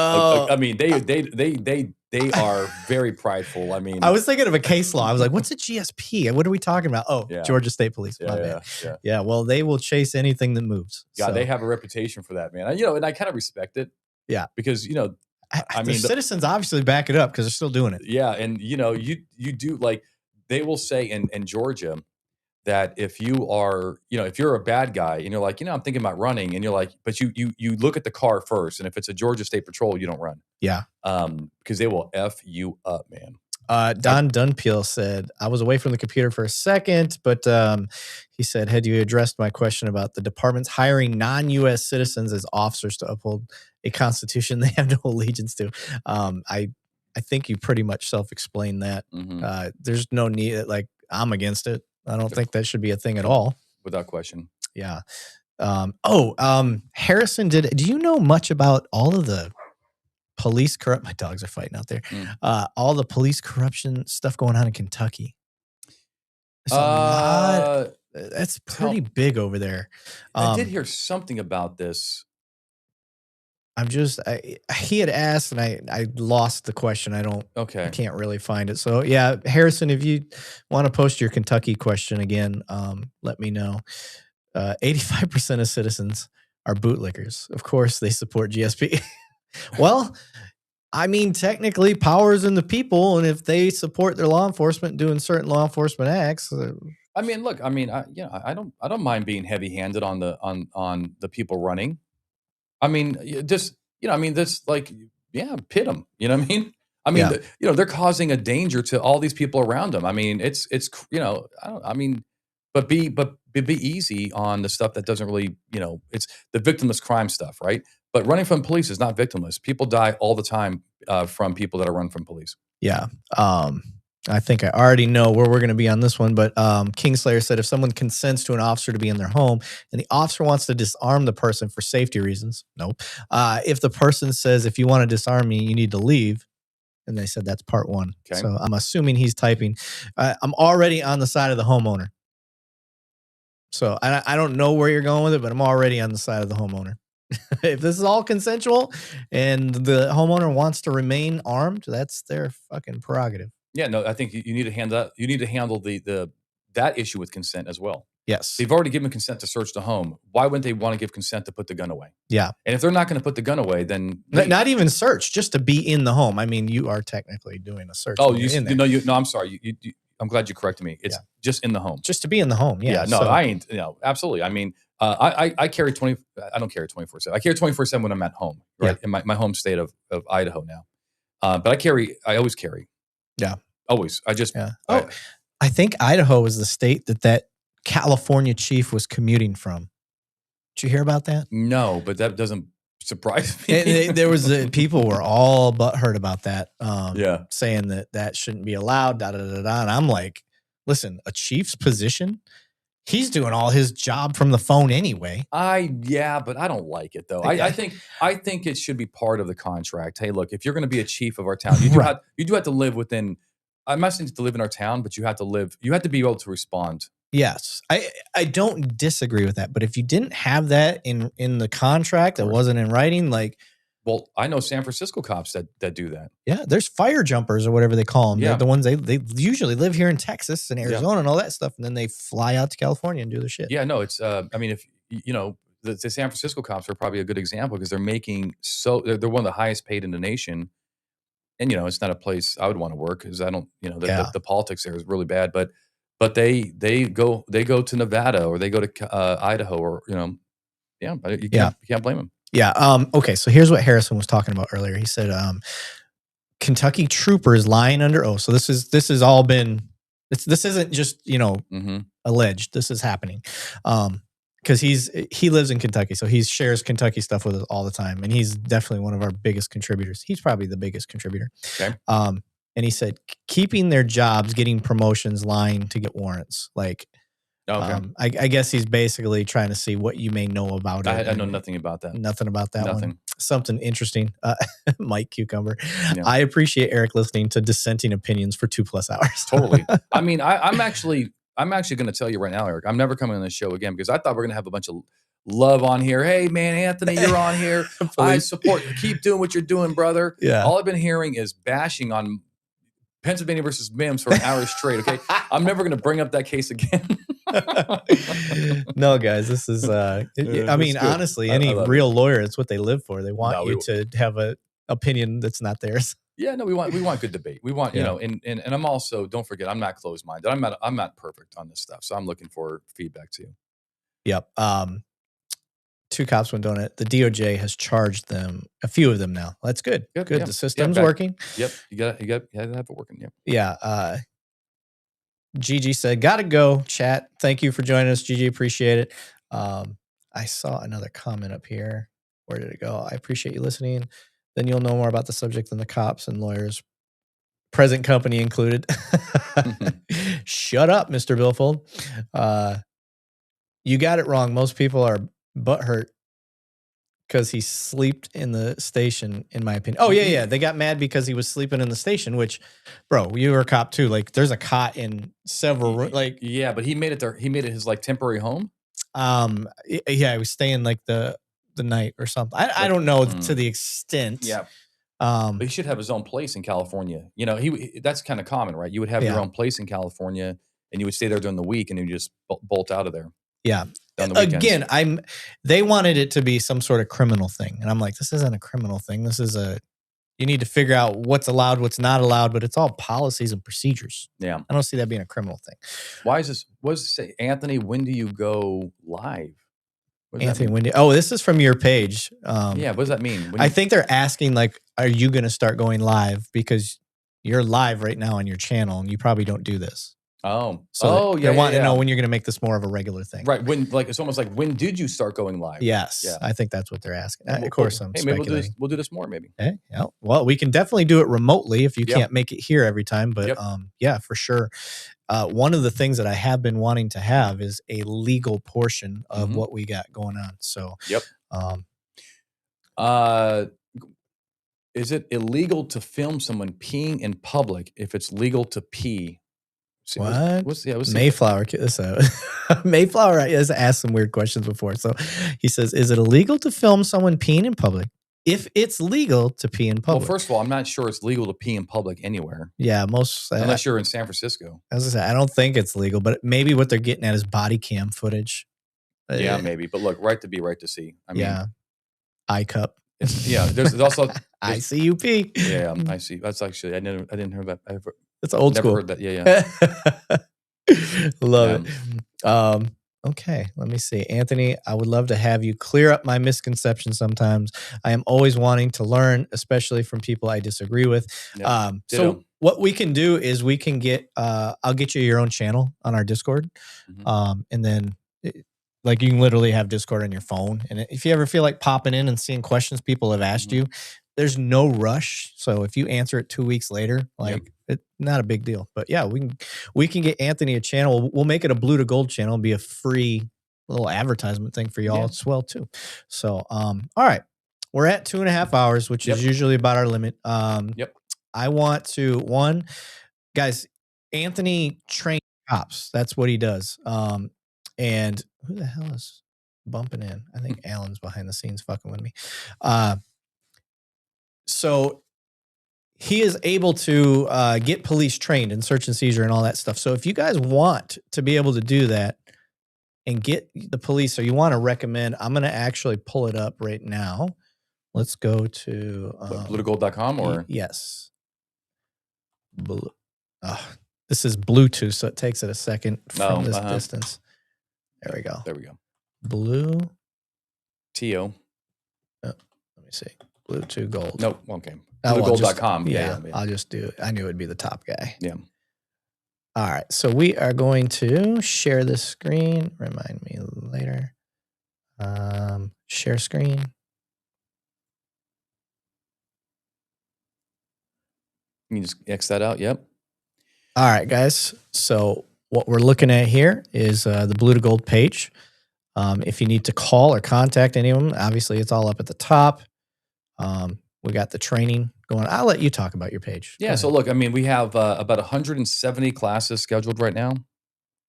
are very prideful. I was thinking of a case law. I was like, "What's a GSP? What are we talking about?" Oh, yeah. Georgia State Police. My bad. Yeah. Well, they will chase anything that moves. Yeah, they have a reputation for that, man. And I kind of respect it. Yeah, because the citizens obviously back it up because they're still doing it. Yeah, and you do, like, they will say in Georgia that if you are, if you're a bad guy and you're like, I'm thinking about running, and you're like, but you look at the car first, and if it's a Georgia State Patrol, you don't run. Yeah. Because they will F you up, man. Don Dunpeel said, I was away from the computer for a second, but he said, had you addressed my question about the department's hiring non-U.S. citizens as officers to uphold a constitution they have no allegiance to? I think you pretty much self-explained that. Mm-hmm. There's no need, like, I'm against it. I don't think that should be a thing at all. Without question. Yeah. Harrison, do you know much about all of the police my dogs are fighting out there. All the police corruption stuff going on in Kentucky? There's a lot. That's pretty big over there. I did hear something about this. He had asked, and I lost the question. I can't really find it. So yeah, Harrison, if you want to post your Kentucky question again, let me know. 85% of citizens are bootlickers. Of course, they support GSP. Well, technically, power's in the people, and if they support their law enforcement doing certain law enforcement acts, look, I don't mind being heavy-handed on the people running. Pit them. You know what I mean? They're causing a danger to all these people around them. But be easy on the stuff that doesn't really, it's the victimless crime stuff, right? But running from police is not victimless. People die all the time from people that are run from police. Yeah. I think I already know where we're going to be on this one, but Kingslayer said if someone consents to an officer to be in their home and the officer wants to disarm the person for safety reasons, nope. If the person says, if you want to disarm me, you need to leave. And they said that's part one. Okay. So I'm assuming he's typing. I'm already on the side of the homeowner. So I don't know where you're going with it, but I'm already on the side of the homeowner. If this is all consensual and the homeowner wants to remain armed, that's their fucking prerogative. Yeah, no, I think you need to handle that issue with consent as well. Yes. They've already given consent to search the home. Why wouldn't they want to give consent to put the gun away? Yeah. And if they're not going to put the gun away, then not even search, just to be in the home. I mean, you are technically doing a search. Oh, no, I'm sorry. I'm glad you corrected me. It's just in the home. Just to be in the home. Yeah. No, I ain't, absolutely. I mean, I carry 20, I don't carry 24/7. I carry 24/7 when I'm at home, right? In my home state of Idaho now. But I always carry. Yeah. Always. I think Idaho was the state that California chief was commuting from. Did you hear about that? No, but that doesn't surprise me. There was people were all butthurt about that. Saying that shouldn't be allowed. And I'm like, listen, a chief's position, he's doing all his job from the phone anyway. But I don't like it though. I think it should be part of the contract. Hey, look, if you're going to be a chief of our town, you do have to live within. I'm not saying to live in our town, but you have to be able to respond. Yes. I don't disagree with that. But if you didn't have that in the contract, that wasn't in writing, like. Well, I know San Francisco cops that do that. Yeah. There's fire jumpers or whatever they call them. Yeah. They're the ones they usually live here in Texas and Arizona and all that stuff. And then they fly out to California and do their shit. Yeah. No, it's, I mean, if, the San Francisco cops are probably a good example because they're they're one of the highest paid in the nation. And, it's not a place I would want to work because I don't, the politics there is really bad, but they go to Nevada or they go to Idaho or, you can't blame them. Yeah. Okay. So here's what Harrison was talking about earlier. He said, Kentucky troopers lying under oath. So this has all been, this isn't just, alleged. This is happening. Because he lives in Kentucky, so he shares Kentucky stuff with us all the time, and he's definitely one of our biggest contributors. He's probably the biggest contributor. Okay. And he said keeping their jobs, getting promotions, lying to get warrants. Like, I guess he's basically trying to see what you may know about it. I know nothing about that. Nothing about that one. Something interesting. Mike Cucumber. Yeah. I appreciate Eric listening to dissenting opinions for 2+ hours. Totally. I mean, I'm actually going to tell you right now, Eric, I'm never coming on this show again because I thought we were going to have a bunch of love on here. Hey, man, Anthony, you're on here. I support you. Keep doing what you're doing, brother. Yeah. All I've been hearing is bashing on Pennsylvania versus Mims for an hour straight, okay? I'm never going to bring up that case again. No, guys, this is, I mean, honestly, any real lawyer, it's what they live for. They want you to have an opinion that's not theirs. Yeah, no, we want good debate. We want, and I'm also, don't forget, I'm not closed-minded. I'm not perfect on this stuff. So I'm looking for feedback too. Yep. 2 cops went donut. The DOJ has charged them, a few of them now. That's good. Good. The system's working. Yep. You got to have it working. Yep. Yeah. Gigi said, gotta go, chat. Thank you for joining us, Gigi. Appreciate it. I saw another comment up here. Where did it go? I appreciate you listening. Then you'll know more about the subject than the cops and lawyers, present company included. Shut up, Mr. Billfold. You got it wrong. Most people are butthurt because he slept in the station, in my opinion. Oh, yeah. They got mad because he was sleeping in the station, which, bro, you were a cop too. Like, there's a cot in several rooms. Like, yeah, but he made it there. He made it his like temporary home. Yeah, I was staying like the night or something. I don't know to the extent. Yeah. But he should have his own place in California. That's kind of common, right? You would have your own place in California and you would stay there during the week and you just bolt out of there. Yeah. Again, they wanted it to be some sort of criminal thing. And I'm like, this isn't a criminal thing. This is you need to figure out what's allowed, what's not allowed, but it's all policies and procedures. Yeah. I don't see that being a criminal thing. Why is this? What does it say? Anthony, when do you go live? Anthony, when this is from your page. Yeah. What does that mean? I think they're asking, like, are you going to start going live? Because you're live right now on your channel and you probably don't do this. So they're wanting to know when you're going to make this more of a regular thing. Right. When, like, it's almost like, when did you start going live? Yes. Yeah. I think that's what they're asking. Of course, I'm maybe speculating. we'll do this more, maybe. Okay. Yeah. Well, we can definitely do it remotely if you can't make it here every time. But yeah, for sure. One of the things that I have been wanting to have is a legal portion of what we got going on. So, is it illegal to film someone peeing in public if it's legal to pee? See, what's Mayflower? Mayflower has asked some weird questions before. So he says, is it illegal to film someone peeing in public if it's legal to pee in public? Well, first of all, I'm not sure it's legal to pee in public anywhere. Yeah, unless you're in San Francisco. As I said, I don't think it's legal, but maybe what they're getting at is body cam footage. Yeah, maybe. But look, right to be, right to see. I mean, iCup. There's also ICUP. Yeah, I see. That's actually I didn't hear that. It's old school. Never heard that. Yeah. Love it. Okay, let me see. Anthony, I would love to have you clear up my misconceptions sometimes. I am always wanting to learn, especially from people I disagree with. So what we can do is we can get, I'll get you your own channel on our Discord. And then like you can literally have Discord on your phone. And if you ever feel like popping in and seeing questions people have asked you, there's no rush. So if you answer it 2 weeks later, like it's not a big deal. But yeah, we can get Anthony a channel. We'll make it a blue to gold channel and be a free little advertisement thing for y'all as well too. So all right. We're at 2.5 hours, which is usually about our limit. I want to guys, Anthony trains cops. That's what he does. And who the hell is bumping in? I think Alan's behind the scenes fucking with me. So he is able to get police trained in search and seizure and all that stuff. So if you guys want to be able to do that and get the police, or you want to recommend, I'm going to actually pull it up right now. Let's go to bluetogold.com or yes. This is Bluetooth, so it takes it a second from this distance. There we go. There we go. Blue TO. Let me see. Blue to gold. Nope. Okay. Bluetogold.com. Yeah. I'll just do it. I knew it'd be the top guy. Yeah. All right. So we are going to share this screen. Remind me later. Share screen. You just X that out. Yep. All right, guys. So what we're looking at here is the Blue to Gold page. If you need to call or contact any of them, obviously it's all up at the top. We got the training going. I'll let you talk about your page. Yeah. So look, I mean, we have about 170 classes scheduled right now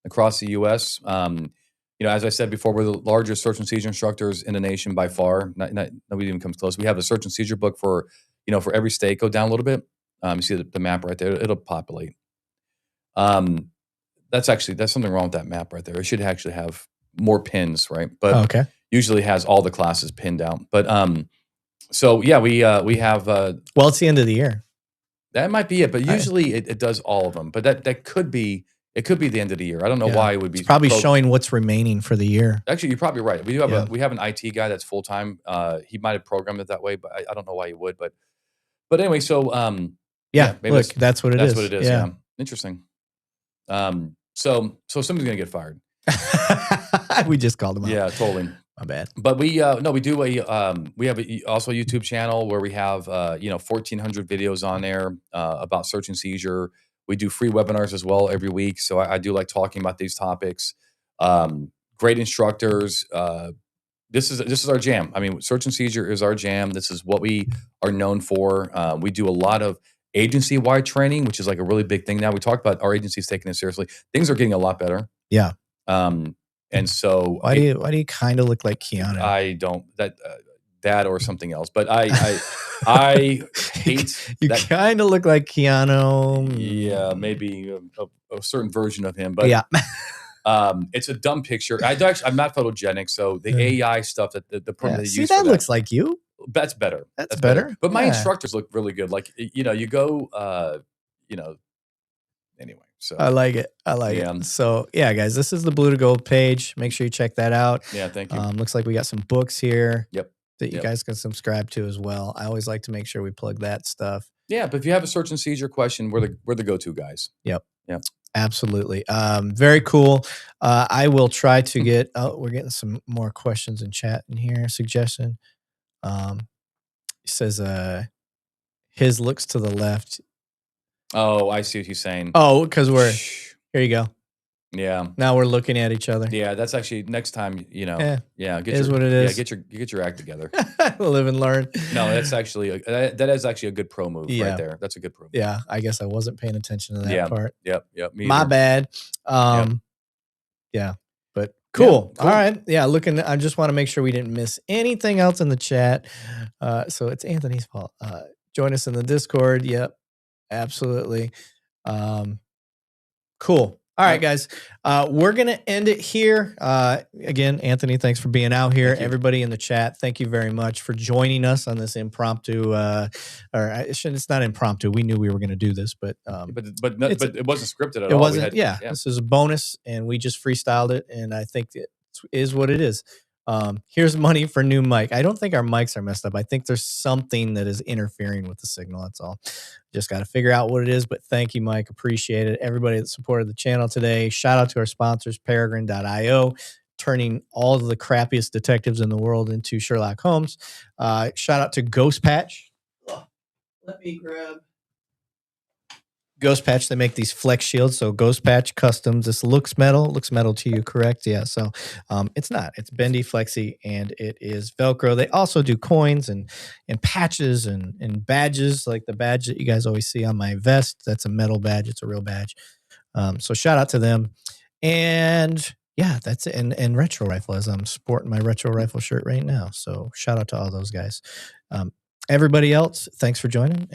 across the U.S. As I said before, we're the largest search and seizure instructors in the nation by far. Nobody even comes close. We have a search and seizure book for every state. Go down a little bit. You see the map right there. It'll populate. That's something wrong with that map right there. It should actually have more pins, right? But usually has all the classes pinned out. But so yeah, we have. Well, it's the end of the year. That might be it, but usually it does all of them. But that could be. It could be the end of the year. I don't know why it would be. It's probably showing what's remaining for the year. Actually, you're probably right. We do have we have an IT guy that's full time. He might have programmed it that way, but I don't know why he would. But anyway, so maybe look, that's what it is. That's what it is. Yeah, interesting. So somebody's gonna get fired. We just called him out. Yeah, totally. My bad. But we do we have also a YouTube channel where we have 1,400 videos on there about search and seizure. We do free webinars as well every week. So I do like talking about these topics. Great instructors. This is our jam. I mean, search and seizure is our jam. This is what we are known for. We do a lot of agency-wide training, which is like a really big thing now. We talked about our agencies taking it seriously. Things are getting a lot better. Yeah. And so why do you kind of look like Keanu? I don't that or something else, but I hate you kind of look like Keanu. Yeah, maybe a certain version of him, but yeah. It's a dumb picture. I'm not photogenic, so the AI stuff that the program they use that looks like you. That's better. That's better. But my instructors look really good. Like you go anyway. So I like it. it. So yeah, guys, this is the Blue to Gold page. Make sure you check that out. Yeah, thank you. Looks like we got some books here. Yep. That you guys can subscribe to as well. I always like to make sure we plug that stuff. Yeah, but if you have a search and seizure question, we're the go-to guys. Yep. Yep. Absolutely. Very cool. I will try to get, we're getting some more questions in chat in here. Suggestion. It says, his looks to the left. Oh, I see what he's saying. Oh, because here you go. Yeah. Now we're looking at each other. Yeah, that's actually next time, Yeah, get what it is. Yeah, get your act together. Live and learn. No, that's actually that is actually a good pro move right there. That's a good pro move. Yeah, I guess I wasn't paying attention to that part. Yep. My bad. Yeah, but cool. All right. Yeah, I just want to make sure we didn't miss anything else in the chat. So it's Anthony's fault. Join us in the Discord. Yep, absolutely. Cool. All right, guys. We're going to end it here. Again, Anthony, thanks for being out here. Everybody in the chat, thank you very much for joining us on this impromptu, it's not impromptu. We knew we were going to do this, but it wasn't scripted at all. It wasn't. This is a bonus, and we just freestyled it, and I think it is what it is. Here's money for new mic. I don't think our mics are messed up. I think there's something that is interfering with the signal. That's all. Just got to figure out what it is. But thank you, Mike. Appreciate it. Everybody that supported the channel today. Shout out to our sponsors, Peregrine.io, turning all of the crappiest detectives in the world into Sherlock Holmes. Shout out to Ghost Patch. Let me grab Ghost Patch. They make these flex shields. So Ghost Patch Customs. This looks metal to you, correct? Yeah. So it's not. It's bendy, flexy, and it is Velcro. They also do coins and patches and badges, like the badge that you guys always see on my vest. That's a metal badge. It's a real badge. So shout out to them. And yeah, that's it. And Retro Rifle, as I'm sporting my Retro Rifle shirt right now. So shout out to all those guys. Everybody else, thanks for joining.